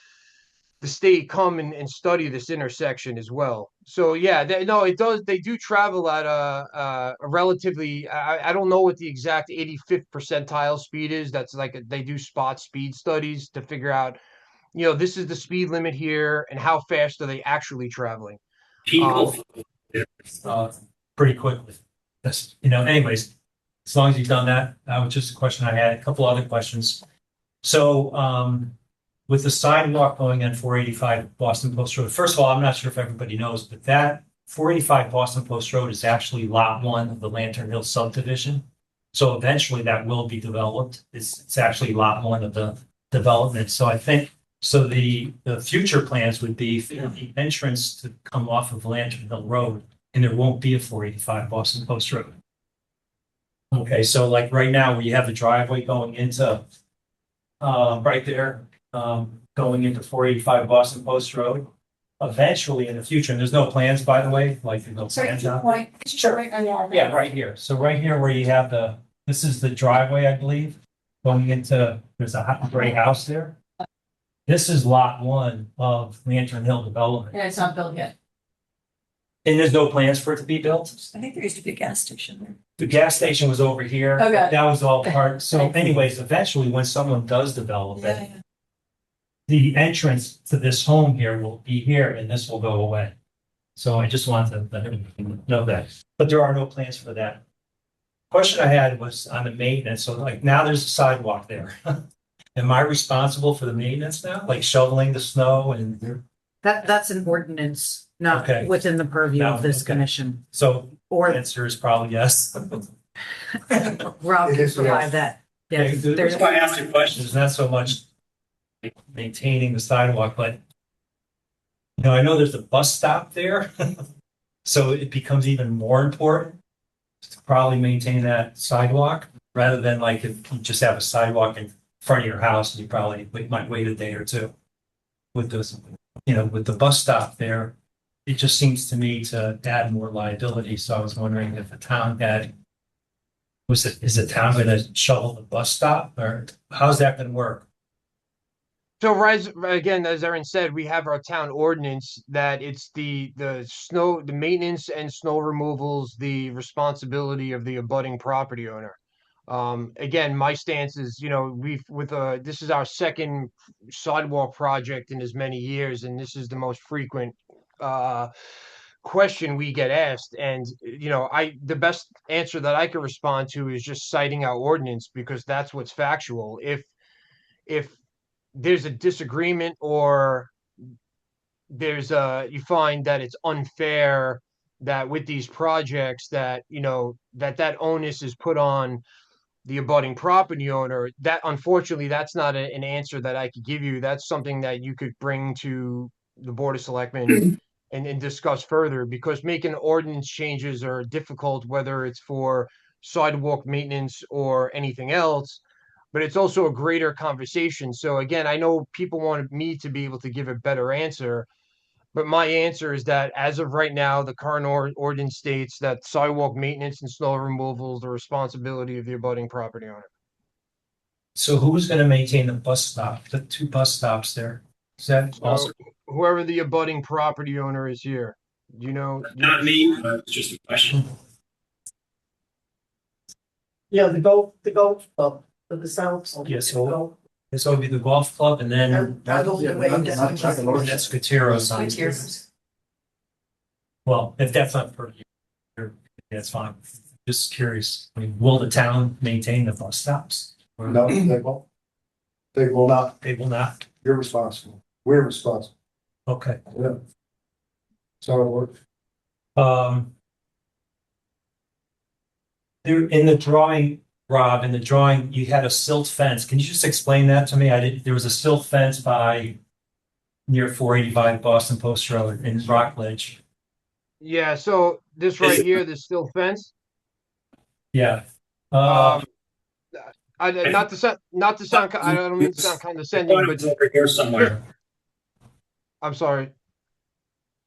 state come and study this intersection as well. So yeah, no, it does. They do travel at a relatively. I don't know what the exact 85th percentile speed is. That's like they do spot speed studies to figure out, this is the speed limit here and how fast are they actually traveling. People pretty quickly. That's, anyways, as long as you've done that, that was just a question I had. A couple other questions. So, with the sidewalk going on 485 Boston Post Road, first of all, I'm not sure if everybody knows, but that 485 Boston Post Road is actually lot 1 of the Lantern Hill subdivision. So eventually that will be developed. It's actually lot 1 of the development. So I think, so the future plans would be for the entrance to come off of Lantern Hill Road, and there won't be a 485 Boston Post Road. Okay, so like right now where you have the driveway going into, right there, going into 485 Boston Post Road. Eventually in the future, and there's no plans, by the way, like there's no plans out there. Sure. Yeah, right here. So right here where you have this is the driveway, I believe, going into, there's a gray house there. This is lot 1 of Lantern Hill development. Yeah, it's not built yet. And there's no plans for it to be built? I think there used to be a gas station there. The gas station was over here. Okay. That was all part. So anyways, eventually when someone does develop it, the entrance to this home here will be here and this will go away. So I just wanted to let everyone know that. But there are no plans for that. Question I had was on the maintenance. So like now there's a sidewalk there. Am I responsible for the maintenance now? Like shoveling the snow and? That's an ordinance, not Okay. within the purview No, of this okay. commission. So answer is probably yes. Rob It can is, provide yes. that. Yeah, Yes, the there's reason why I asked the question is not so much maintaining the sidewalk, but I know there's a bus stop there, so it becomes even more important to probably maintain that sidewalk rather than like if you just have a sidewalk in front of your house and you probably might wait a day or two. With those, with the bus stop there, it just seems to me to add more liability. So I was wondering if the town is the town going to shovel the bus stop or how's that going to work? So again, as Erin said, we have our town ordinance that it's the maintenance and snow removals, the responsibility of the abutting property owner. Again, my stance is, this is our second sidewalk project in as many years, and this is the most frequent question we get asked. And, the best answer that I can respond to is just citing our ordinance because that's what's factual. If there's a disagreement or you find that it's unfair that with these projects that, that onus is put on the abutting property owner, that unfortunately, that's not an answer that I could give you. That's something that you could bring to the Board of Selectmen and discuss further because making ordinance changes are difficult, whether it's for sidewalk maintenance or anything else, but it's also a greater conversation. So again, I know people wanted me to be able to give a better answer, but my answer is that as of right now, the current ordinance states that sidewalk maintenance and snow removal is the responsibility of the abutting property owner. So who's going to maintain the bus stop, the 2 bus stops there? Is that also? Whoever the abutting property owner is here, Not me, it's just a question. Yeah, the golf club, the south. Yeah, so this would be the golf club and then that's Gutierrez. Well, if that's not for you, that's fine. Just curious. I mean, will the town maintain the bus stops? No, they won't. They will not. They will not. You're responsible. We're responsible. Okay. Yeah. That's how it works. There in the drawing, Rob, you had a silt fence. Can you just explain that to me? There was a silt fence near 485 Boston Post Road in Rockledge. Yeah, so this right here, this still fence. Yeah. Not to sound, I don't mean to sound condescending, but over here somewhere. I'm sorry.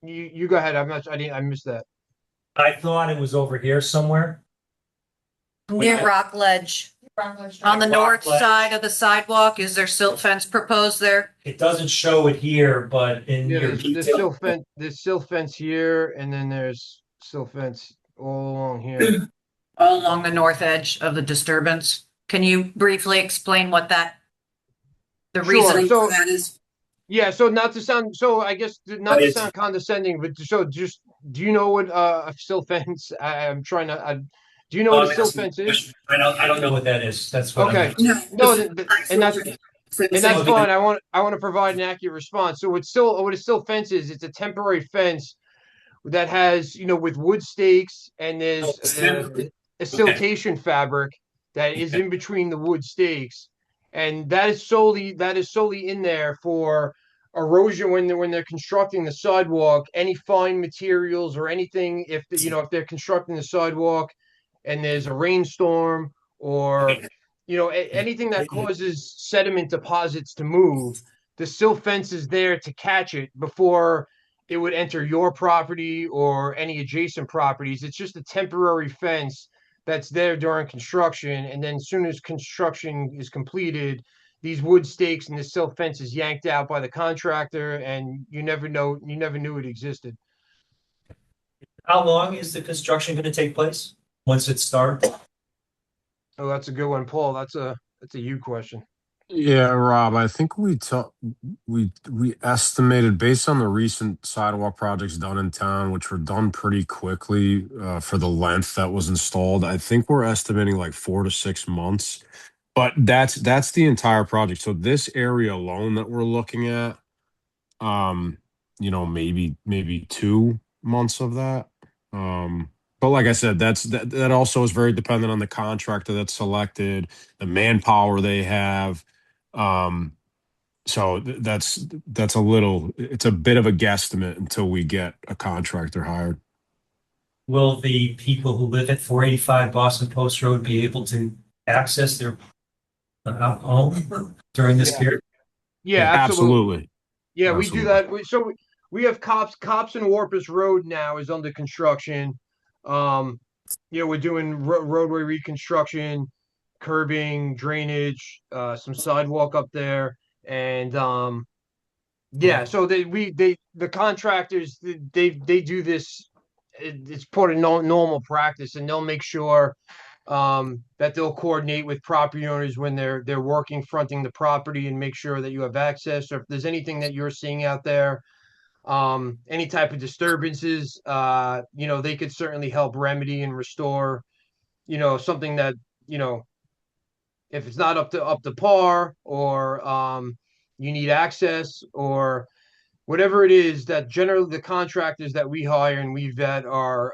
You go ahead. I missed that. I thought it was over here somewhere. Near Rock Ledge, on the Rock north Ledge. side of the sidewalk, is there silt fence proposed there? It doesn't show it here, but in Yeah, your there's silt fence here, and then there's silt fence all along here. All along the north edge of the disturbance. Can you briefly explain what the Sure, reason so- for that is? Yeah, so not to sound, so I guess not to sound condescending, but so just, do you know what a silt fence? I'm trying to. Do you know what a silt fence is? I don't know what that is. That's what Okay. I'm. No, and that's fine. I want to provide an accurate response. So what a silt fence is, it's a temporary fence that has, with wood stakes, and there's a siltation fabric that is in between the wood stakes, and that is solely in there for erosion when they're constructing the sidewalk. Any fine materials or anything, if they're constructing the sidewalk and there's a rainstorm, or anything that causes sediment deposits to move, the silt fence is there to catch it before it would enter your property or any adjacent properties. It's just a temporary fence that's there during construction, and then as soon as construction is completed, these wood stakes and the silt fence is yanked out by the contractor, and you never knew it existed. How long is the construction going to take place once it starts? Oh, that's a good one, Paul. That's a you question. Yeah, Rob, I think we estimated based on the recent sidewalk projects done in town, which were done pretty quickly for the length that was installed. I think we're estimating like 4 to 6 months, but that's the entire project. So this area alone that we're looking at, maybe 2 months of that. But like I said, that also is very dependent on the contractor that's selected, the manpower they have. Um, so that's it's a bit of a guesstimate until we get a contractor hired. Will the people who live at 485 Boston Post Road be able to access their home during this period? Yeah, Absolutely. Yeah, we Absolutely. do that. We have cops and Warpus Road now is under construction. We're doing roadway reconstruction, curbing, drainage, some sidewalk up there, and yeah. So the contractors, they do this. It's part of normal practice, and they'll make sure that they'll coordinate with property owners when they're working fronting the property, and make sure that you have access, or if there's anything that you're seeing out there, any type of disturbances, they could certainly help remedy and restore, something that, if it's not up to par, or you need access, or whatever it is, that generally the contractors that we hire and we vet are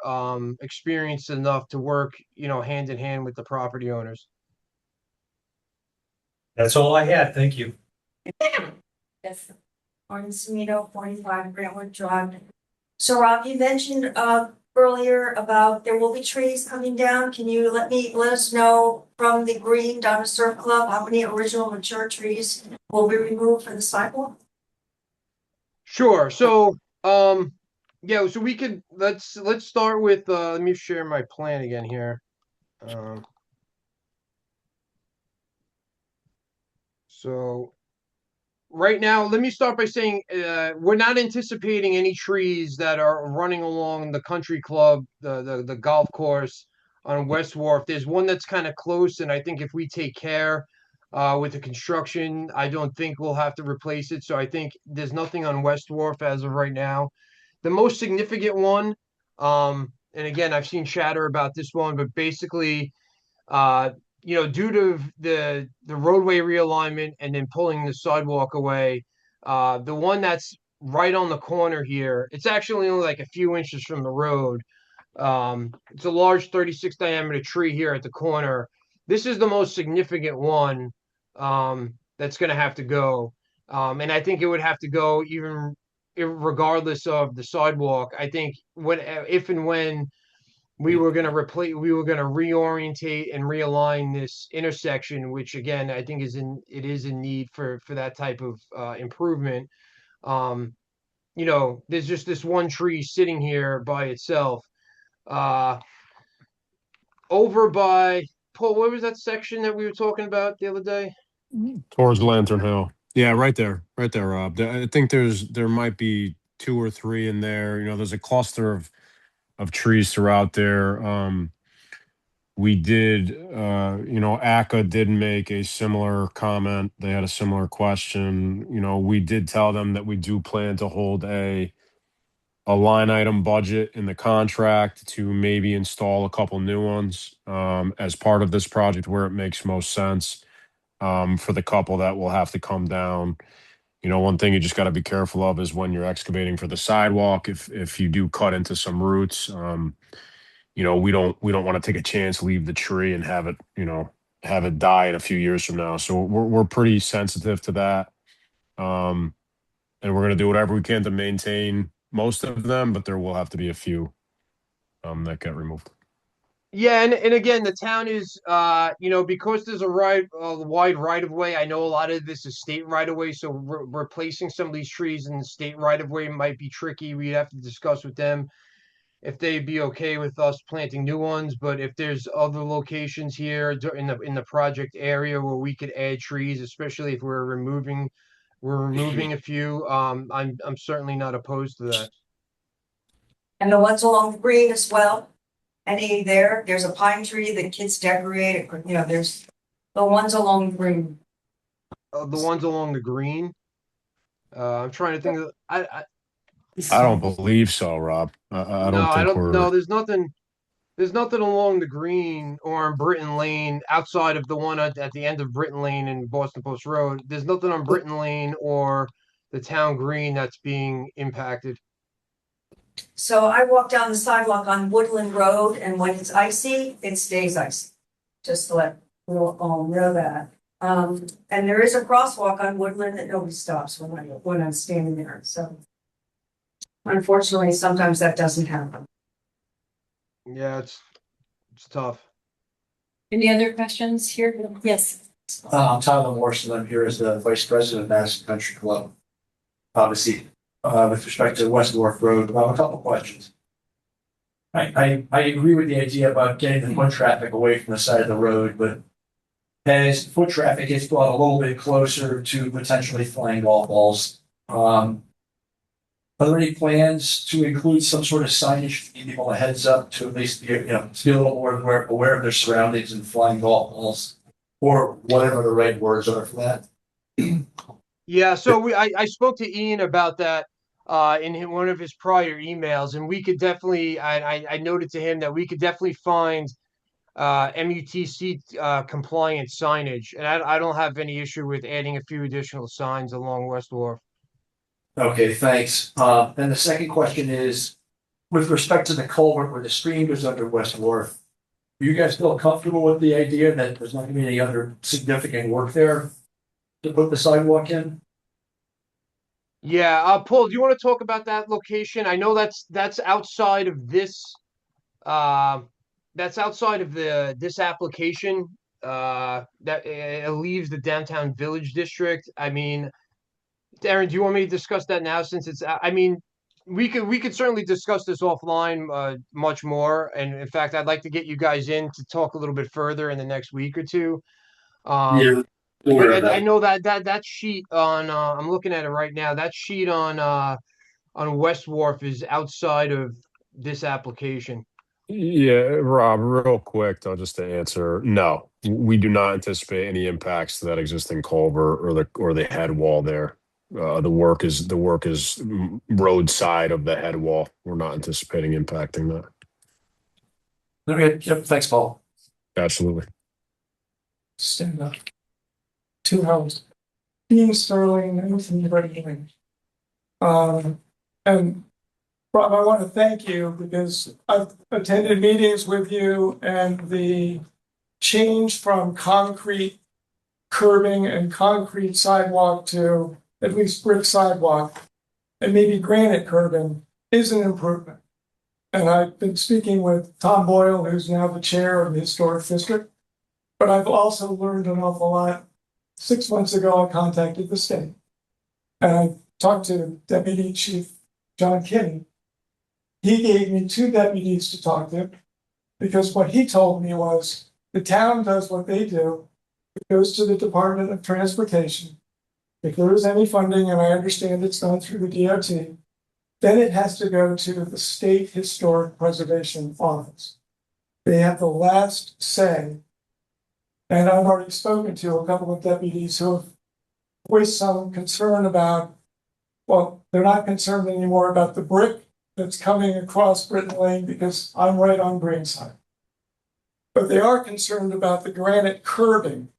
experienced enough to work, hand in hand with the property owners. That's all I had. Thank you. Yes. Martin Smito, 45 Grantwood Drive. So Rob, you mentioned earlier about there will be trees coming down. Can you let us know from the green down to Surf Club how many original mature trees will be removed for the sidewalk? Sure. So, yeah, so we could, let's start with, let me share my plan again here. So right now, let me start by saying, we're not anticipating any trees that are running along the country club, the golf course on West Wharf. There's one that's kind of close, and I think if we take care with the construction, I don't think we'll have to replace it. So I think there's nothing on West Wharf as of right now. The most significant one, and again, I've seen chatter about this one, but basically, due to the roadway realignment and then pulling the sidewalk away, the one that's right on the corner here, it's actually only like a few inches from the road. It's a large 36 diameter tree here at the corner. This is the most significant one that's going to have to go. And I think it would have to go even regardless of the sidewalk. I think if and when we were going to reorientate and realign this intersection, which again, I think it is in need for that type of improvement. There's just this one tree sitting here by itself. over by Paul, where was that section that we were talking about the other day? Towards Lantern Hill. Yeah, right there, Rob. I think there might be two or three in there. You know, there's a cluster of trees throughout there. We did, ACA did make a similar comment. They had a similar question. You know, we did tell them that we do plan to hold a line item budget in the contract to maybe install a couple new ones as part of this project where it makes most sense for the couple that will have to come down. You know, one thing you just got to be careful of is when you're excavating for the sidewalk, if you do cut into some roots, we don't want to take a chance, leave the tree and have it, have it die in a few years from now. So we're pretty sensitive to that. And we're going to do whatever we can to maintain most of them, but there will have to be a few that get removed. Yeah, and again, the town is, because there's a wide right of way. I know a lot of this is state right of way, so replacing some of these trees in the state right of way might be tricky. We'd have to discuss with them if they'd be okay with us planting new ones. But if there's other locations here in the project area where we could add trees, especially if we're removing a few, I'm certainly not opposed to that. And the ones along the green as well. Any there's a pine tree that kids decorate, there's the ones along the green. The ones along the green. I'm trying to think of. I don't believe so, Rob. I don't think we're. No, there's nothing. There's nothing along the green or on Britton Lane outside of the one at the end of Britton Lane and Boston Post Road. There's nothing on Britton Lane or the town green that's being impacted. So I walk down the sidewalk on Woodland Road, and when it's icy, it stays icy. Just to let you all know that. And there is a crosswalk on Woodland that nobody stops when I'm standing there. So unfortunately, sometimes that doesn't happen. Yeah, it's tough. Any other questions here? Yes. I'm Tyler Morrison. I'm here as the Vice President of Madison Country Club. Obviously, with respect to West North Road, I have a couple questions. I agree with the idea about getting the foot traffic away from the side of the road, but as foot traffic gets brought a little bit closer to potentially flying golf balls, are there any plans to include some sort of signage to give people a heads up to at least be, to be a little more aware of their surroundings and flying golf balls, or whatever the right words are for that? Yeah, so I spoke to Ian about that in one of his prior emails, and we could definitely, I noted to him that we could definitely find MUTC compliant signage, and I don't have any issue with adding a few additional signs along West Wharf. Okay, thanks. And the second question is, with respect to the culvert where the stream goes under West Wharf, are you guys still comfortable with the idea that there's not going to be any other significant work there to put the sidewalk in? Yeah, Paul, do you want to talk about that location? I know that's outside of this. That's outside of this application. That it leaves the downtown village district. I mean, Darren, do you want me to discuss that now? Since it's, we could certainly discuss this offline much more. And in fact, I'd like to get you guys in to talk a little bit further in the next week or two. Yeah. I know that sheet on I'm looking at it right now. That sheet on West Wharf is outside of this application. Yeah, Rob, real quick though, just to answer, no, we do not anticipate any impacts to that existing culvert or the head wall there. The work is roadside of the head wall. We're not anticipating impacting that. Okay, yep, thanks, Paul. Absolutely. Stand up. Two hours. Dean Sterling, Nathan Brady. And Rob, I want to thank you because I've attended meetings with you, and the change from concrete curbing and concrete sidewalk to at least brick sidewalk and maybe granite curbing is an improvement. And I've been speaking with Tom Boyle, who's now the chair of the Historic District, but I've also learned an awful lot. 6 months ago, I contacted the state and I talked to Deputy Chief John Kinney. he gave me 2 deputies to talk to, because what he told me was the town does what they do. It goes to the Department of Transportation. If there is any funding, and I understand it's done through the DOT, then it has to go to the State Historic Preservation Office. They have the last say. And I've already spoken to a couple of deputies who have voiced some concern about, well, they're not concerned anymore about the brick that's coming across Britton Lane because I'm right on Greenside. But they are concerned about the granite curbing.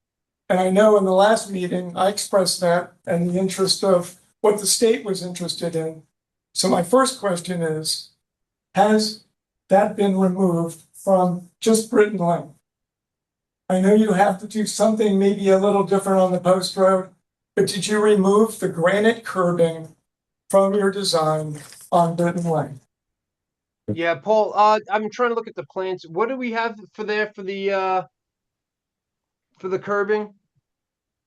And I know in the last meeting, I expressed that and the interest of what the state was interested in. So my first question is, has that been removed from just Britton Lane? I know you have to do something maybe a little different on the post road, but did you remove the granite curbing from your design on Britton Lane? Yeah, Paul, I'm trying to look at the plans. What do we have for there for the curbing?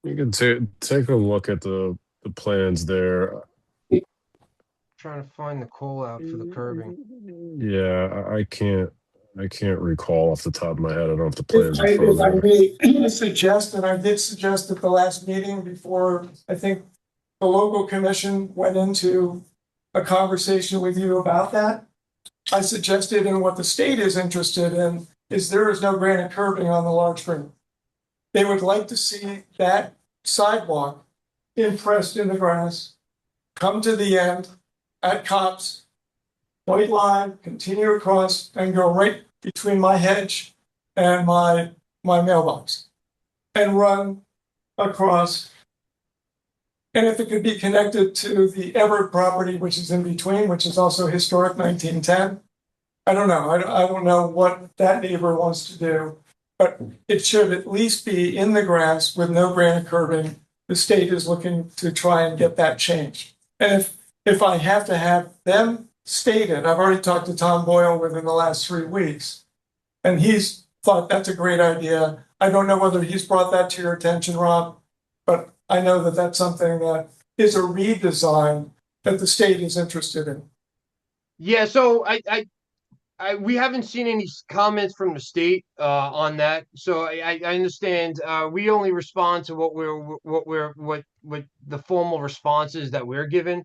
You can take a look at the plans there. Trying to find the call out for the curbing. Yeah, I can't recall off the top of my head. I don't have the plans in front If I of me. may suggest, and I did suggest at the last meeting before, I think the local commission went into a conversation with you about that. I suggested, and what the state is interested in, is there is no granite curbing on the large green. They would like to see that sidewalk impressed in the grass, come to the end at Cops, white line, continue across, and go right between my hedge and my mailbox, and run across. And if it could be connected to the Everett property, which is in between, which is also historic 1910, I don't know. I don't know what that neighbor wants to do, but it should at least be in the grass with no granite curbing. The state is looking to try and get that changed. And if I have to have them stated, I've already talked to Tom Boyle within the last 3 weeks, and he's thought that's a great idea. I don't know whether he's brought that to your attention, Rob, but I know that that's something that is a redesign that the state is interested in. Yeah, so we haven't seen any comments from the state on that. So I understand we only respond to what the formal responses that we're given.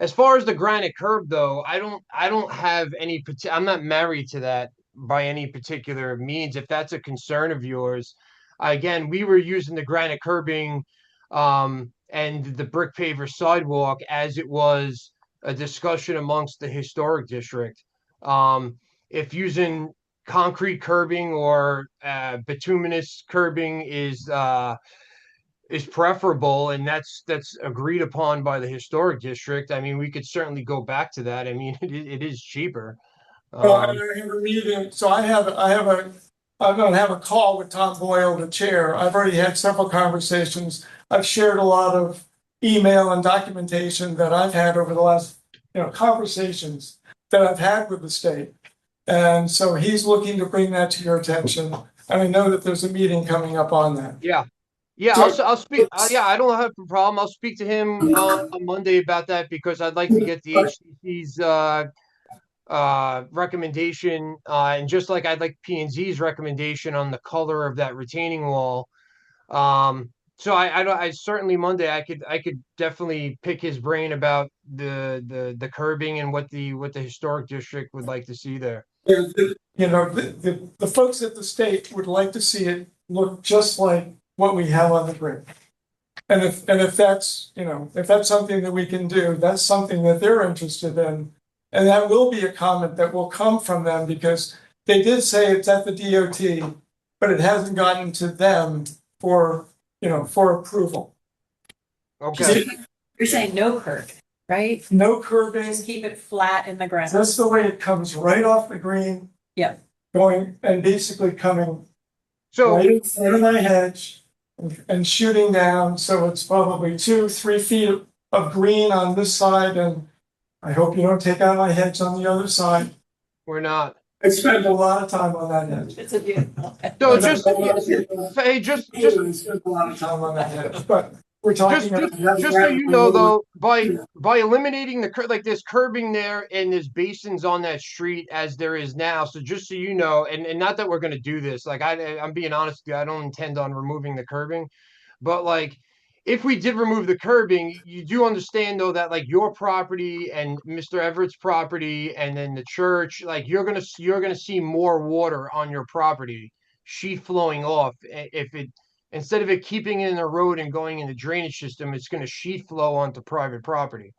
As far as the granite curb, though, I don't have any. I'm not married to that by any particular means. If that's a concern of yours, again, we were using the granite curbing and the brick paver sidewalk as it was a discussion amongst the historic district. If using concrete curbing or bituminous curbing is preferable, and that's agreed upon by the historic district, I mean, we could certainly go back to that. I mean, it is cheaper. I have a meeting, so I'm going to have a call with Tom Boyle, the chair. I've already had several conversations. I've shared a lot of email and documentation that I've had over the last, conversations that I've had with the state. And so he's looking to bring that to your attention. And I know that there's a meeting coming up on that. Yeah. Yeah, I'll speak. Yeah, I don't have a problem. I'll speak to him on Monday about that because I'd like to get the HTC's recommendation, and just like I'd like P&Z's recommendation on the color of that retaining wall. So I certainly Monday I could definitely pick his brain about the curbing and what the historic district would like to see there. The folks at the state would like to see it look just like what we have on the grid. And if that's something that we can do, that's something that they're interested in. And that will be a comment that will come from them because they did say it's at the DOT, but it hasn't gotten to them for approval. Okay. You're saying no curb, right? No curbing. Just keep it flat in the ground. That's the way it comes right off the green. Yeah. Going and basically coming right in front of my hedge and shooting down. So it's probably 2-3 feet of green on this side. And I hope you don't take out my hedge on the other side. We're not. I spend a lot of time on that hedge. It's a beautiful. So just spend a lot of time on that hedge. But We're Just, talking. just so you know, though, by eliminating like there's curbing there and there's basins on that street as there is now. So just so you know, and not that we're going to do this, like I'm being honest with you, I don't intend on removing the curbing, but like if we did remove the curbing, you do understand though that like your property and Mr. Everett's property and then the church, like you're gonna see more water on your property, sheet flowing off. If it instead of it keeping it in the road and going in the drainage system, it's going to sheet flow onto private property.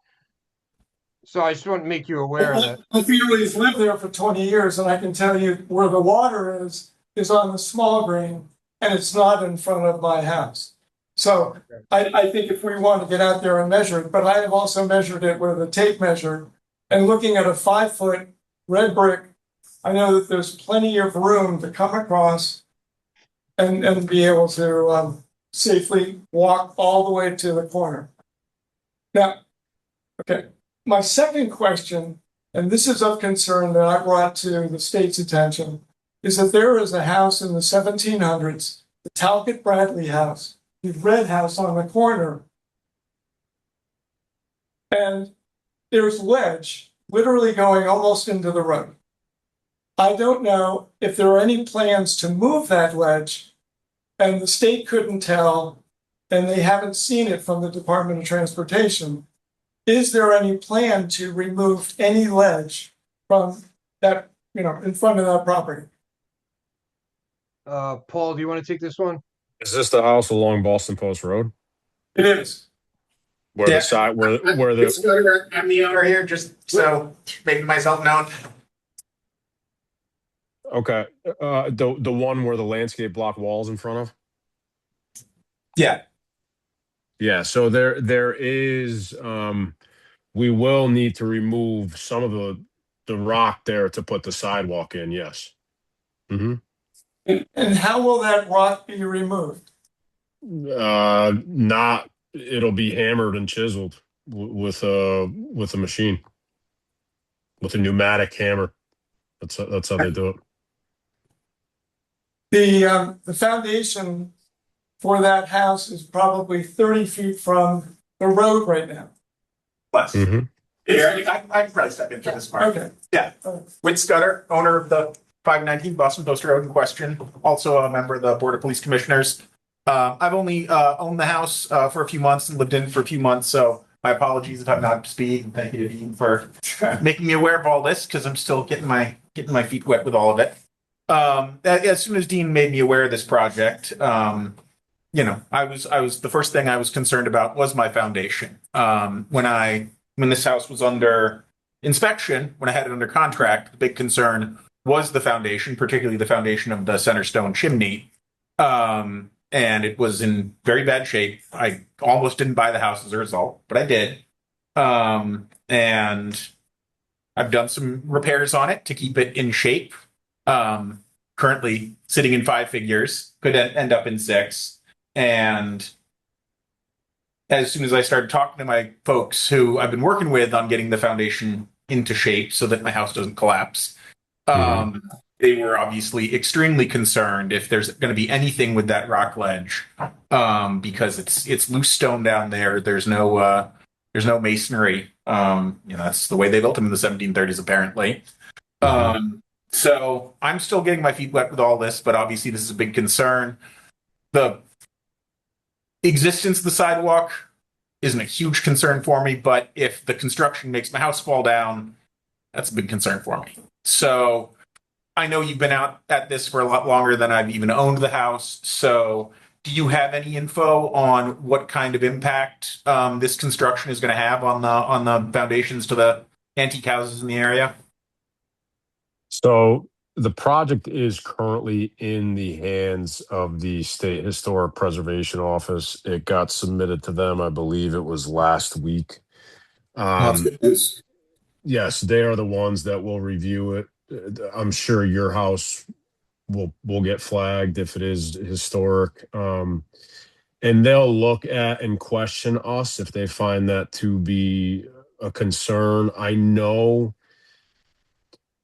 So I just want to make you aware of that. My family's lived there for 20 years, and I can tell you where the water is on the small green, and it's not in front of my house. So I think if we want to get out there and measure it, but I have also measured it with a tape measure, and looking at a 5-foot red brick, I know that there's plenty of room to come across and be able to safely walk all the way to the corner. Now, okay, my second question, and this is of concern that I brought to the state's attention, is that there is a house in the 1700s, the Talcott Bradley house, the red house on the corner. And there's ledge literally going almost into the road. I don't know if there are any plans to move that ledge, and the state couldn't tell, and they haven't seen it from the Department of Transportation. Is there any plan to remove any ledge from that, in front of that property? Paul, do you want to take this one? Is this the house along Boston Post Road? It is. Where the side, where the I'm the owner here, just so making myself known. okay, the one where the landscape block walls in front of. Yeah. Yeah, so there is we will need to remove some of the rock there to put the sidewalk in, yes. Mm-hmm. And how will that rock be removed? Not it'll be hammered and chiseled with a machine. With a pneumatic hammer. That's how they do it. The foundation for that house is probably 30 feet from the road right now. Less. Mm-hmm. I can probably step into this part. Okay. Yeah. Whit Scudder, owner of the 519 Boston Post Road in question, also a member of the Board of Police Commissioners. I've only owned the house for a few months and lived in it for a few months, so my apologies if I'm not up to speed. And thank you to Dean for making me aware of all this because I'm still getting my feet wet with all of it. As soon as Dean made me aware of this project, I was the first thing I was concerned about was my foundation. When this house was under inspection, when I had it under contract, the big concern was the foundation, particularly the foundation of the center stone chimney. And it was in very bad shape. I almost didn't buy the house as a result, but I did. And I've done some repairs on it to keep it in shape. Currently sitting in 5 figures, could end up in 6. And as soon as I started talking to my folks who I've been working with on getting the foundation into shape so that my house doesn't collapse, they were obviously extremely concerned if there's going to be anything with that rock ledge, because it's loose stone down there. There's no masonry. That's the way they built them in the 1730s, apparently. So I'm still getting my feet wet with all this, but obviously this is a big concern. The existence of the sidewalk isn't a huge concern for me, but if the construction makes my house fall down, that's a big concern for me. So I know you've been out at this for a lot longer than I've even owned the house. So do you have any info on what kind of impact this construction is going to have on the foundations to the antique houses in the area? So the project is currently in the hands of the State Historic Preservation Office. It got submitted to them, I believe it was last week. Yes, they are the ones that will review it. I'm sure your house will get flagged if it is historic. And they'll look at and question us if they find that to be a concern. I know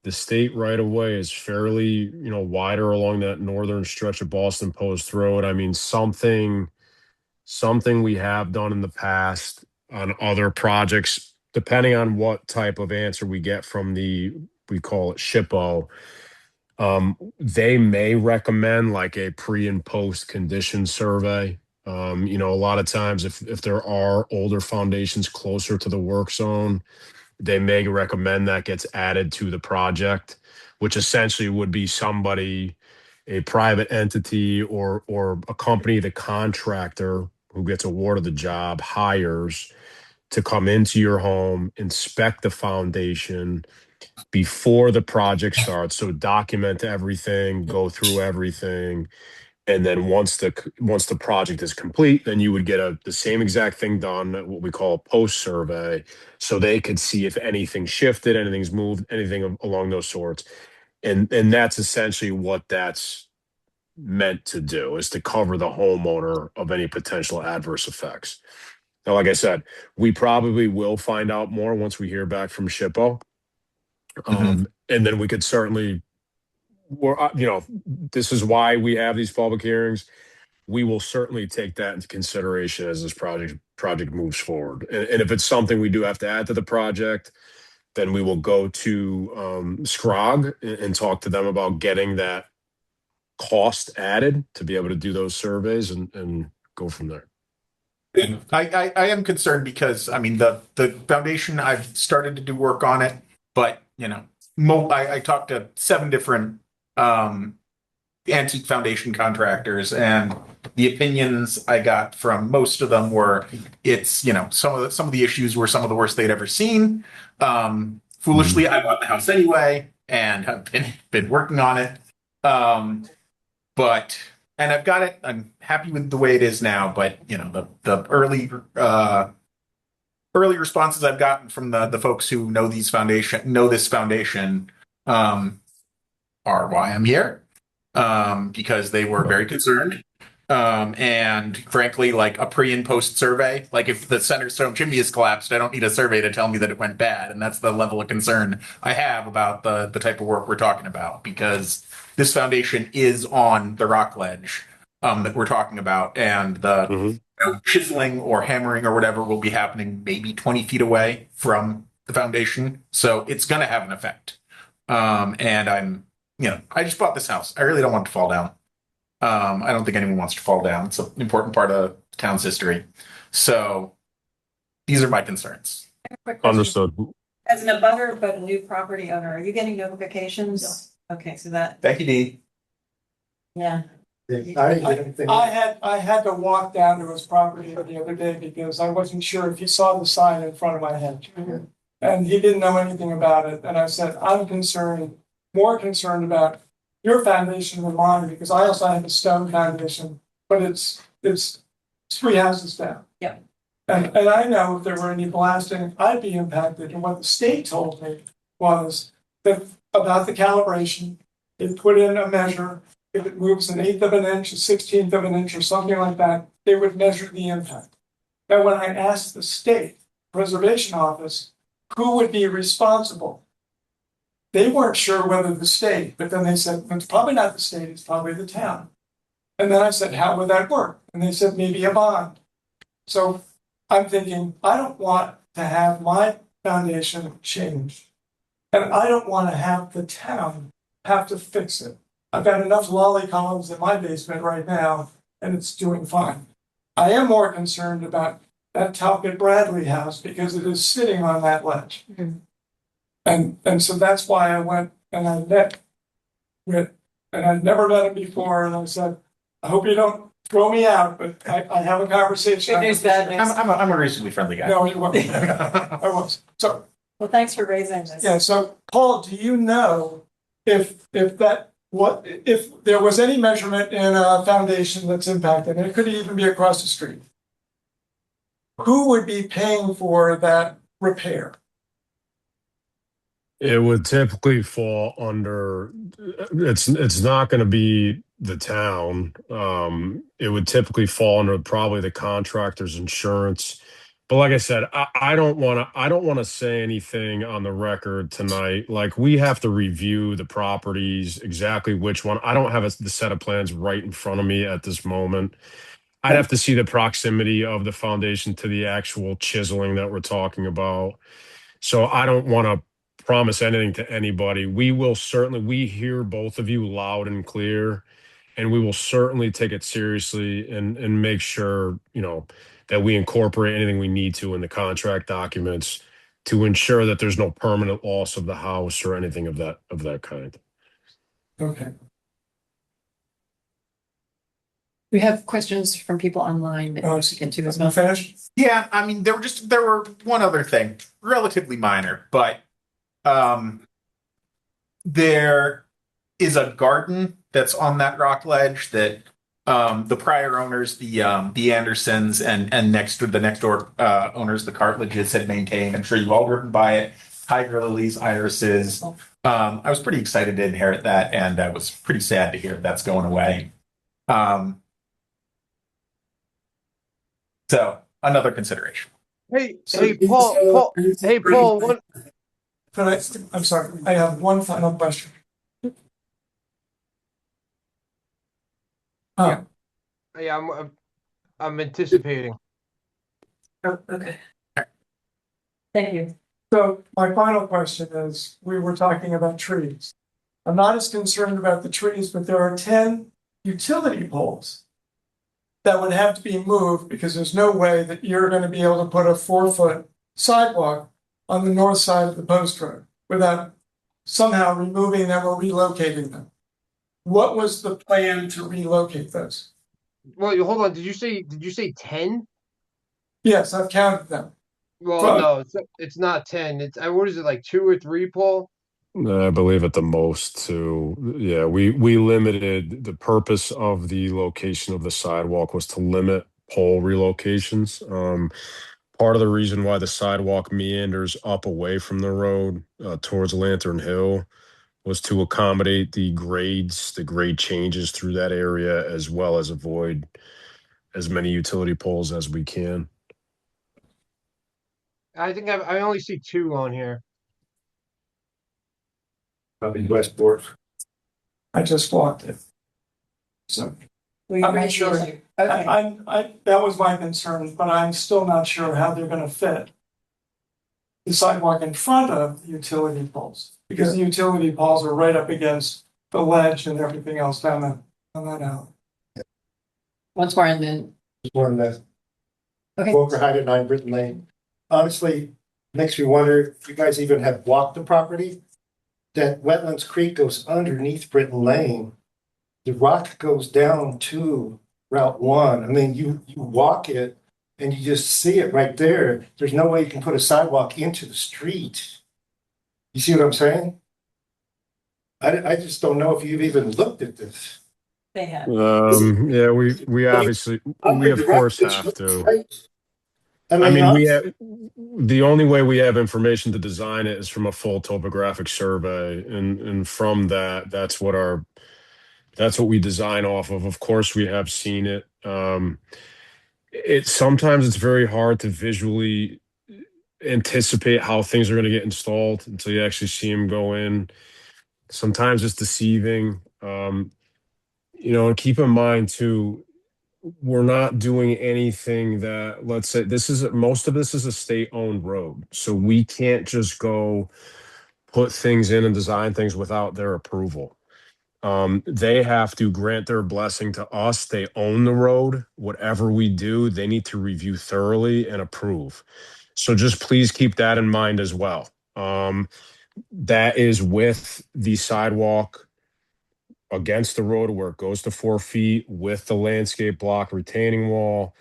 the state right of way is fairly, wider along that northern stretch of Boston Post Road. I mean, something something we have done in the past on other projects, depending on what type of answer we get from we call it SHPO. They may recommend like a pre and post condition survey. A lot of times if there are older foundations closer to the work zone, they may recommend that gets added to the project, which essentially would be somebody, a private entity or a company, the contractor who gets awarded the job hires to come into your home, inspect the foundation before the project starts. So document everything, go through everything. And then once the project is complete, then you would get the same exact thing done, what we call a post survey, so they could see if anything shifted, anything's moved, anything along those sorts. And that's essentially what that's meant to do, is to cover the homeowner of any potential adverse effects. Now, like I said, we probably will find out more once we hear back from SHPO. And then we could certainly, this is why we have these public hearings. We will certainly take that into consideration as this project moves forward. And if it's something we do have to add to the project, then we will go to SCROG and talk to them about getting that cost added to be able to do those surveys and go from there. I am concerned because, I mean, the foundation, I've started to do work on it, but, I talked to 7 different antique foundation contractors, and the opinions I got from most of them were it's, some of the issues were some of the worst they'd ever seen. Foolishly, I bought the house anyway and have been working on it. And I've got it. I'm happy with the way it is now, but the early responses I've gotten from the folks who know this foundation are why I'm here. Because they were very concerned. And frankly, like a pre and post survey, like if the center stone chimney is collapsed, I don't need a survey to tell me that it went bad. And that's the level of concern I have about the type of work we're talking about, because this foundation is on the rock ledge that we're talking about, and the chiseling or hammering or whatever will be happening maybe 20 feet away from the foundation. So it's going to have an effect. And I just bought this house. I really don't want it to fall down. I don't think anyone wants to fall down. It's an important part of the town's history. So these are my concerns. Understood. As an abutter, but a new property owner, are you getting notifications? Okay, so that, Thank you, Dee. yeah. I had to walk down to his property the other day because I wasn't sure if he saw the sign in front of my head. And he didn't know anything about it. And I said, I'm more concerned about your foundation than mine, because I also have a stone foundation, but it's 3 houses down. Yeah. And I know if there were any blasting, I'd be impacted. And what the state told me was that about the calibration, they put in a measure. If it moves 1/8 of an inch, 1/16 of an inch, or something like that, they would measure the impact. Now, when I asked the state preservation office who would be responsible, they weren't sure whether the state, but then they said, it's probably not the state, it's probably the town. And then I said, how would that work? And they said, maybe a bond. So I'm thinking, I don't want to have my foundation changed. And I don't want to have the town have to fix it. I've got enough lolly columns in my basement right now, and it's doing fine. I am more concerned about that Talcott Bradley house because it is sitting on that ledge. And so that's why I went and I met with, and I'd never met him before, and I said, I hope you don't throw me out, but I have a conversation. Good news, bad news. I'm a reasonably friendly guy. No, you won't. I was. So, well, thanks for raising this. yeah, so Paul, do you know if there was any measurement in a foundation that's impacted, and it could even be across the street, who would be paying for that repair? It would typically fall under, it's not going to be the town. It would typically fall under probably the contractor's insurance. But like I said, I don't want to say anything on the record tonight. Like, we have to review the properties, exactly which one. I don't have the set of plans right in front of me at this moment. I'd have to see the proximity of the foundation to the actual chiseling that we're talking about. So I don't want to promise anything to anybody. We hear both of you loud and clear, and we will certainly take it seriously and make sure, that we incorporate anything we need to in the contract documents to ensure that there's no permanent loss of the house or anything of that kind. Okay. We have questions from people online that we can do as well. Finished? Yeah, I mean, there were one other thing, relatively minor, but there is a garden that's on that rock ledge that the prior owners, the Andersons, and the next door owners, the Cartledges, had maintained. I'm sure you've all driven by it. Tiger lilies, irises. I was pretty excited to inherit that, and I was pretty sad to hear that's going away. So another consideration. Hey, Paul. Hey, Paul. I'm sorry. I have one final question. Yeah, I'm anticipating. Oh, okay. Thank you. So my final question is, we were talking about trees. I'm not as concerned about the trees, but there are 10 utility poles that would have to be moved because there's no way that you're going to be able to put a 4-foot sidewalk on the north side of the post road without somehow removing them or relocating them. What was the plan to relocate those? Well, hold on. Did you say 10? Yes, I've counted them. Well, no, it's not 10. What is it, like 2 or 3, Paul? I believe at the most two. Yeah, we limited the purpose of the location of the sidewalk was to limit pole relocations. Part of the reason why the sidewalk meanders up away from the road towards Lantern Hill was to accommodate the grade changes through that area, as well as avoid as many utility poles as we can. I think I only see 2 on here. Probably Westport. I just walked it. So We I'm not sure. appreciate you. Okay. I that was my concern, but I'm still not sure how they're going to fit the sidewalk in front of the utility poles, because the utility poles are right up against the ledge and everything else down that alley. Once more, and then. One that. Okay. Walker Height at 9 Britton Lane. Honestly, makes me wonder if you guys even have walked the property. That Wetlands Creek goes underneath Britton Lane. The rock goes down to Route 1. I mean, you walk it and you just see it right there. There's no way you can put a sidewalk into the street. You see what I'm saying? I just don't know if you've even looked at this. They have. Yeah, we obviously, we of course have to. I mean, the only way we have information to design it is from a full topographic survey, and from that, that's what we design off of. Of course, we have seen it. Sometimes it's very hard to visually anticipate how things are going to get installed until you actually see them go in. Sometimes it's deceiving. And keep in mind too, we're not doing anything that, let's say, most of this is a state-owned road. So we can't just go put things in and design things without their approval. They have to grant their blessing to us. They own the road. Whatever we do, they need to review thoroughly and approve. So just please keep that in mind as well. That is with the sidewalk against the road where it goes to 4 feet, with the landscape block, retaining wall,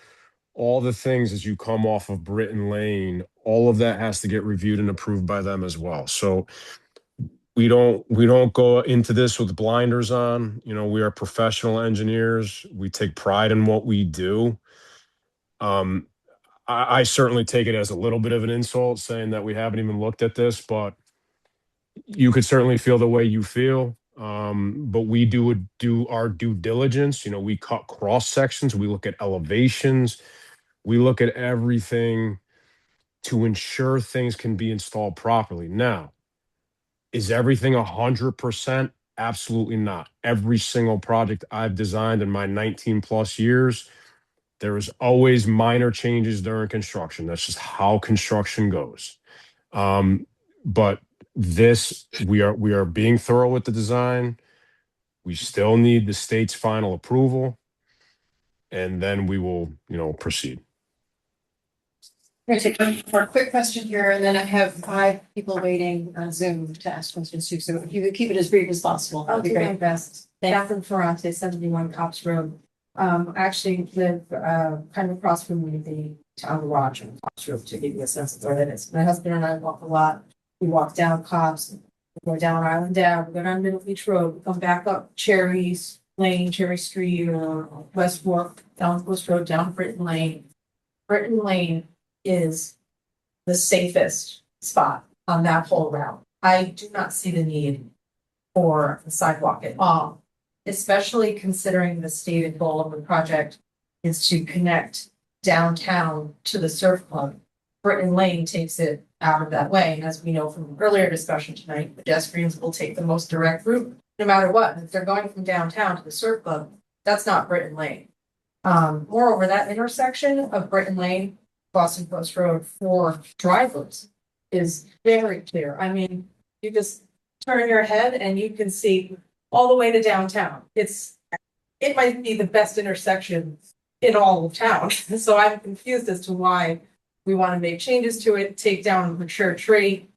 all the things as you come off of Britton Lane, all of that has to get reviewed and approved by them as well. So we don't go into this with blinders on. We are professional engineers. We take pride in what we do. I certainly take it as a little bit of an insult saying that we haven't even looked at this, but you could certainly feel the way you feel. But we do our due diligence. We cut cross sections. We look at elevations. We look at everything to ensure things can be installed properly. Now, is everything 100%? Absolutely not. Every single project I've designed in my 19 plus years, There is always minor changes during construction. That's just how construction goes. But this, we are being thorough with the design. We still need the state's final approval, and then we will, proceed. We're going to take one more quick question here, and then I have 5 people waiting on Zoom to ask questions too. So if you could keep it as brief as possible, I'll that'd be do my great. best. Catherine Ferrante, 71 Cops Road. Actually live kind of across from the town garage on Cops Road, to give you a sense of where that is. My husband and I walk a lot. We walk down Cops, we go down Island Ave, we go down Middle Beach Road, we come back up Cherry's Lane, Cherry Street, or West Fork, down Post Road, down Britton Lane. Britton Lane is the safest spot on that whole route. I do not see the need for a sidewalk at all, especially considering the stated goal of the project is to connect downtown to the surf club. Britton Lane takes it out of that way. And as we know from earlier discussion tonight, pedestrians will take the most direct route no matter what. If they're going from downtown to the surf club, that's not Britton Lane. Moreover, that intersection of Britton Lane, Boston Post Road for drivers is very clear. I mean, you just turn your head and you can see all the way to downtown. It might be the best intersection in all of town. So I'm confused as to why we want to make changes to it, take down a mature tree.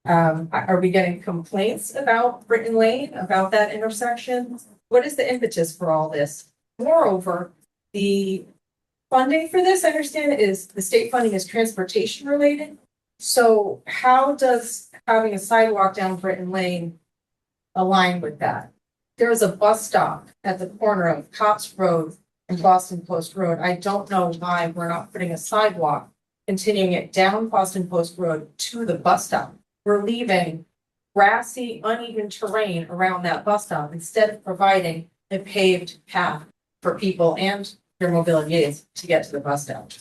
Are we getting complaints about Britton Lane, about that intersection? What is the impetus for all this? Moreover, the funding for this, I understand, is the state funding is transportation related. So how does having a sidewalk down Britton Lane align with that? There is a bus stop at the corner of Cops Road and Boston Post Road. I don't know why we're not putting a sidewalk, continuing it down Boston Post Road to the bus stop. We're leaving grassy, uneven terrain around that bus stop instead of providing a paved path for people and their mobility aids to get to the bus stop.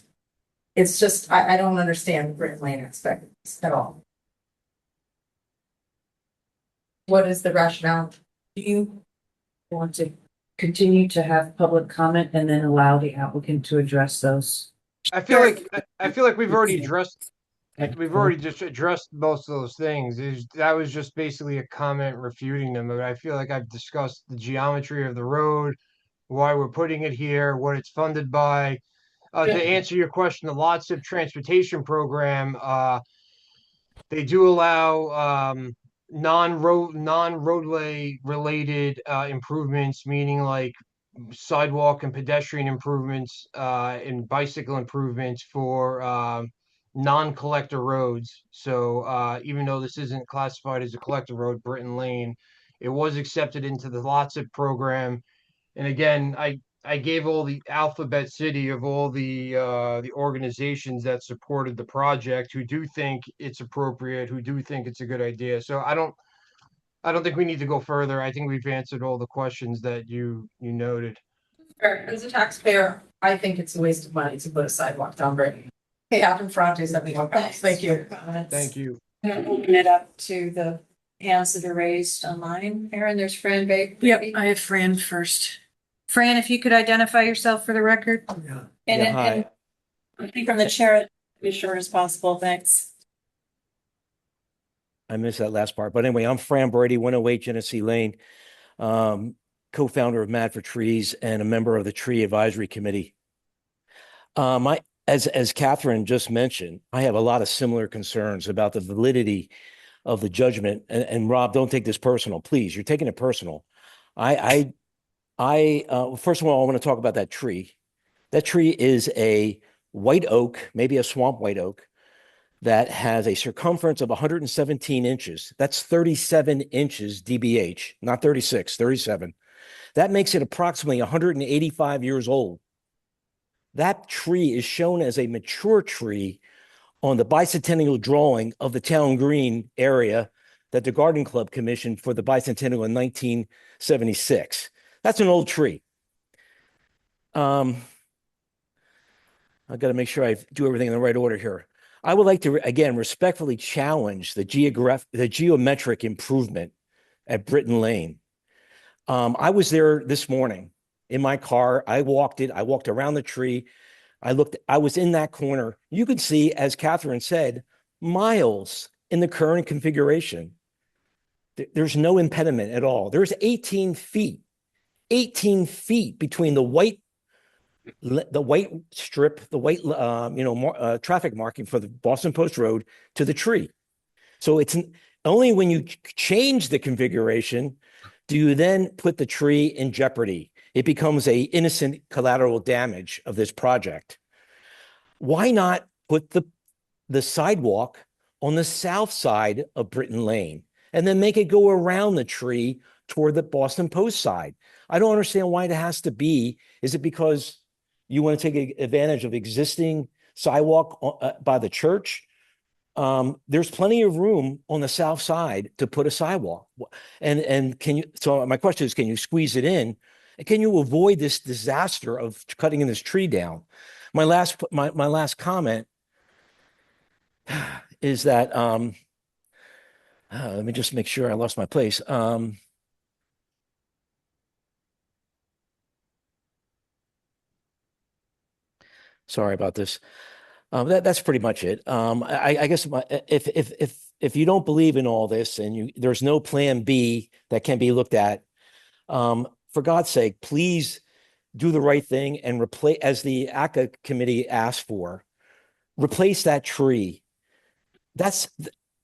It's just, I don't understand the Britton Lane aspect at all. What is the rationale? Do you want to continue to have public comment and then allow the applicant to address those? I feel like we've already just addressed most of those things. That was just basically a comment refuting them. But I feel like I've discussed the geometry of the road, why we're putting it here, what it's funded by. To answer your question, the Lot Zip Transportation Program, they do allow non-roadway related improvements, meaning like sidewalk and pedestrian improvements and bicycle improvements for non-collector roads. So even though this isn't classified as a collector road, Britton Lane, it was accepted into the Lot Zip program. And again, I gave all the alphabet city of all the organizations that supported the project, who do think it's appropriate, who do think it's a good idea. So I don't think we need to go further. I think we've answered all the questions that you noted. As a taxpayer, I think it's a waste of money to put a sidewalk down Britton. Okay, Catherine Ferrante, 71 Cops. Thank you. Thank you. I'm gonna open it up to the hands that are raised online. Aaron, there's Fran Bay. Yep, I have Fran first. Fran, if you could identify yourself for the record. And I think from the chair, be short as possible. Thanks. I missed that last part. But anyway, I'm Fran Brady, 108 Genesee Lane, co-founder of Mad for Trees and a member of the Tree Advisory Committee. As Catherine just mentioned, I have a lot of similar concerns about the validity of the judgment. And Rob, don't take this personal, please. You're taking it personal. First of all, I want to talk about that tree. That tree is a white oak, maybe a swamp white oak, that has a circumference of 117 inches. That's 37 inches DBH, not 36, 37. That makes it approximately 185 years old. That tree is shown as a mature tree on the bicentennial drawing of the Town Green area that the Garden Club commissioned for the bicentennial in 1976. That's an old tree. I've got to make sure I do everything in the right order here. I would like to, again, respectfully challenge the geometric improvement at Britton Lane. I was there this morning in my car. I walked it. I walked around the tree. I was in that corner. You could see, as Catherine said, miles in the current configuration. There's no impediment at all. There's 18 feet between the white strip, the white, traffic marking for the Boston Post Road to the tree. So it's only when you change the configuration do you then put the tree in jeopardy. It becomes a innocent collateral damage of this project. Why not put the sidewalk on the south side of Britton Lane and then make it go around the tree toward the Boston Post side? I don't understand why it has to be. Is it because you want to take advantage of existing sidewalk by the church? There's plenty of room on the south side to put a sidewalk. And so my question is, can you squeeze it in? And can you avoid this disaster of cutting this tree down? My last comment is that, let me just make sure I lost my place. Sorry about this. That's pretty much it. I guess if you don't believe in all this and there's no plan B that can be looked at, for God's sake, please do the right thing and replace, as the ACA committee asked for, replace that tree. That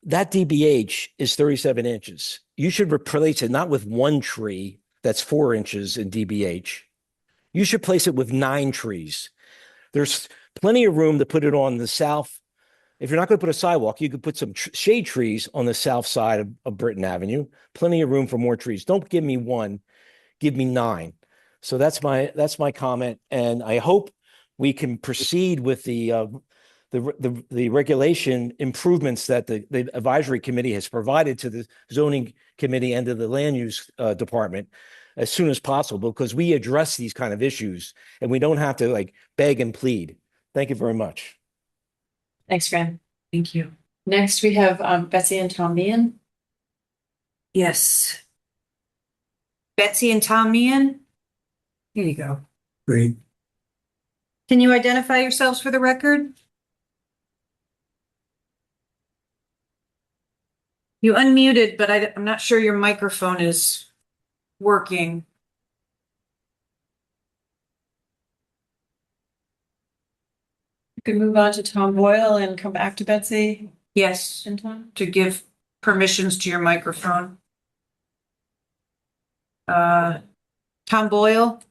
DBH is 37 inches. You should replace it not with one tree that's 4 inches in DBH. You should place it with 9 trees. There's plenty of room to put it on the south. If you're not going to put a sidewalk, you could put some shade trees on the south side of Britton Avenue. Plenty of room for more trees. Don't give me 1, give me 9. So that's my comment, and I hope we can proceed with the regulation improvements that the advisory committee has provided to the zoning committee and to the land use department as soon as possible, because we address these kind of issues and we don't have to beg and plead. Thank you very much. Thanks, Graham. Thank you. Next, we have Betsy and Tom Meehan. Yes. Betsy and Tom Meehan. Here you go. Great. Can you identify yourselves for the record? You unmuted, but I'm not sure your microphone is working. You can move on to Tom Boyle and come back to Betsy. Yes, And Tom. to give permissions to your microphone. Tom Boyle.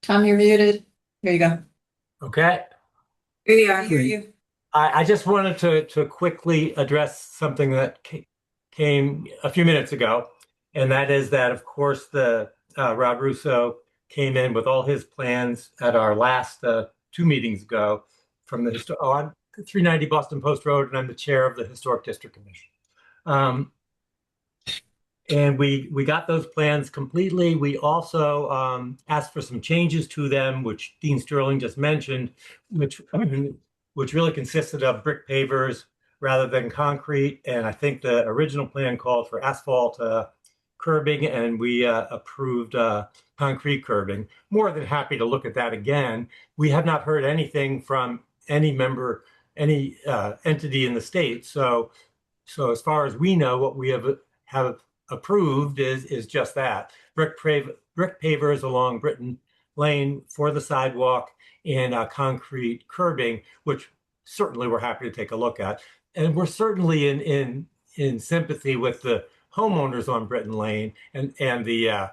Tom, you're muted. Here you go. Okay. Here you are. Hear you. I just wanted to quickly address something that came a few minutes ago, and that is that, of course, the Rob Russo came in with all his plans at our last 2 meetings ago from the on 390 Boston Post Road, and I'm the chair of the Historic District Commission. And we got those plans completely. We also asked for some changes to them, which Dean Sterling just mentioned, which really consisted of brick pavers rather than concrete. And I think the original plan called for asphalt curbing, and we approved concrete curbing. More than happy to look at that again. We have not heard anything from any member, any entity in the state. So as far as we know, what we have approved is just that. Brick pavers along Britton Lane for the sidewalk and concrete curbing, which certainly we're happy to take a look at. And we're certainly in sympathy with the homeowners on Britton Lane and the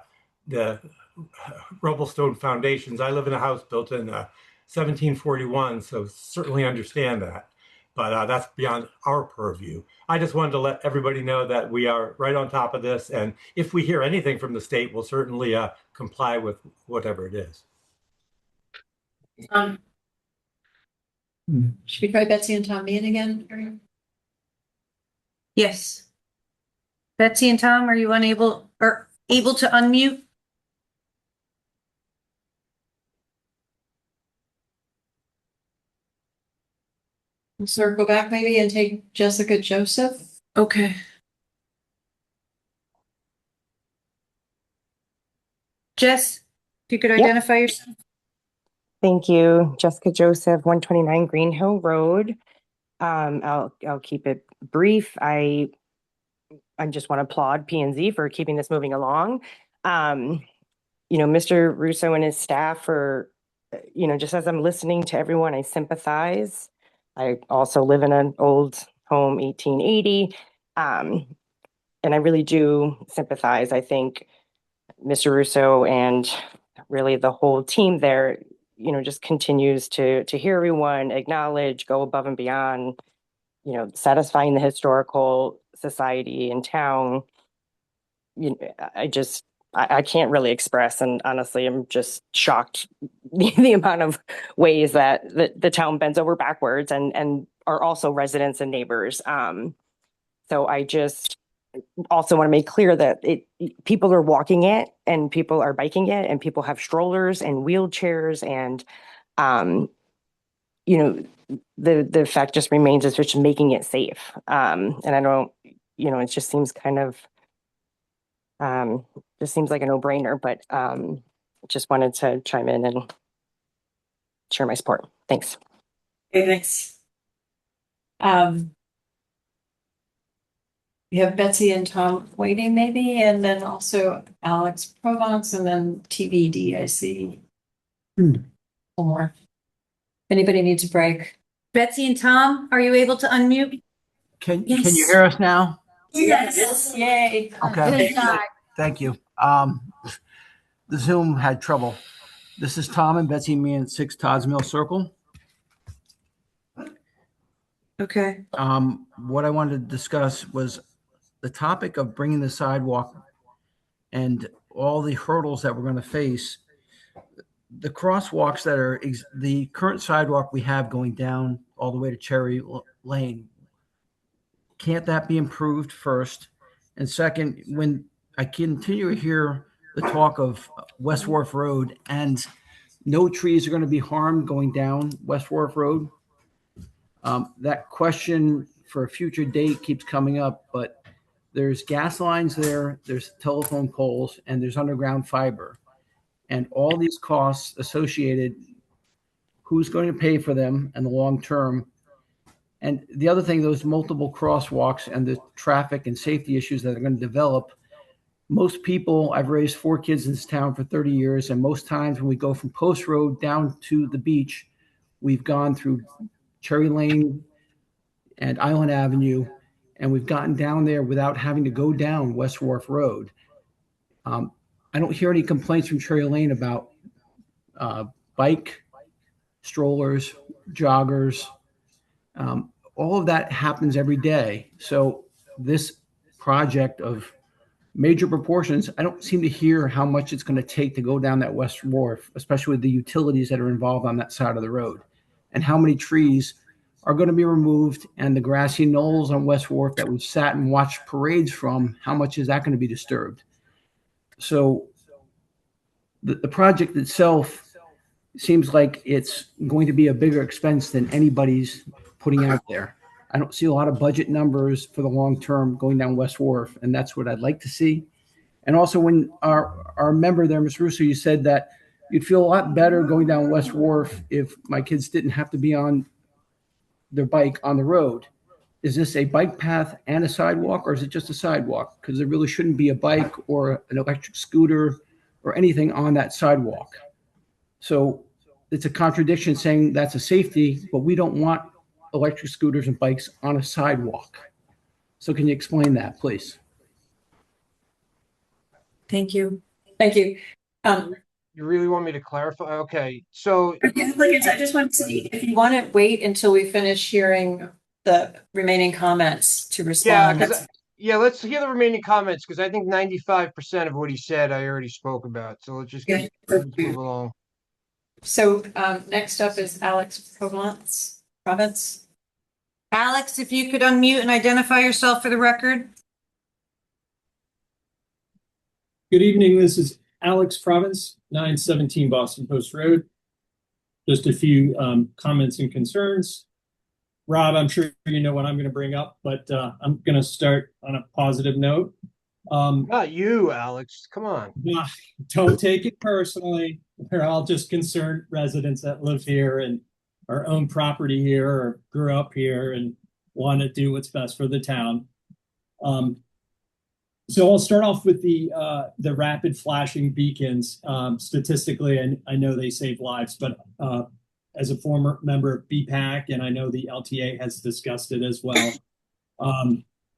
Rubblestone foundations. I live in a house built in 1741, so certainly understand that. But that's beyond our purview. I just wanted to let everybody know that we are right on top of this. And if we hear anything from the state, we'll certainly comply with whatever it is. Should we try Betsy and Tom Meehan again? Yes. Betsy and Tom, are you able to unmute? We'll circle back maybe and take Jessica Joseph. Okay. Jess, If you could Yep. identify yourself. Thank you. Jessica Joseph, 129 Green Hill Road. I'll keep it brief. I just want to applaud P&Z for keeping this moving along. Mr. Russo and his staff are, just as I'm listening to everyone, I sympathize. I also live in an old home, 1880. And I really do sympathize. I think Mr. Russo and really the whole team there, just continues to hear everyone, acknowledge, go above and beyond, satisfying the historical society in town. I can't really express, and honestly, I'm just shocked the amount of ways that the town bends over backwards and are also residents and neighbors. So I just also want to make clear that people are walking it and people are biking it and people have strollers and wheelchairs and the fact just remains is just making it safe. And I don't, it just seems kind of just seems like a no-brainer, but just wanted to chime in and share my support. Thanks. Okay, thanks. We have Betsy and Tom waiting maybe, and then also Alex Provence, and then TBD, I see. One more. Anybody needs a break? Betsy and Tom, are you able to unmute? Can you hear us now? Yes. Yay. Okay. Thank you. The Zoom had trouble. This is Tom and Betsy and me in 6 Todd's Mill Circle. Okay. What I wanted to discuss was the topic of bringing the sidewalk and all the hurdles that we're going to face. The crosswalks that are the current sidewalk we have going down all the way to Cherry Lane. Can't that be improved first? And second, when I continue to hear the talk of West Wharf Road and no trees are going to be harmed going down West Wharf Road, that question for a future date keeps coming up, but there's gas lines there, there's telephone poles, and there's underground fiber. And all these costs associated, who's going to pay for them in the long term? And the other thing, those multiple crosswalks and the traffic and safety issues that are going to develop. Most people, I've raised 4 kids in this town for 30 years, and most times when we go from Post Road down to the beach, we've gone through Cherry Lane and Island Avenue, and we've gotten down there without having to go down West Wharf Road. I don't hear any complaints from Cherry Lane about bike, strollers, joggers. All of that happens every day. So this project of major proportions, I don't seem to hear how much it's going to take to go down that West Wharf, especially with the utilities that are involved on that side of the road, and how many trees are going to be removed, and the grassy knolls on West Wharf that we've sat and watched parades from, how much is that going to be disturbed? So the project itself seems like it's going to be a bigger expense than anybody's putting out there. I don't see a lot of budget numbers for the long term going down West Wharf, and that's what I'd like to see. And also, when our member there, Ms. Russo, you said that you'd feel a lot better going down West Wharf if my kids didn't have to be on their bike on the road. Is this a bike path and a sidewalk, or is it just a sidewalk? Because there really shouldn't be a bike or an electric scooter or anything on that sidewalk. So it's a contradiction saying that's a safety, but we don't want electric scooters and bikes on a sidewalk. So can you explain that, please? Thank you. Thank you. You really want me to clarify? Okay, so I just want to see if you want to wait until we finish hearing the remaining comments to respond. Let's hear the remaining comments, because I think 95% of what he said I already spoke about. So let's just let's move along. So next up is Alex Provence. Alex, if you could unmute and identify yourself for the record. Good evening. This is Alex Provence, 917 Boston Post Road. Just a few comments and concerns. Rob, I'm sure you know what I'm going to bring up, but I'm going to start on a positive note. Not you, Alex. Come on. Nah, don't take it personally. We're all just concerned residents that live here and our own property here or grew up here and want to do what's best for the town. So I'll start off with the rapid flashing beacons. Statistically, and I know they save lives, but as a former member of BPAC, and I know the LTA has discussed it as well,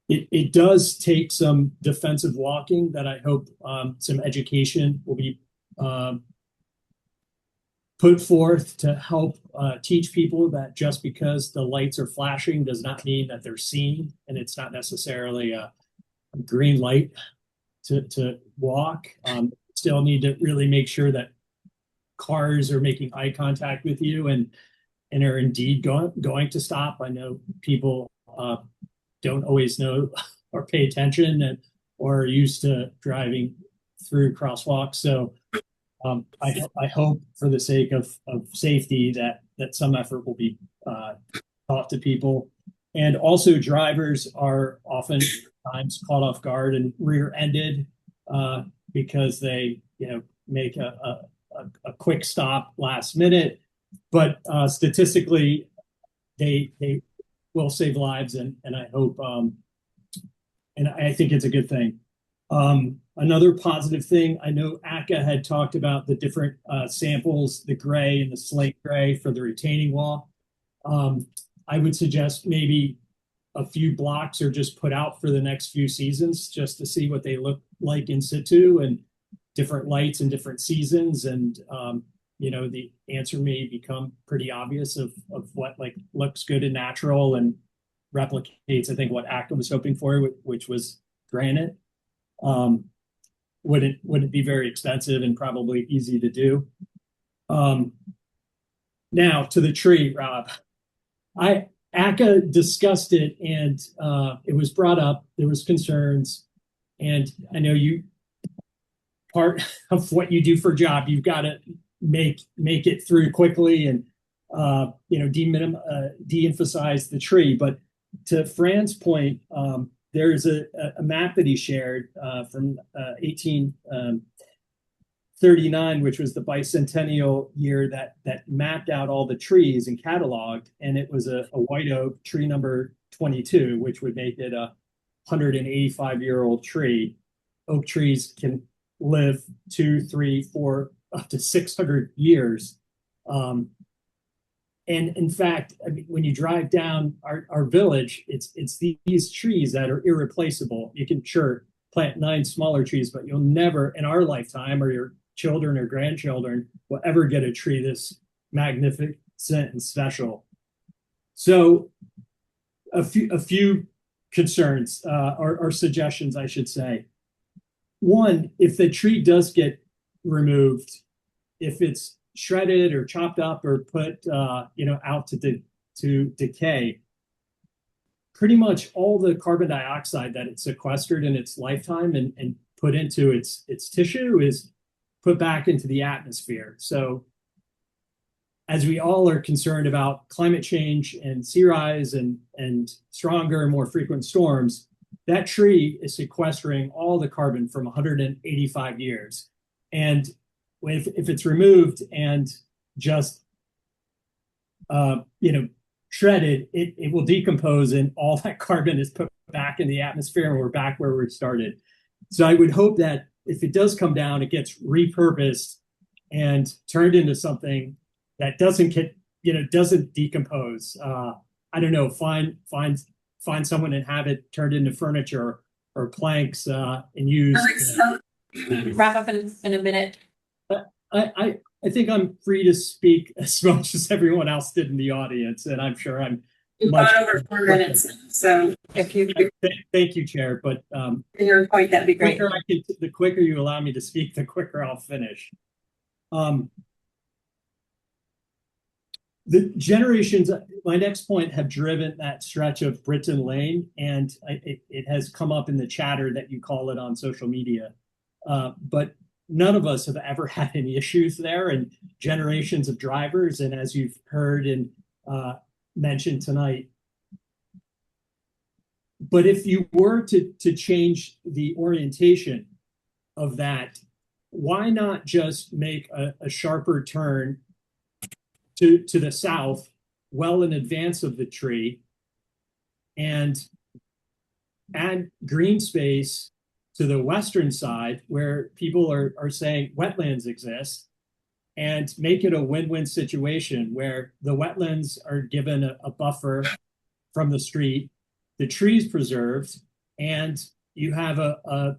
it does take some defensive walking that I hope some education will be put forth to help teach people that just because the lights are flashing does not mean that they're seen, and it's not necessarily a green light to walk. Still need to really make sure that cars are making eye contact with you and are indeed going to stop. I know people don't always know or pay attention or are used to driving through crosswalks. So I hope for the sake of safety that some effort will be taught to people. And also drivers are oftentimes caught off guard and rear-ended because they make a quick stop last minute. But statistically, they will save lives, and I hope and I think it's a good thing. Another positive thing, I know ACA had talked about the different samples, the gray and the slate gray for the retaining wall. I would suggest maybe a few blocks are just put out for the next few seasons just to see what they look like in situ and different lights and different seasons. And, the answer may become pretty obvious of what looks good and natural and replicates, I think, what ACA was hoping for, which was granite. Wouldn't be very expensive and probably easy to do. Now to the tree, Rob. ACA discussed it and it was brought up. There was concerns, and I know part of what you do for a job, you've got to make it through quickly and de-emphasize the tree. But to Fran's point, there's a map that he shared from 1839, which was the bicentennial year that mapped out all the trees and cataloged, and it was a white oak, tree number 22, which would make it a 185-year-old tree. Oak trees can live 2, 3, 4, up to 600 years. And in fact, I mean, when you drive down our village, it's these trees that are irreplaceable. You can plant 9 smaller trees, but you'll never in our lifetime or your children or grandchildren will ever get a tree this magnificent and special. So a few concerns or suggestions, I should say. One, if the tree does get removed, if it's shredded or chopped up or put out to decay, pretty much all the carbon dioxide that it sequestered in its lifetime and put into its tissue is put back into the atmosphere. So as we all are concerned about climate change and sea rise and stronger and more frequent storms, that tree is sequestering all the carbon from 185 years. And if it's removed and just shredded, it will decompose and all that carbon is put back in the atmosphere and we're back where we started. So I would hope that if it does come down, it gets repurposed and turned into something that doesn't decompose. I don't know, find someone and have it turned into furniture or planks and used. Wrap up in a minute. I think I'm free to speak as much as everyone else did in the audience, and I'm sure I'm. You've gone over 4 minutes, so if you thank you, Chair. But your point, that'd be great. The quicker you allow me to speak, the quicker I'll finish. The generations, my next point, have driven that stretch of Britton Lane, and it has come up in the chatter that you call it on social media. But none of us have ever had any issues there, and generations of drivers. And as you've heard and mentioned tonight, But if you were to change the orientation of that, why not just make a sharper turn to the south, well in advance of the tree, and add green space to the western side where people are saying wetlands exist, and make it a win-win situation where the wetlands are given a buffer from the street, the trees preserved, and you have a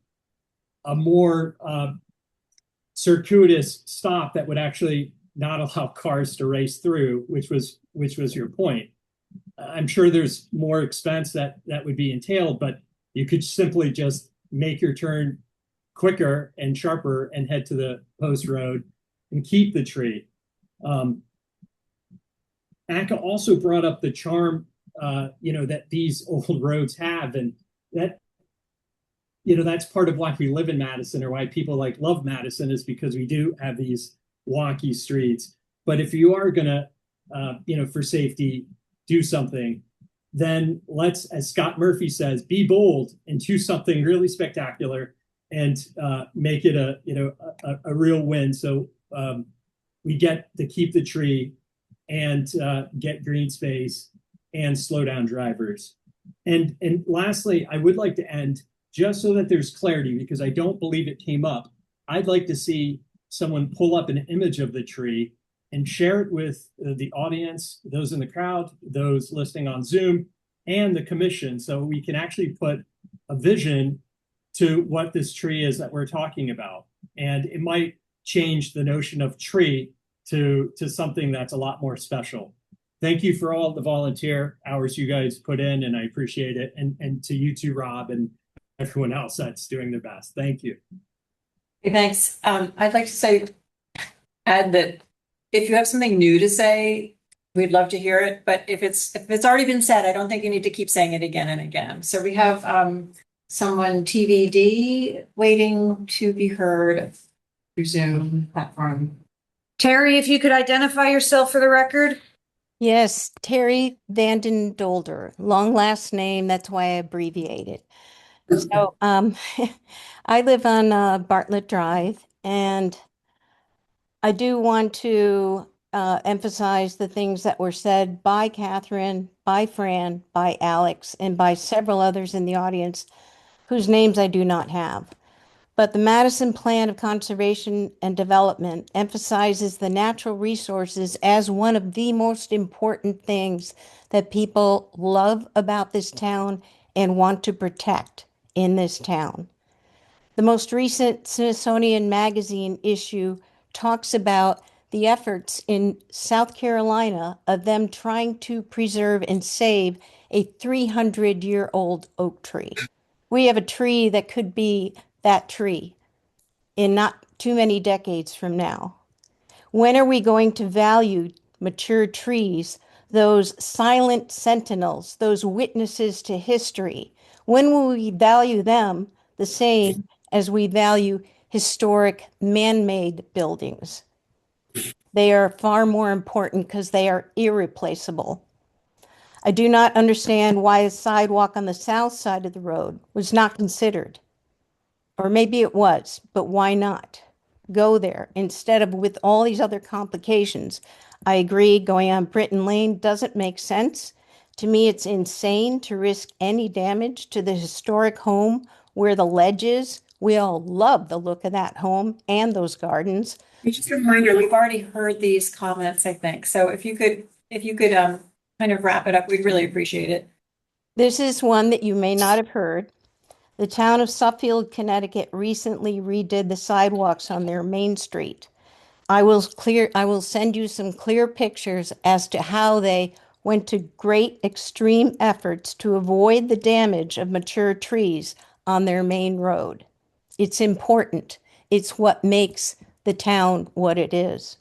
more circuitous stop that would actually not allow cars to race through, which was your point. I'm sure there's more expense that would be entailed, but you could simply just make your turn quicker and sharper and head to the post road and keep the tree. Aka also brought up the charm, that these old roads have, and that, that's part of why we live in Madison, or why people love Madison, is because we do have these wonky streets. But if you are gonna, for safety, do something, then let's, as Scott Murphy says, be bold and do something really spectacular and make it a real win. So we get to keep the tree and get green space and slow down drivers. And lastly, I would like to end, just so that there's clarity, because I don't believe it came up. I'd like to see someone pull up an image of the tree and share it with the audience, those in the crowd, those listening on Zoom, and the commission, so we can actually put a vision to what this tree is that we're talking about. And it might change the notion of tree to something that's a lot more special. Thank you for all the volunteer hours you guys put in, and I appreciate it. And to you too, Rob, and everyone else that's doing their best. Thank you. Okay, thanks. I'd like to add that if you have something new to say, we'd love to hear it. But if it's already been said, I don't think you need to keep saying it again and again. So we have someone TVD waiting to be heard through Zoom platform. Terry, if you could identify yourself for the record. Yes, Terry Vanden Dolder, long last name. That's why I abbreviate it. So, I live on Bartlett Drive, and I do want to emphasize the things that were said by Catherine, by Fran, by Alex, and by several others in the audience whose names I do not have. But the Madison Plan of Conservation and Development emphasizes the natural resources as one of the most important things that people love about this town and want to protect in this town. The most recent Smithsonian Magazine issue talks about the efforts in South Carolina of them trying to preserve and save a 300-year-old oak tree. We have a tree that could be that tree in not too many decades from now. When are we going to value mature trees, those silent sentinels, those witnesses to history? When will we value them the same as we value historic man-made buildings? They are far more important because they are irreplaceable. I do not understand why a sidewalk on the south side of the road was not considered. Or maybe it was, but why not go there instead of with all these other complications? I agree, going on Britton Lane doesn't make sense. To me, it's insane to risk any damage to the historic home where the ledge is. We all love the look of that home and those gardens. Just a reminder, we've already heard these comments, I think. So if you could kind of wrap it up, we'd really appreciate it. This is one that you may not have heard. The town of Suffield, Connecticut recently redid the sidewalks on their main street. I will send you some clear pictures as to how they went to great extreme efforts to avoid the damage of mature trees on their main road. It's important. It's what makes the town what it is.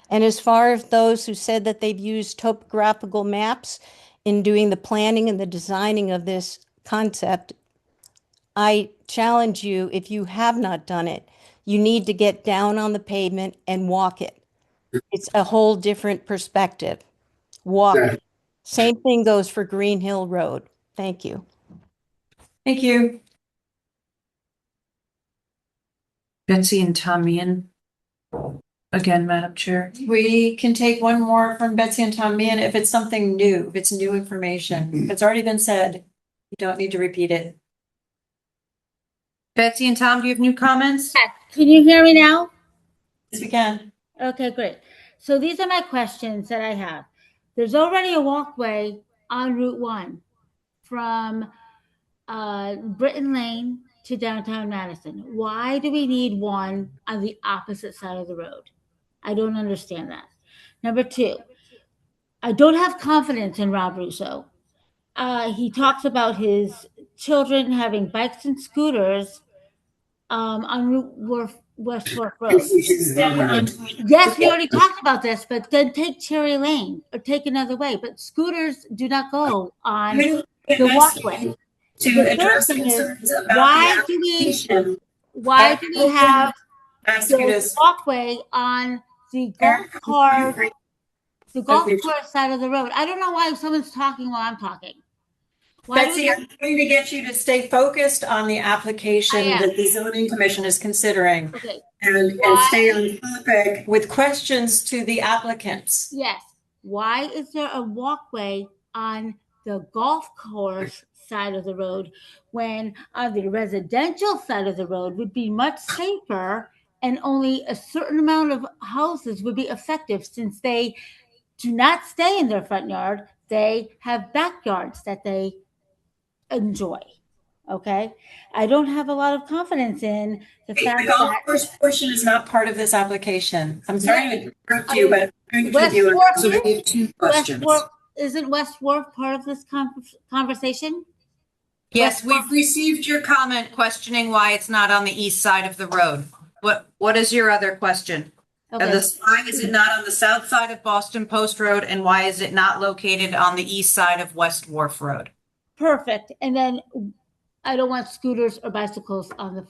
And as far as those who said that they've used topographical maps in doing the planning and the designing of this concept, I challenge you, if you have not done it, you need to get down on the pavement and walk it. It's a whole different perspective. Walk it. Same thing goes for Green Hill Road. Thank you. Thank you. Betsy and Tom Meehan. Again, Madam Chair. We can take one more from Betsy and Tom Meehan if it's something new, if it's new information. If it's already been said, you don't need to repeat it. Betsy and Tom, do you have new comments? Can you hear me now? Yes, we can. Okay, great. So these are my questions that I have. There's already a walkway on Route 1 from Britton Lane to downtown Madison. Why do we need one on the opposite side of the road? I don't understand that. Number two, I don't have confidence in Rob Russo. He talks about his children having bikes and scooters on West Fork Road. Yes, we already talked about this, but then take Cherry Lane or take another way. But scooters do not go on the walkway. The third thing is, why do we have the walkway on the golf course side of the road? I don't know why someone's talking while I'm talking. Betsy, I'm trying to get you to stay focused on the application that the zoning commission is considering. Okay. And stay on topic with questions to the applicants. Yes. Why is there a walkway on the golf course side of the road when on the residential side of the road would be much safer and only a certain amount of houses would be effective since they do not stay in their front yard. They have backyards that they enjoy. Okay. I don't have a lot of confidence in the fact The golf that course portion is not part of this application. I'm sorry to interrupt you, but I'm going to West give you Fork so we have two questions. Isn't West Wharf part of this conversation? Yes, we've received your comment questioning why it's not on the east side of the road. What is your other question? Okay. Why is it not on the south side of Boston Post Road, and why is it not located on the east side of West Wharf Road? Perfect. And then I don't want scooters or bicycles on the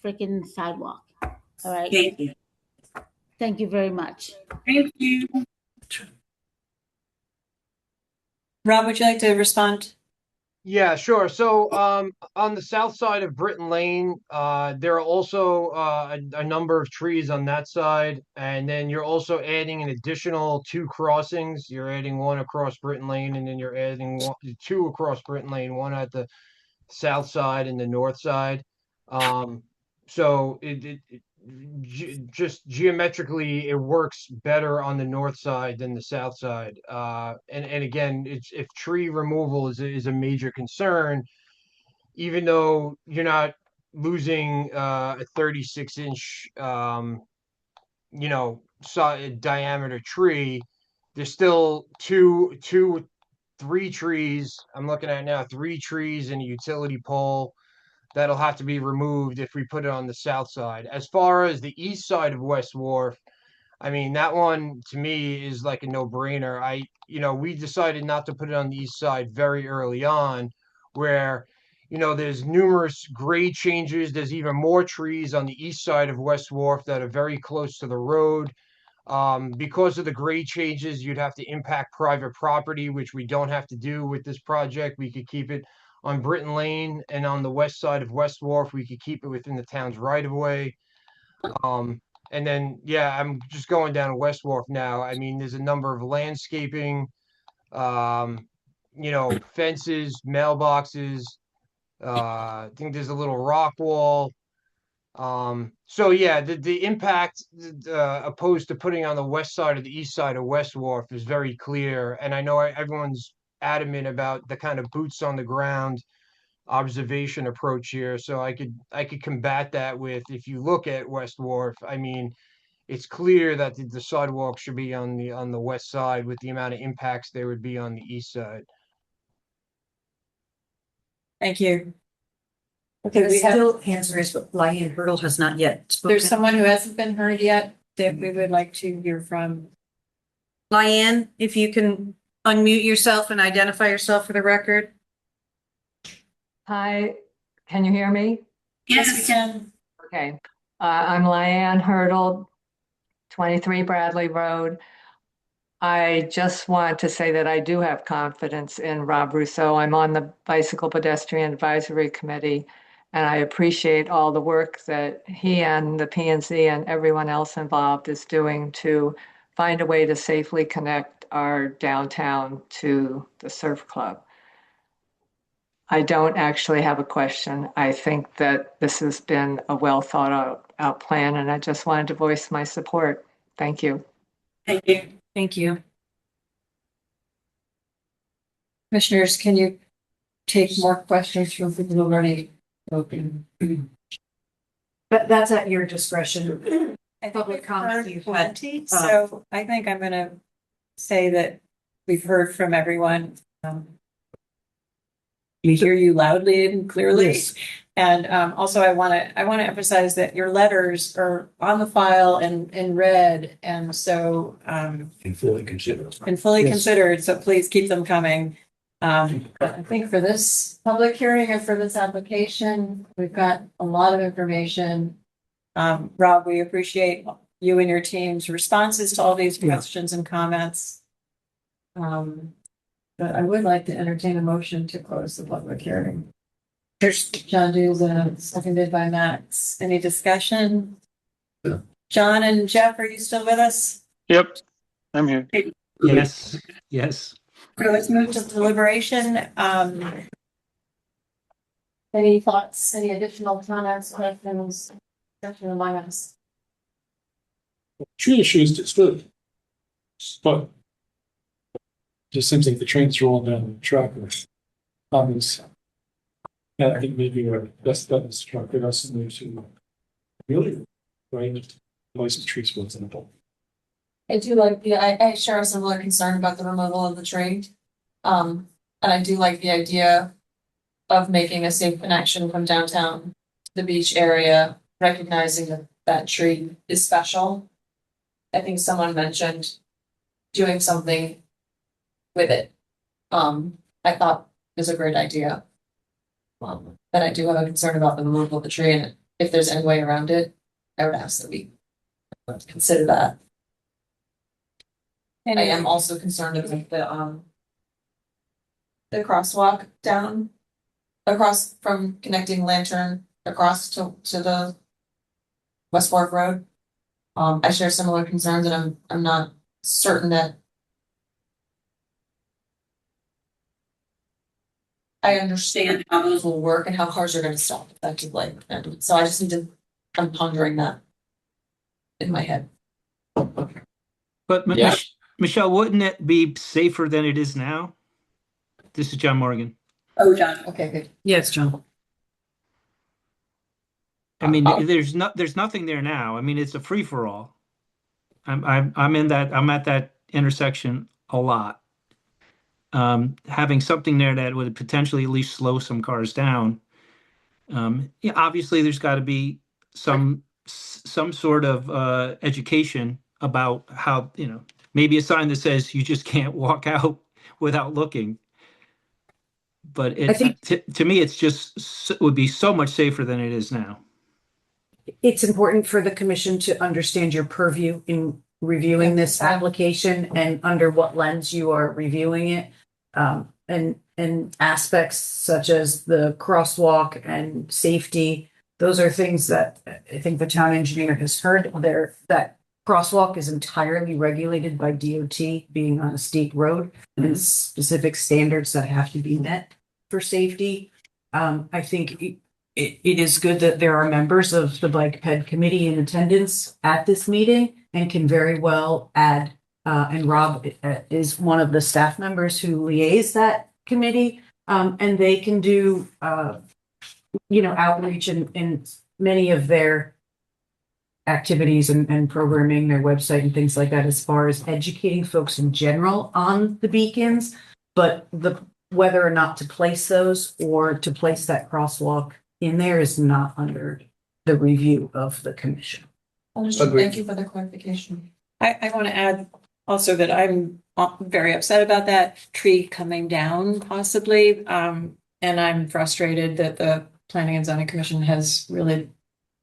freaking sidewalk. All right. Thank you. Thank you very much. Thank you. Rob, would you like to respond? Yeah, sure. So on the south side of Britton Lane, there are also a number of trees on that side. And then you're also adding an additional 2 crossings. You're adding one across Britton Lane, and then you're adding 2 across Britton Lane, one at the south side and the north side. So just geometrically, it works better on the north side than the south side. And again, if tree removal is a major concern, even though you're not losing a 36-inch, diameter tree, there's still 3 trees. I'm looking at now 3 trees and a utility pole that'll have to be removed if we put it on the south side. As far as the east side of West Wharf, I mean, that one to me is like a no-brainer. We decided not to put it on the east side very early on, where, there's numerous grade changes. There's even more trees on the east side of West Wharf that are very close to the road. Because of the grade changes, you'd have to impact private property, which we don't have to do with this project. We could keep it on Britton Lane, and on the west side of West Wharf, we could keep it within the town's right of way. And then, I'm just going down West Wharf now. I mean, there's a number of landscaping, fences, mailboxes. I think there's a little rock wall. The impact opposed to putting on the west side or the east side of West Wharf is very clear. And I know everyone's adamant about the kind of boots on the ground observation approach here. So I could combat that with, if you look at West Wharf, I mean, it's clear that the sidewalk should be on the west side with the amount of impacts there would be on the east side. Thank you. Okay, we still hands raised, but Lyon Hurdle has not yet spoken. There's someone who hasn't been heard yet that we would like to hear from. Lyon, if you can unmute yourself and identify yourself for the record. Hi, can you hear me? Yes, we can. Okay, I'm Lyanne Hurdle, 23 Bradley Road. I just want to say that I do have confidence in Rob Rousseau. I'm on the Bicycle Pedestrian Advisory Committee, and I appreciate all the work that he and the PNC and everyone else involved is doing to find a way to safely connect our downtown to the surf club. I don't actually have a question. I think that this has been a well thought out plan, and I just wanted to voice my support. Thank you. Thank you. Thank you. Commissioners, can you take more questions from people who already spoken? But that's at your discretion. I thought we heard plenty, so I think I'm gonna say that we've heard from everyone. We hear you loudly and clearly. Yes. And also I want to emphasize that your letters are on the file and in red, and so And fully considered. considered. So please keep them coming. I think for this public hearing and for this application, we've got a lot of information. Rob, we appreciate you and your team's responses to all these questions and comments. But I would like to entertain a motion to close the public hearing. There's John Duza, seconded by Max. Any discussion? Yeah. John and Jeff, are you still with us? Yep, I'm here. Yes, yes. So let's move to deliberation. Any thoughts, any additional comments, questions, discussion among us? Tree issues, it's good. But just seems like the train's rolling down the track with comments. And I think maybe our best bet is to try to get us in there to really place some tree splits in the bowl. I do like I share a similar concern about the removal of the tree. And I do like the idea of making a safe connection from downtown to the beach area, recognizing that that tree is special. I think someone mentioned doing something with it. I thought is a great idea. But I do have a concern about the removal of the tree, and if there's any way around it, I would ask that we consider that. And I am also concerned about the crosswalk down across from connecting Lantern across to the West Fork Road. I share similar concerns, and I'm not certain that I understand how those will work and how cars are going to stop effectively. And so I just I'm pondering that in my head. But Yeah. Michelle, wouldn't it be safer than it is now? This is John Morgan. Oh, John. Okay, good. Yes, John. I mean, there's nothing there now. I mean, it's a free for all. I'm at that intersection a lot. Having something there that would potentially at least slow some cars down. Yeah, obviously there's got to be some sort of education about how, maybe a sign that says you just can't walk out without looking. But I think to me, it's just it would be so much safer than it is now. it's important for the commission to understand your purview in reviewing this application and under what lens you are reviewing it. And aspects such as the crosswalk and safety, those are things that I think the town engineer has heard there. That crosswalk is entirely regulated by DOT, being on a state road, and specific standards that have to be met for safety. I think it is good that there are members of the Bike Ped Committee in attendance at this meeting and can very well add, and Rob is one of the staff members who liaise that committee, and they can do, outreach in many of their activities and programming, their website and things like that, as far as educating folks in general on the beacons, but whether or not to place those or to place that crosswalk in there is not under the review of the commission. Thank you for the clarification. I want to add also that I'm very upset about that tree coming down possibly. And I'm frustrated that the Planning and Zoning Commission has really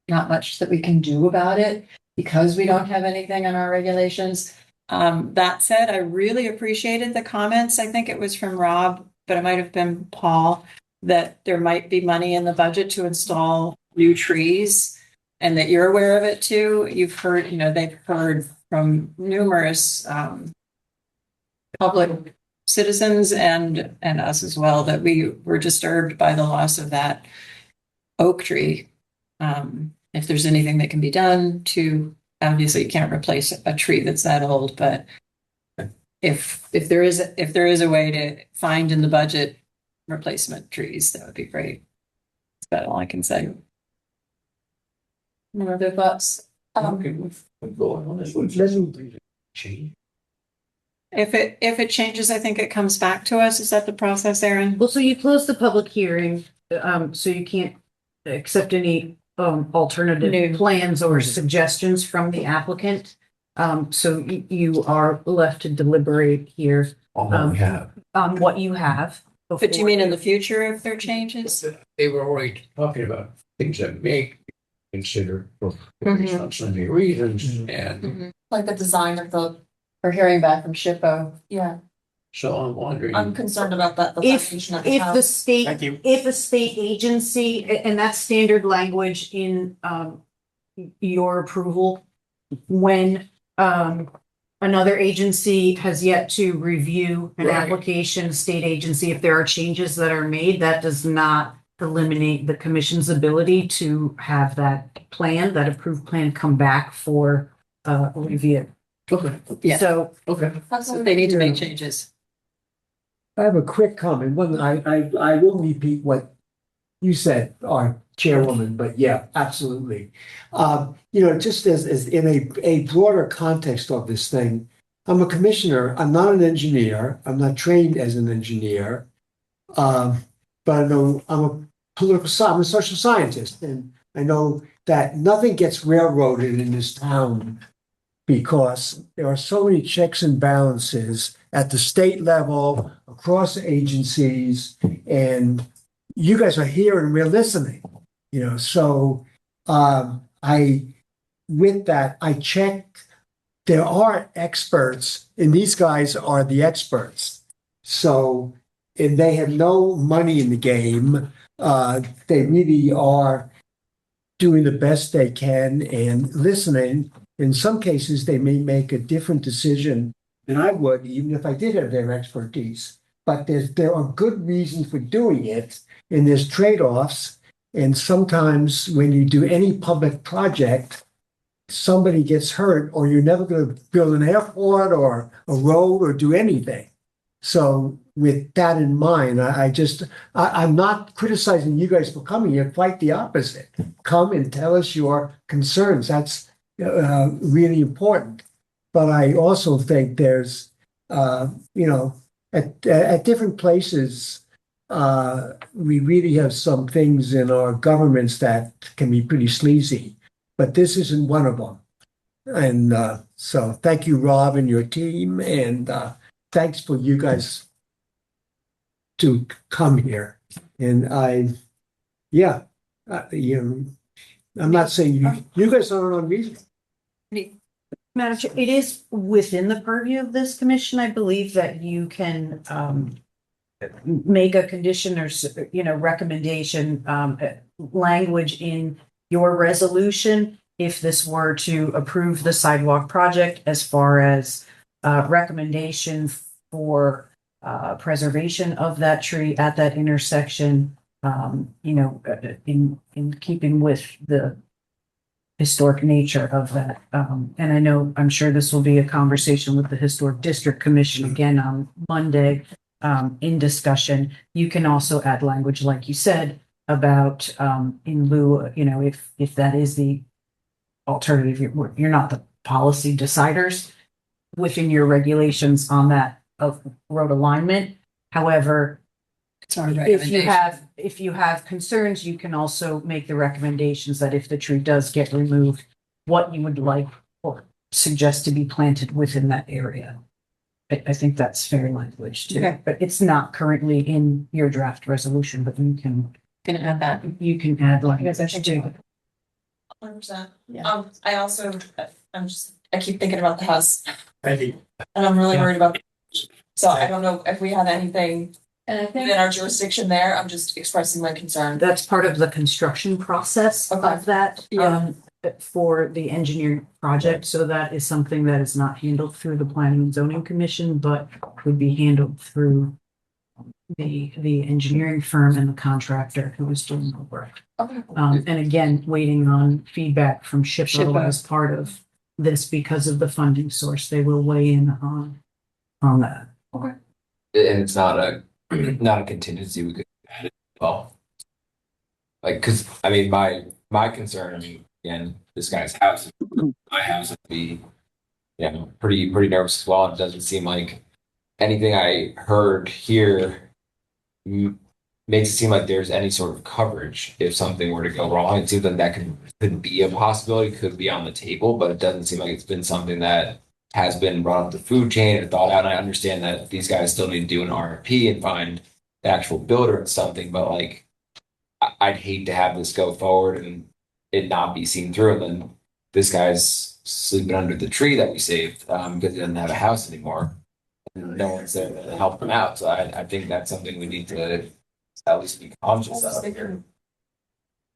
not much that we can do about it because we don't have anything on our regulations. That said, I really appreciated the comments. I think it was from Rob, but it might have been Paul, that there might be money in the budget to install new trees and that you're aware of it too. You've heard, they've heard from numerous public citizens and us as well that we were disturbed by the loss of that oak tree. If there's anything that can be done to, obviously you can't replace a tree that's that old, but if there is a way to find in the budget replacement trees, that would be great. That's about all I can say. No other thoughts? If it changes, I think it comes back to us. Is that the process, Erin? Well, so you close the public hearing, so you can't accept any alternative plans or suggestions from the applicant. So you are left to deliberate here on what you have. But you mean in the future if there are changes? They were already talking about things that may consider for some reasons and Like the design of we're hearing back from SHPO. Yeah. so I'm wondering. I'm concerned about that. If the state agency, and that's standard language in your approval, when another agency has yet to review an application, state agency, if there are changes that are made, that does not eliminate the commission's ability to have that approved plan come back for review. Okay. Yeah. So they need to make changes. I have a quick comment. I will repeat what you said, our chairwoman, but yeah, absolutely. Just as in a broader context of this thing, I'm a commissioner. I'm not an engineer. I'm not trained as an engineer. But I know I'm a social scientist, and I know that nothing gets railroaded in this town because there are so many checks and balances at the state level, across agencies, and you guys are here and we're listening, so with that, I checked, there are experts, and these guys are the experts. So, and they have no money in the game. They really are doing the best they can and listening. In some cases, they may make a different decision than I would, even if I did have their expertise. But there are good reasons for doing it, and there's trade-offs. And sometimes when you do any public project, somebody gets hurt, or you're never going to build an airport or a road or do anything. So with that in mind, I'm not criticizing you guys for coming here, quite the opposite. Come and tell us your concerns. That's really important. But I also think there's, at different places, we really have some things in our governments that can be pretty sleazy, but this isn't one of them. And so thank you, Rob, and your team, and thanks for you guys to come here. And I'm not saying you guys aren't unreasonable. Madam Chair, it is within the purview of this commission. I believe that you can make a condition or recommendation language in your resolution if this were to approve the sidewalk project, as far as recommendation for preservation of that tree at that intersection, in keeping with the historic nature of that. And I'm sure this will be a conversation with the Historic District Commission again on Monday in discussion. You can also add language, like you said, about in lieu, if that is the alternative, you're not the policy deciders within your regulations on that of road alignment. However, if you have concerns, you can also make the recommendations that if the tree does get removed, what you would like or suggest to be planted within that area. I think that's fair language too. Okay. But it's not currently in your draft resolution, but you can add that. You can add language too. 100%. Yeah. I'm just I keep thinking about the house Thank you. and I'm really Yeah. worried about. So I don't know if we have anything And I think within our jurisdiction there. I'm just expressing my concern. That's part of the construction process Okay. of that, for the engineering project. So that is something that is not handled through the Planning and Zoning Commission, but would be handled through the engineering firm and the contractor who is doing the work. Okay. And again, waiting on feedback from SHPO SHPO. as part of this because of the funding source. They will weigh in on that. Okay. And it's not a not a contingency we could add it well. Like, because I mean, my concern, I mean, again, this guy's house, my house would be, you know, pretty nervous as well. It doesn't seem like anything I heard here makes it seem like there's any sort of coverage if something were to go wrong. It seems like that could be a possibility, could be on the table, but it doesn't seem like it's been something that has been brought up the food chain or thought out. And I understand that these guys still need to do an RFP and find the actual builder and something, but like I'd hate to have this go forward and it not be seen through, and then this guy's sleeping under the tree that we saved because he doesn't have a house anymore. And no one's there to help him out. So I think that's something we need to at least be conscious of here.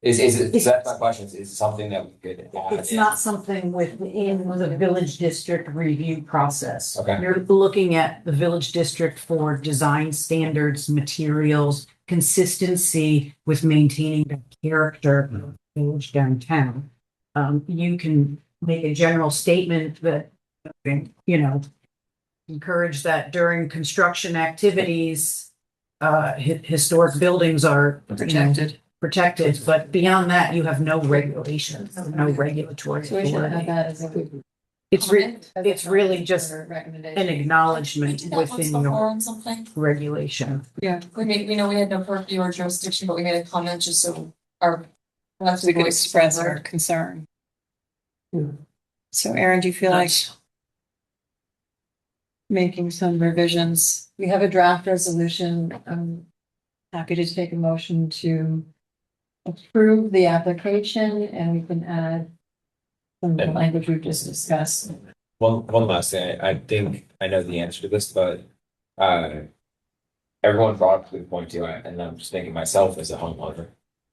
Is that's my question? Is it something that we could add It's in? not something within the village district review process. Okay. You're looking at the village district for design standards, materials, consistency with maintaining the character of the village downtown. You can make a general statement that, you know, encourage that during construction activities, historic buildings are protected, but beyond that, you have no regulations, no regulatory so we should authority. have that as a. It's really just an recommendation. acknowledgement That once within before your on something. regulation. Yeah. We know we had no purview or jurisdiction, but we made a comment just so our. We could express our concern. So Aaron, do you feel like making some revisions? We have a draft resolution. I'm happy to take a motion to approve the application, and we can add some of the language we've just discussed. One last thing. I think I know the answer to this, but everyone brought up a good point too, and I'm just thinking myself as a homeowner.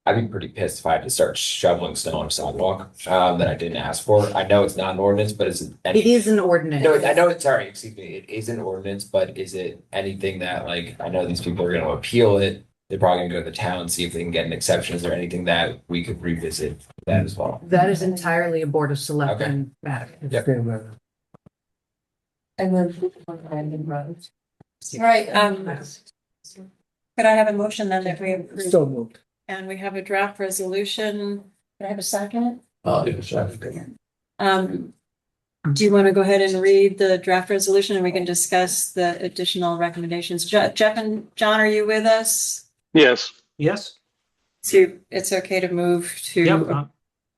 I'd be pretty pissed if I had to start shoveling snow on a sidewalk that I didn't ask for. I know it's not an ordinance, but is it? It is an ordinance. No, I know it's sorry, excuse me. It is an ordinance, but is it anything that like I know these people are going to appeal it? They're probably going to go to the town see if they can get an exception. Is there anything that we could revisit that as well? That is entirely a Board of Selectmen matter. Yep. And then Brandon Rhodes. All right, could I have a motion then if we approve? So moved. And we have a draft resolution. Could I have a second? It's Do you want to go ahead and read the draft resolution and we can discuss the additional recommendations? Jeff and John, are you with us? Yes. Yes. So it's okay to move to.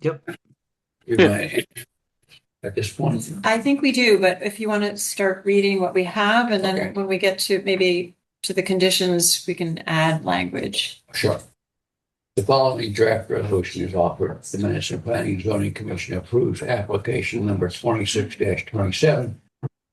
Yep. At this point. I think we do, but if you want to start reading what we have, and then when we get to maybe to the conditions, we can add language. Sure. The following draft resolution is offered. The Madison Planning and Zoning Commission approves application number 26-27,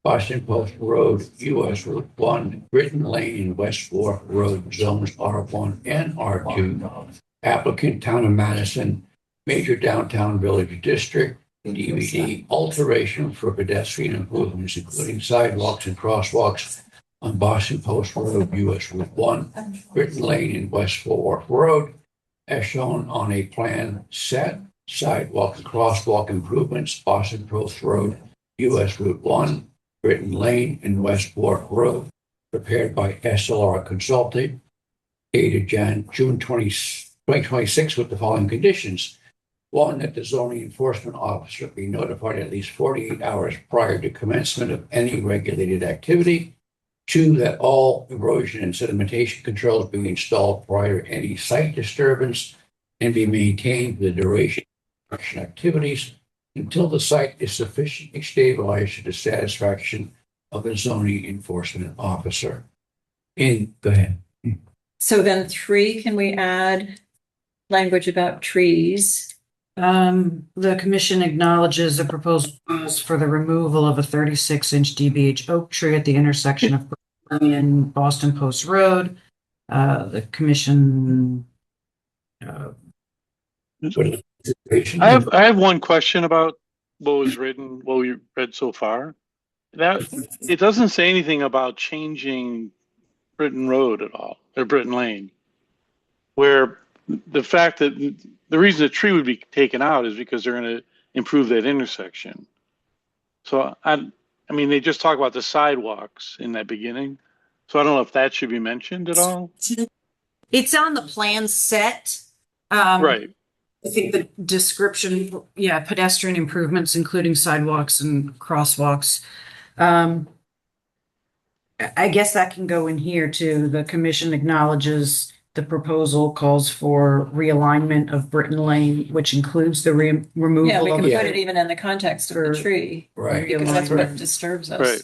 Boston Post Road, US Route 1, Britton Lane and West Fork Road, zones R1 and R2. Applicant, Town of Madison, Major Downtown Village District, DVD, alteration for pedestrian improvements, including sidewalks and crosswalks on Boston Post Road, US Route 1, Britton Lane and West Fork Road, as shown on a plan set, sidewalk and crosswalk improvements, Boston Post Road, US Route 1, Britton Lane and West Fork Road, prepared by SLR Consulting, dated June 2026 with the following conditions. One, that the zoning enforcement officer be notified at least 48 hours prior to commencement of any regulated activity. Two, that all erosion and sedimentation controls be installed prior to any site disturbance and be maintained for the duration of construction activities until the site is sufficiently stabilized to the satisfaction of the zoning enforcement officer. Go ahead. So then 3, can we add language about trees? The commission acknowledges the proposal calls for the removal of a 36-inch DBH oak tree at the intersection of Broadway and Boston Post Road. The commission. I have one question about what was written, what we read so far. That it doesn't say anything about changing Britton Road at all, or Britton Lane, where the fact that the reason the tree would be taken out is because they're going to improve that intersection. So I mean, they just talk about the sidewalks in that beginning. So I don't know if that should be mentioned at all. It's on the plan set. Right. I think the description, pedestrian improvements, including sidewalks and crosswalks. I guess that can go in here too. The commission acknowledges the proposal calls for realignment of Britton Lane, which includes the removal Yeah, we of can put it even in the context of the tree. Right. Because that's what disturbs us. Right.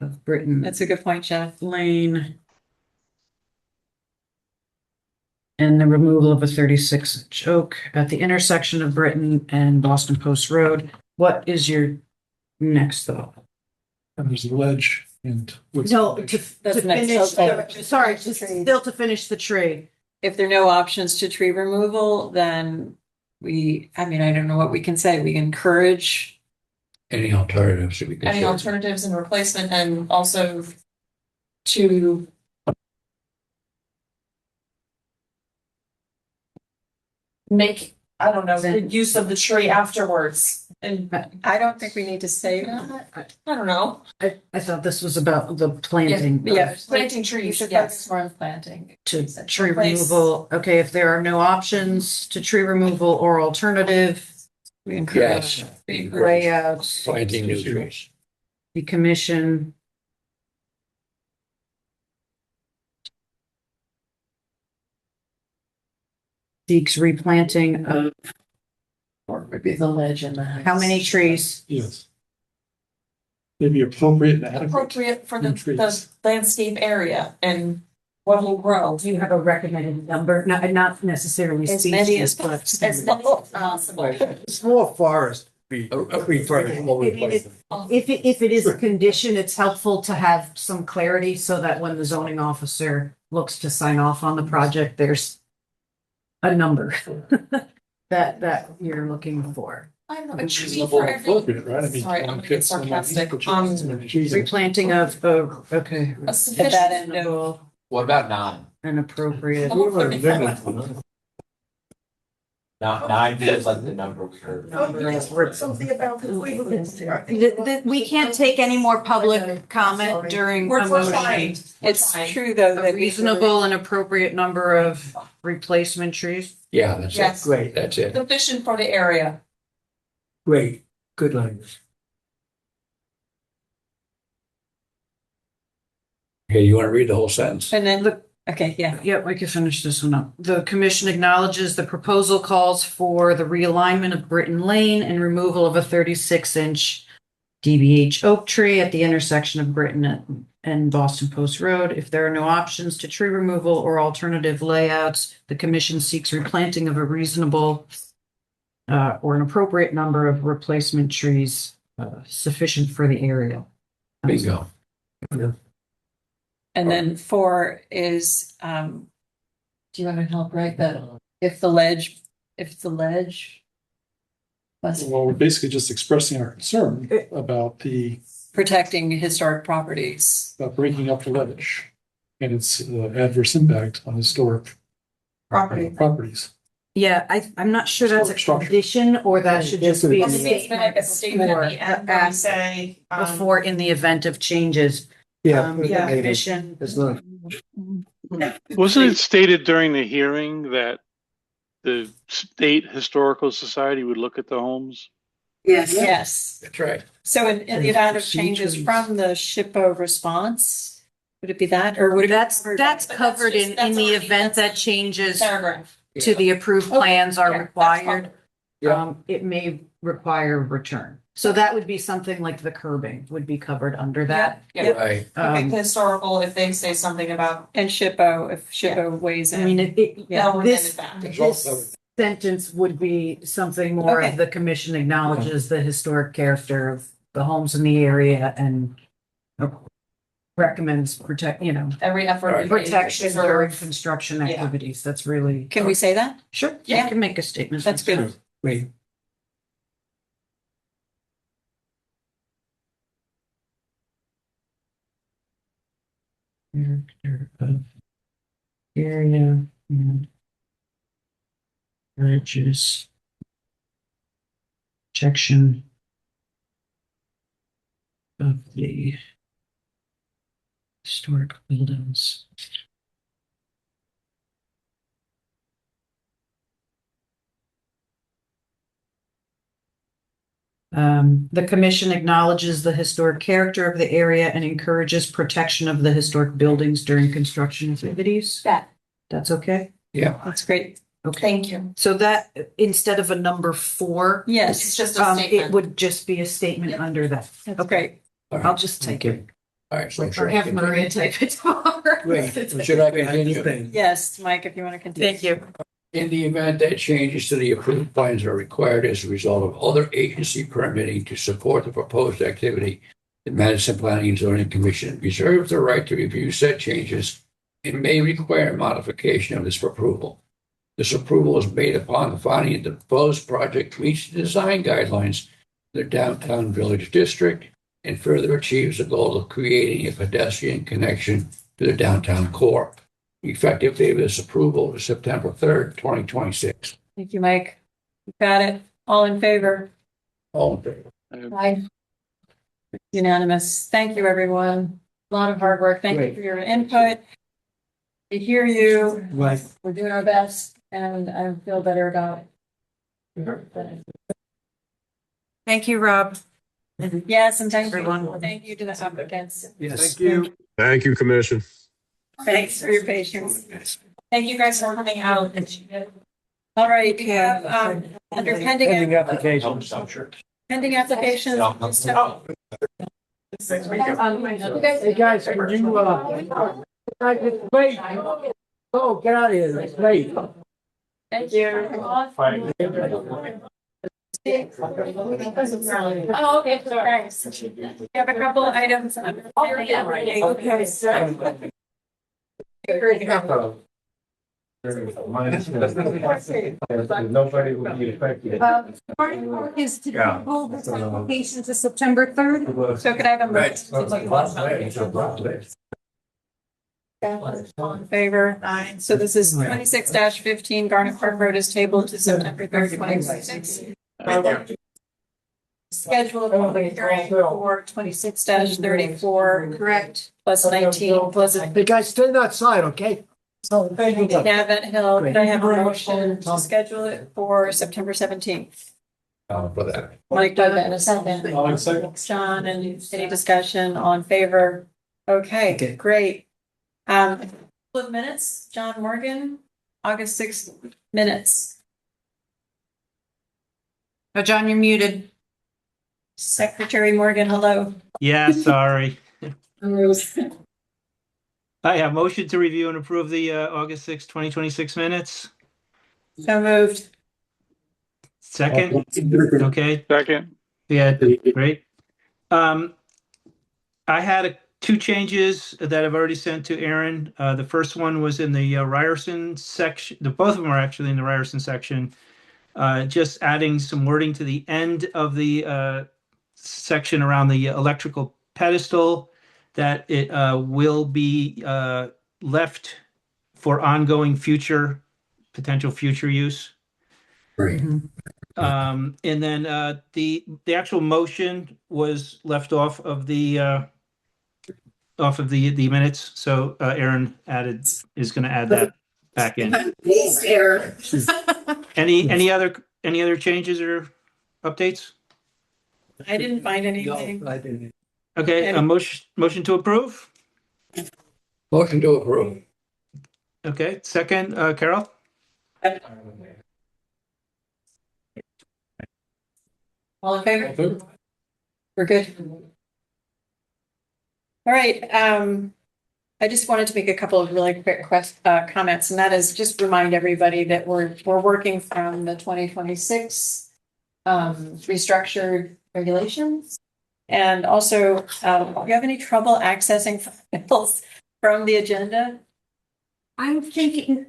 Of Britton That's a good point, Jeff. Lane. And the removal of a 36-inch oak at the intersection of Britton and Boston Post Road. What is your next thought? And there's a ledge and. No, to finish, sorry, still to finish the tree. If there are no options to tree removal, then I don't know what we can say. We encourage. Any alternatives should be Any considered. alternatives and replacement, and also to make, I don't know, the use of the tree afterwards. And I don't think we need to say that. I don't know. I thought this was about the planting. Yeah, Planting trees, should yes. focus more on planting. To tree removal. Okay, if there are no options to tree removal or alternative. We encourage. Yes. Layouts. Planting new trees. The commission. Seeks replanting of. Or maybe the ledge in the house. How many trees? Yes. Maybe appropriate and adequate. Appropriate for the trees. landscape area and what will grow. Do you have a recommended number? Not necessarily As many as species, but. As much as possible. Small forest. Be If it is a condition, it's helpful to have some clarity so that when the zoning officer looks to sign off on the project, there's a number that you're looking for. I don't know, a tree Reasonable for and every. appropriate, right? I mean, Sorry, I'm being sarcastic. Replanting of, okay. A sufficient. That end of. What about nine? An appropriate. Nine feels like the number we heard. Something about We can't take any more public comment during a We're motion. trying. It's true though A that reasonable and appropriate number of replacement trees. Yeah, that's Yes. it. Great, that's it. Sufficient for the area. Great, good language. Okay, you want to read the whole sentence? And then look, okay, yeah. Yep, we can finish this one up. The commission acknowledges the proposal calls for the realignment of Britton Lane and removal of a 36-inch DBH oak tree at the intersection of Britton and Boston Post Road. If there are no options to tree removal or alternative layouts, the commission seeks replanting of a reasonable or an appropriate number of replacement trees sufficient for the area. Bingo. And then 4 is, do you want to help write that? If the ledge. Well, we're basically just expressing our concern about Protecting historic properties. about breaking up the ledge and its adverse impact on historic properties. Yeah, I'm not sure that's a condition or that should just be a statement Like a statement at the end where you say, before in the event of changes. Yeah. Commission. It's not. Wasn't it stated during the hearing that the State Historical Society would look at the homes? Yes. That's right. So in the event of changes from the SHPO response, would it be that or would it? That's covered in the event that changes paragraph. to the approved plans are yeah, that's required. Yeah. It may require return. So that would be something like the curbing would be covered under that. Yeah. Right. Okay, the historical, if they say something about. And SHPO, if SHPO weighs in. I mean, They'll remit this, it back. this sentence would be something more Okay. of the commission acknowledges the historic character of the homes in the area and recommends Every effort. protection Preserve. during construction Yeah. activities. That's really. Can we say that? Sure. Yeah. You can make a statement. That's good. Great. Character of area and bridges. Protection of the historic buildings. The commission acknowledges the historic character of the area and encourages protection of the historic buildings during construction activities. That's okay? Yeah. That's great. Okay. Thank you. So that, instead of a number 4. Yes, it's just a It statement. would just be a statement under that. That's great. I'll just take it. All right, so Or should I have continue? Maria type it tomorrow. Great. Should I continue? Yes, Mike, if you want to continue. Thank you. In the event that changes to the approved plans are required as a result of other agency permitting to support the proposed activity, the Madison Planning and Zoning Commission reserves the right to review said changes and may require modification of this approval. This approval is made upon the finding that the proposed project meets the design guidelines of the downtown village district and further achieves the goal of creating a pedestrian connection to the downtown core. The effective date of this approval is September 3rd, 2026. Thank you, Mike. You got it. All in favor? All in favor? Aye. Unanimous. Thank you, everyone. A lot of hard work. Thank you Great. for your input. We hear you. Right. We're doing our best, and I feel better about it. Thank you, Rob. Yes, and thank Everyone. you. Thank you to the applicants. Yes. Thank you, Commission. Thanks for your patience. Thank you guys for coming out. All right, we have, under pending applications. pending applications. Hey, guys, can you, it's late. Oh, get out of here. It's late. Thank you. Oh, okay, sorry. We have a couple of items. Okay. Nobody will be affected. Party Park is to hold this application to September 3rd. So could I have a motion? All in favor? Aye. So this is 26-15 Garnet Park Road is tabled to September 3rd, 2026. Scheduled public hearing for 26-34, correct? Plus 19, plus a Hey, guys, stand outside, okay? Navant Hill. Could I have a motion to schedule it for September 17th? For that. Mike Doug and a second. John, and any discussion? All in favor? Okay, great. Couple of minutes, John Morgan, August 6th minutes. Oh, John, you're muted. Secretary Morgan, hello. Yeah, sorry. I have motion to review and approve the August 6, 2026 minutes. So moved. Second? Okay. Second. Yeah, great. I had two changes that I've already sent to Aaron. The first one was in the Ryerson section. Both of them are actually in the Ryerson section. Just adding some wording to the end of the section around the electrical pedestal, that it will be left for ongoing potential future use. Great. And then the actual motion was left off of the minutes. So Aaron is going to add that back in. Please, Aaron. Any other changes or updates? I didn't find anything. I didn't. Okay, a motion to approve. Motion to approve. Okay, second, Carol. All in favor? We're good. All right, I just wanted to make a couple of really quick comments, and that is just remind everybody that we're working from the 2026 restructured regulations. And also, do you have any trouble accessing files from the agenda? I'm thinking,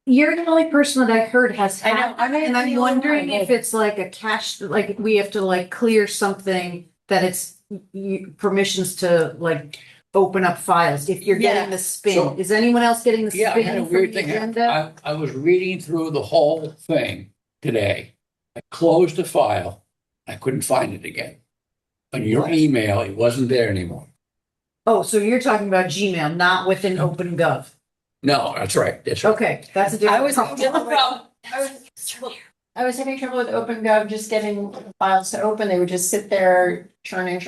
you're the only person that I heard has I know, had, I may and be I'm the only wondering one. if it's like a cache, like we have to like clear something that it's permissions to like open up files. If you're getting the spin, So- is anyone else getting the Yeah, I had a spin from weird the thing. agenda? I was reading through the whole thing today. I closed the file. I couldn't find it again. On your email, it wasn't there anymore. Oh, so you're talking about Gmail, not within OpenGov. No, that's right. That's right. Okay, that's a different I was problem. I was having trouble with OpenGov just getting files to open. They would just sit there churning.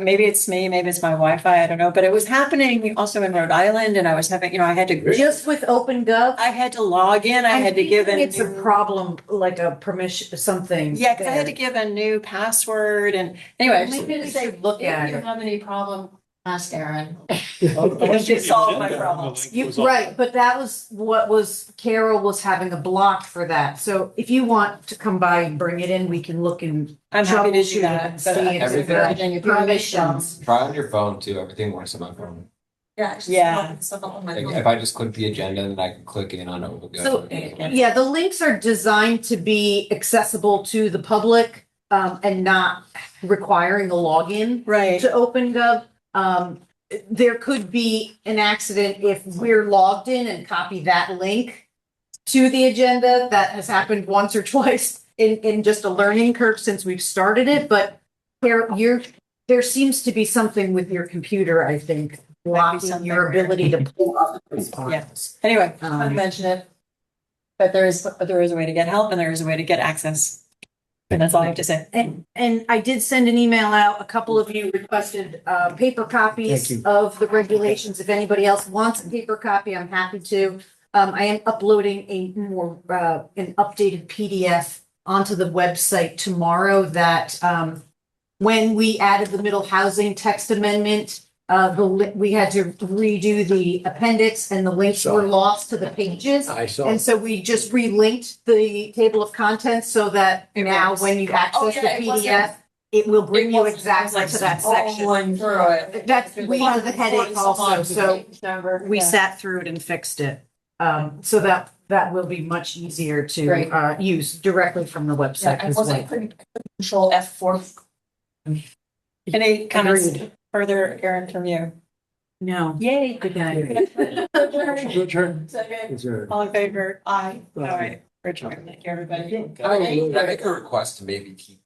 Maybe it's me, maybe it's my Wi-Fi, I don't know. But it was happening also in Rhode Island, and I was having, I had to Just with OpenGov? I had to log in. I had to give in. It's a problem, like a permission, something. Yeah, because I had to give a new password, and anyway, I just Maybe wanted to we say, should look at if you it. have any problem, ask Erin. Once She you solved my get problems. it, Right, but that was what was, Carol was having a block for that. So if you want to come by and bring it in, we can look and I'm happy to do troubleshoot that, and but see if everything- there are everything, if you have any permissions. Try on your phone too. Everything works on my phone. Yeah. Like if I just click the agenda, then I can click in on OpenGov. So, yeah, the links are designed to be accessible to the public, and not requiring a login Right. to OpenGov. There could be an accident if we're logged in and copy that link to the agenda. That has happened once or twice in just a learning curve since we've started it, but there seems to be something with your computer, I think, blocking your ability to pull up those files. Anyway, I'll mention it. But there is a way to get help, and there is a way to get access. And that's all I have to say. And I did send an email out. A couple of you requested paper Thank copies you. of the regulations. If anybody else wants a paper copy, I'm happy to. I am uploading an updated PDF onto the website tomorrow that when we added the middle housing text amendment, we had to redo the appendix and the links were lost to the pages. I saw. And so we just relinked the table of contents so that now when you access the PDF, it will bring you exactly to that section. Through it. That's, we had the headache also, so we sat through it and fixed it. So that will be much easier to Great. use directly from the website as well. Control F4. Any comments Agreed. further, Erin, from you? No. Yay. Good night. Good turn. Second. Is there- All in favor? Aye. All right. Richard, thank you, everybody. Can I make a request to maybe keep